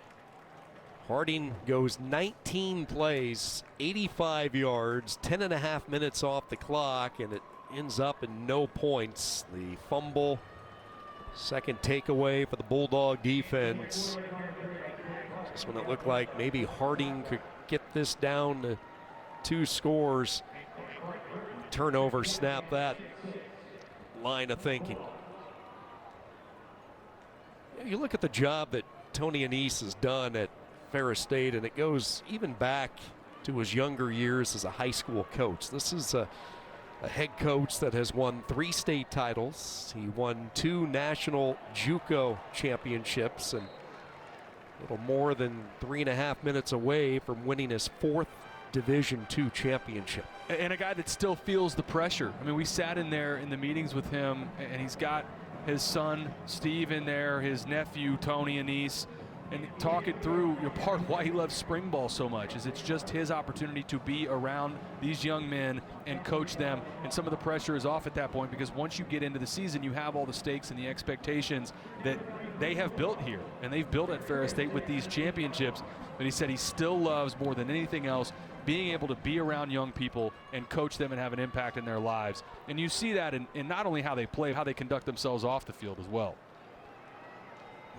Harding goes 19 plays, 85 yards, 10.5 minutes off the clock, and it ends up in no points. The fumble, second takeaway for the Bulldog defense. Just when it looked like maybe Harding could get this down to 2 scores. Turnover, snap that line of thinking. You look at the job that Tony Annese has done at Ferris State, and it goes even back to his younger years as a high school coach. This is a head coach that has won 3 state titles. He won 2 national JUCO championships, and a little more than 3.5 minutes away from winning his 4th Division II championship. And a guy that still feels the pressure. I mean, we sat in there in the meetings with him, and he's got his son Steve in there, his nephew Tony Annese, and talk it through. Part of why he loves spring ball so much is it's just his opportunity to be around these young men and coach them, and some of the pressure is off at that point, because once you get into the season, you have all the stakes and the expectations that they have built here, and they've built at Ferris State with these championships. But he said he still loves, more than anything else, being able to be around young people and coach them and have an impact in their lives. And you see that in not only how they play, how they conduct themselves off the field as well.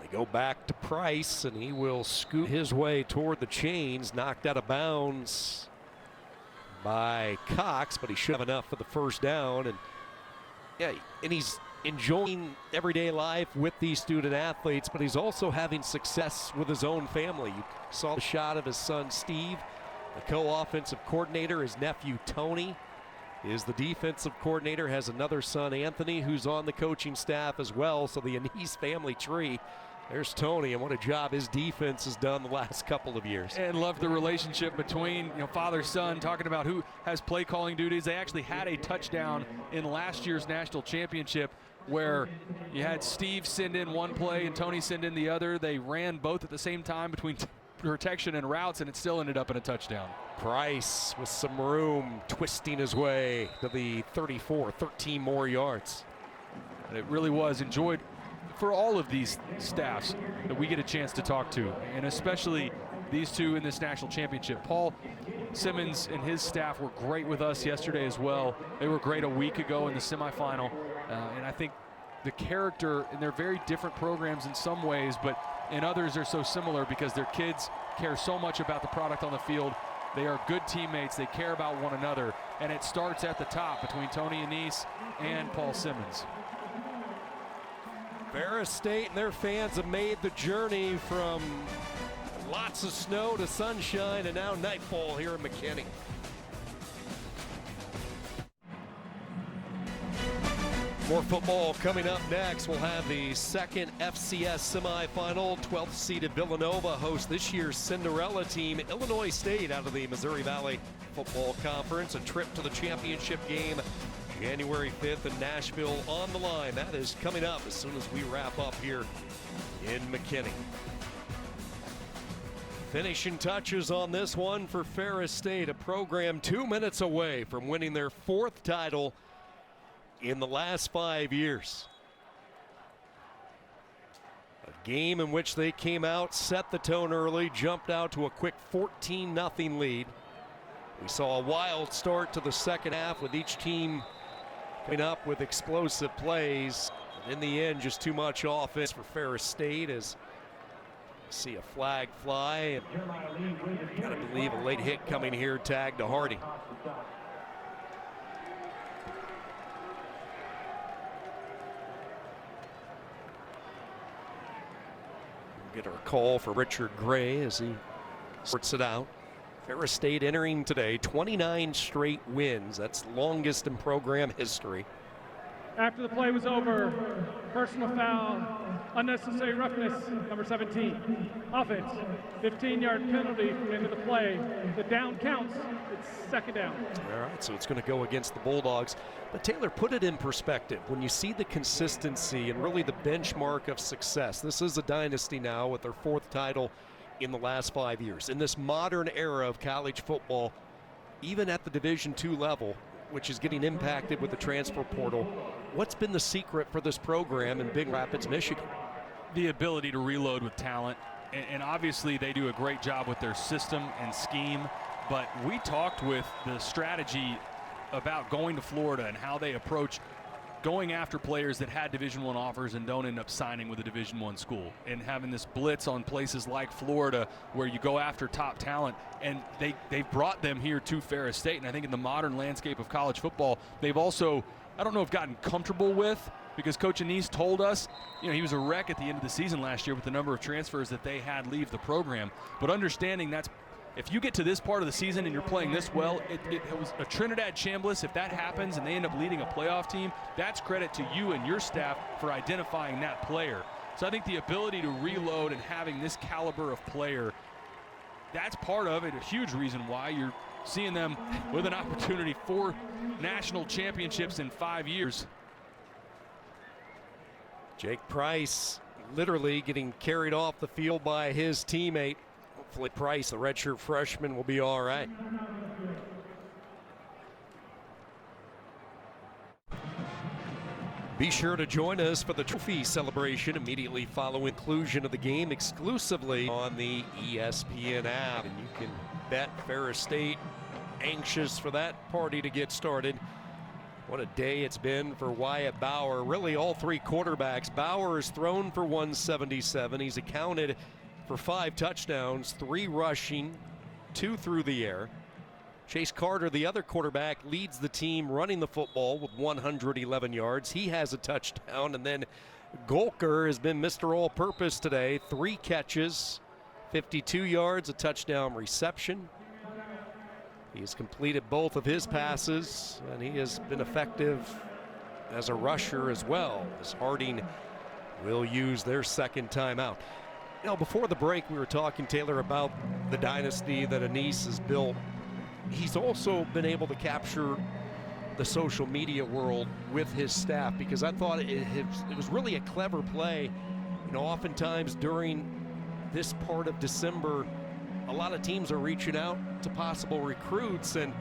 They go back to Price, and he will scoot his way toward the chains, knocked out of bounds by Cox, but he should have enough for the first down. And yeah, and he's enjoying everyday life with these student athletes, but he's also having success with his own family. You saw the shot of his son Steve, the co-offensive coordinator. His nephew Tony is the defensive coordinator, has another son Anthony who's on the coaching staff as well. So the Annese family tree There's Tony, and what a job his defense has done the last couple of years. And love the relationship between father-son, talking about who has play calling duties. They actually had a touchdown in last year's national championship where you had Steve send in one play and Tony send in the other. They ran both at the same time between protection and routes, and it still ended up in a touchdown. Price with some room, twisting his way to the 34, 13 more yards. And it really was enjoyed for all of these staffs that we get a chance to talk to, and especially these two in this national championship. Paul Simmons and his staff were great with us yesterday as well. They were great a week ago in the semifinal, and I think the character, and they're very different programs in some ways, but in others they're so similar because their kids care so much about the product on the field. They are good teammates, they care about one another, and it starts at the top between Tony Annese and Paul Simmons. Ferris State and their fans have made the journey from lots of snow to sunshine and now nightfall here in McKinney. More football coming up next. We'll have the second FCS semifinal. 12th seeded Villanova host this year's Cinderella team, Illinois State, out of the Missouri Valley Football Conference. A trip to the championship game January 5th in Nashville on the line. That is coming up as soon as we wrap up here in McKinney. Finishing touches on this one for Ferris State, a program 2 minutes away from winning their 4th title in the last 5 years. A game in which they came out, set the tone early, jumped out to a quick 14-0 lead. We saw a wild start to the second half with each team coming up with explosive plays. And in the end, just too much offense for Ferris State as you see a flag fly. And gotta believe a late hit coming here, tag to Hardy. We'll get our call for Richard Gray as he sorts it out. Ferris State entering today 29 straight wins. That's longest in program history. After the play was over, personal foul, unnecessary roughness, number 17. Offense, 15-yard penalty from the end of the play. The down counts. It's second down. All right, so it's going to go against the Bulldogs. But Taylor, put it in perspective. When you see the consistency and really the benchmark of success, this is a dynasty now with their 4th title in the last 5 years. In this modern era of college football, even at the Division II level, which is getting impacted with the transfer portal, what's been the secret for this program in Big Rapids, Michigan? The ability to reload with talent, and obviously they do a great job with their system and scheme, but we talked with the strategy about going to Florida and how they approach going after players that had Division I offers and don't end up signing with a Division I school, and having this blitz on places like Florida where you go after top talent, and they brought them here to Ferris State. And I think in the modern landscape of college football, they've also, I don't know if gotten comfortable with, because Coach Annese told us, he was a wreck at the end of the season last year with the number of transfers that they had leave the program, but understanding that's, if you get to this part of the season and you're playing this well, it was a Trinidad Chambliss. If that happens and they end up leading a playoff team, that's credit to you and your staff for identifying that player. So I think the ability to reload and having this caliber of player, that's part of it, a huge reason why you're seeing them with an opportunity for national championships in 5 years. Jake Price literally getting carried off the field by his teammate. Hopefully Price, the redshirt freshman, will be all right. Be sure to join us for the trophy celebration immediately following conclusion of the game exclusively on the ESPN app. And you can bet Ferris State anxious for that party to get started. What a day it's been for Wyatt Bauer. Really all 3 quarterbacks. Bauer has thrown for 177. He's accounted for 5 touchdowns, 3 rushing, 2 through the air. Chase Carter, the other quarterback, leads the team running the football with 111 yards. He has a touchdown. And then Golker has been Mr. All-Purpose today. 3 catches, 52 yards, a touchdown reception. He's completed both of his passes, and he has been effective as a rusher as well, as Harding will use their second timeout. You know, before the break, we were talking, Taylor, about the dynasty that Anise has built. He's also been able to capture the social media world with his staff, because I thought it was really a clever play. You know, oftentimes during this part of December, a lot of teams are reaching out to possible recruits, and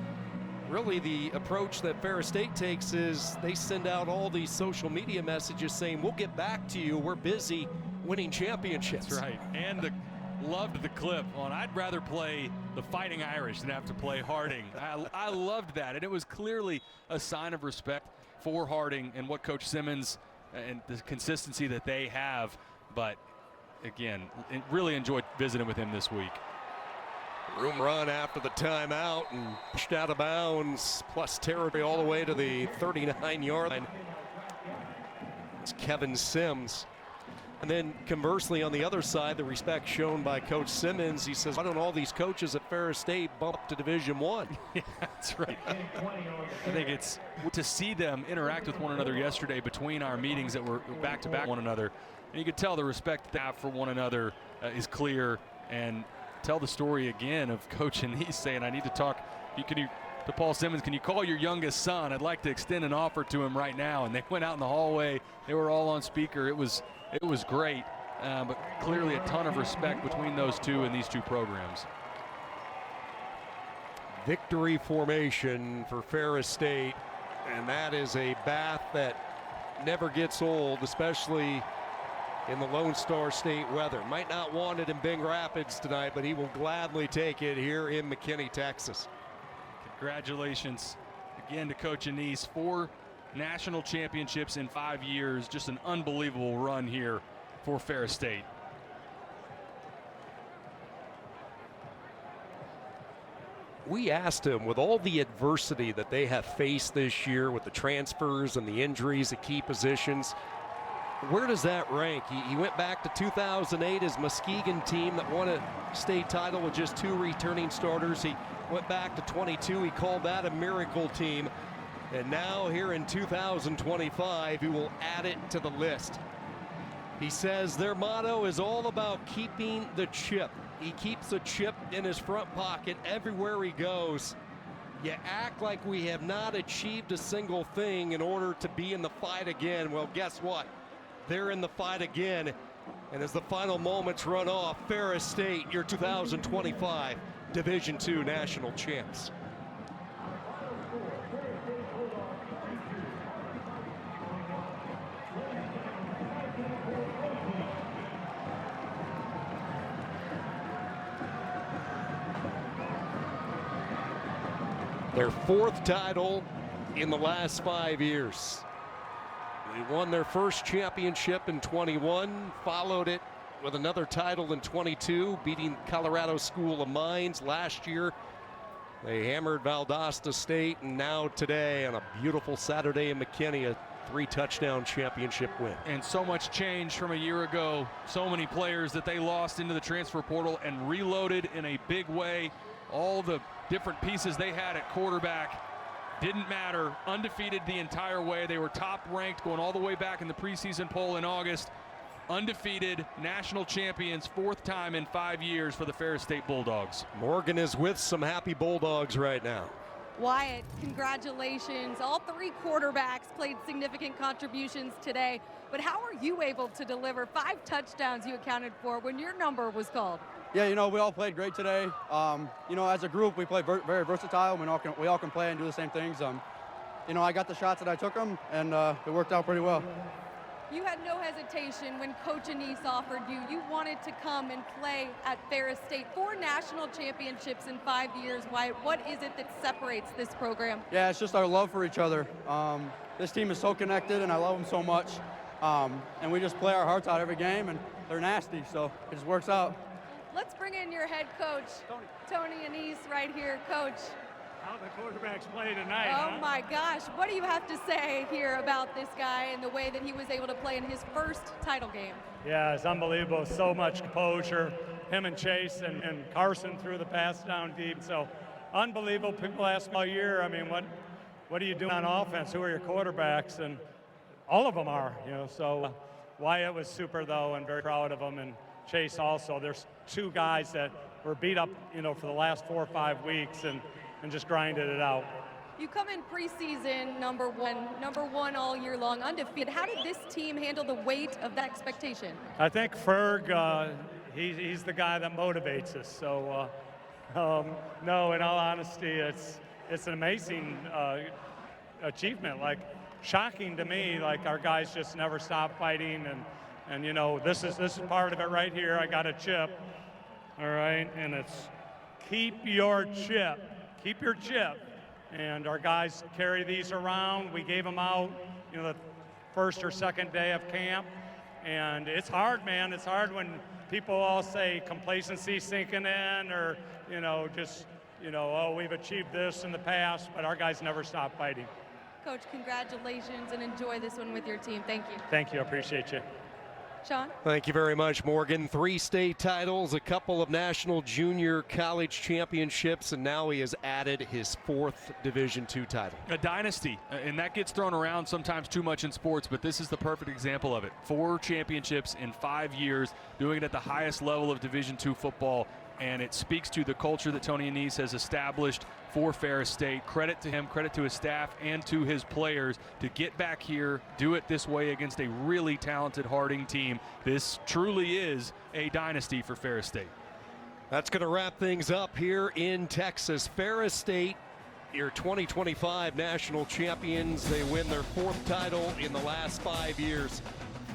really the approach that Ferris State takes is they send out all these social media messages saying, we'll get back to you, we're busy winning championships. That's right. And loved the clip on I'd rather play the Fighting Irish than have to play Harding. I loved that, and it was clearly a sign of respect for Harding and what Coach Simmons and the consistency that they have. But again, really enjoyed visiting with him this week. Room run after the timeout and pushed out of bounds, plus territory all the way to the 39-yard line. It's Kevin Sims. And then conversely, on the other side, the respect shown by Coach Simmons. He says, why don't all these coaches at Ferris State bump up to Division I? Yeah, that's right. I think it's to see them interact with one another yesterday between our meetings that were back-to-back one another. And you could tell the respect they have for one another is clear. And tell the story again of Coach Anise saying, I need to talk to Paul Simmons, can you call your youngest son? I'd like to extend an offer to him right now. And they went out in the hallway. They were all on speaker. It was great, but clearly a ton of respect between those two and these two programs. Victory formation for Ferris State, and that is a bath that never gets old, especially in the Lone Star State weather. Might not want it in Big Rapids tonight, but he will gladly take it here in McKinney, Texas. Congratulations again to Coach Anise. 4 national championships in 5 years. Just an unbelievable run here for Ferris State. We asked him, with all the adversity that they have faced this year with the transfers and the injuries at key positions, where does that rank? He went back to 2008, his Muskegon team that won a state title with just 2 returning starters. He went back to 22. He called that a miracle team. And now here in 2025, he will add it to the list. He says their motto is all about keeping the chip. He keeps a chip in his front pocket everywhere he goes. You act like we have not achieved a single thing in order to be in the fight again. Well, guess what? They're in the fight again. And as the final moments run off, Ferris State, your 2025 Division II national champs. Their 4th title in the last 5 years. They won their first championship in 21, followed it with another title in 22, beating Colorado School of Mines last year. They hammered Valdosta State, and now today on a beautiful Saturday in McKinney, a 3-touchdown championship win. And so much change from a year ago. So many players that they lost into the transfer portal and reloaded in a big way. All the different pieces they had at quarterback didn't matter. Undefeated the entire way. They were top ranked going all the way back in the preseason poll in August. Undefeated national champions, 4th time in 5 years for the Ferris State Bulldogs. Morgan is with some happy Bulldogs right now. Wyatt, congratulations. All 3 quarterbacks played significant contributions today, but how are you able to deliver 5 touchdowns you accounted for when your number was called? Yeah, you know, we all played great today. You know, as a group, we play very versatile. We all can play and do the same things. You know, I got the shots that I took them, and it worked out pretty well. You had no hesitation when Coach Anise offered you. You wanted to come and play at Ferris State. 4 national championships in 5 years. Wyatt, what is it that separates this program? Yeah, it's just our love for each other. This team is so connected, and I love them so much. And we just play our hearts out every game, and they're nasty, so it just works out. Let's bring in your head coach, Tony Anise, right here. Coach. How the quarterbacks play tonight, Oh my gosh, what do you have to say here about this guy and the way that he was able to play in his first title game? Yeah, it's unbelievable. So much composure. Him and Chase and Carson threw the pass down deep. So unbelievable. People ask me all year, I mean, what are you doing on offense? Who are your quarterbacks? And all of them are, you know. So Wyatt was super, though, and very proud of him, and Chase also. There's two guys that were beat up, for the last 4 or 5 weeks and just grinded it out. You come in preseason number one all year long, undefeated. How did this team handle the weight of that expectation? I think Ferg, he's the guy that motivates us. So, no, in all honesty, it's an amazing achievement. Like, shocking to me. Like, our guys just never stop fighting, and this is part of it right here. I got a chip, all right, and it's keep your chip. Keep your chip. And our guys carry these around. We gave them out, the first or second day of camp. And it's hard, man. It's hard when people all say complacency sinking in, or, oh, we've achieved this in the past, but our guys never stop fighting. Coach, congratulations, and enjoy this one with your team. Thank you. Thank you. I appreciate you. Sean? Thank you very much, Morgan. 3 state titles, a couple of national junior college championships, and now he has added his 4th Division II title. A dynasty, and that gets thrown around sometimes too much in sports, but this is the perfect example of it. 4 championships in 5 years, doing it at the highest level of Division II football, and it speaks to the culture that Tony Annese has established for Ferris State. Credit to him, credit to his staff, and to his players to get back here, do it this way against a really talented Harding team. This truly is a dynasty for Ferris State. That's going to wrap things up here in Texas. Ferris State, your 2025 national champions. They win their 4th title in the last 5 years.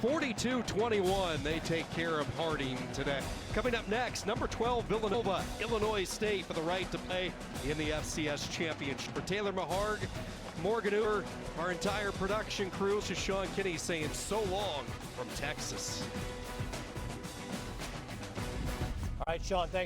42-21, they take care of Harding today. Coming up next, number 12, Villanova, Illinois State for the right to play in the FCS Championship. For Taylor Maharg, Morgan Uber, our entire production crew, this is Sean Kinney saying so long from Texas. All right, Sean, thanks.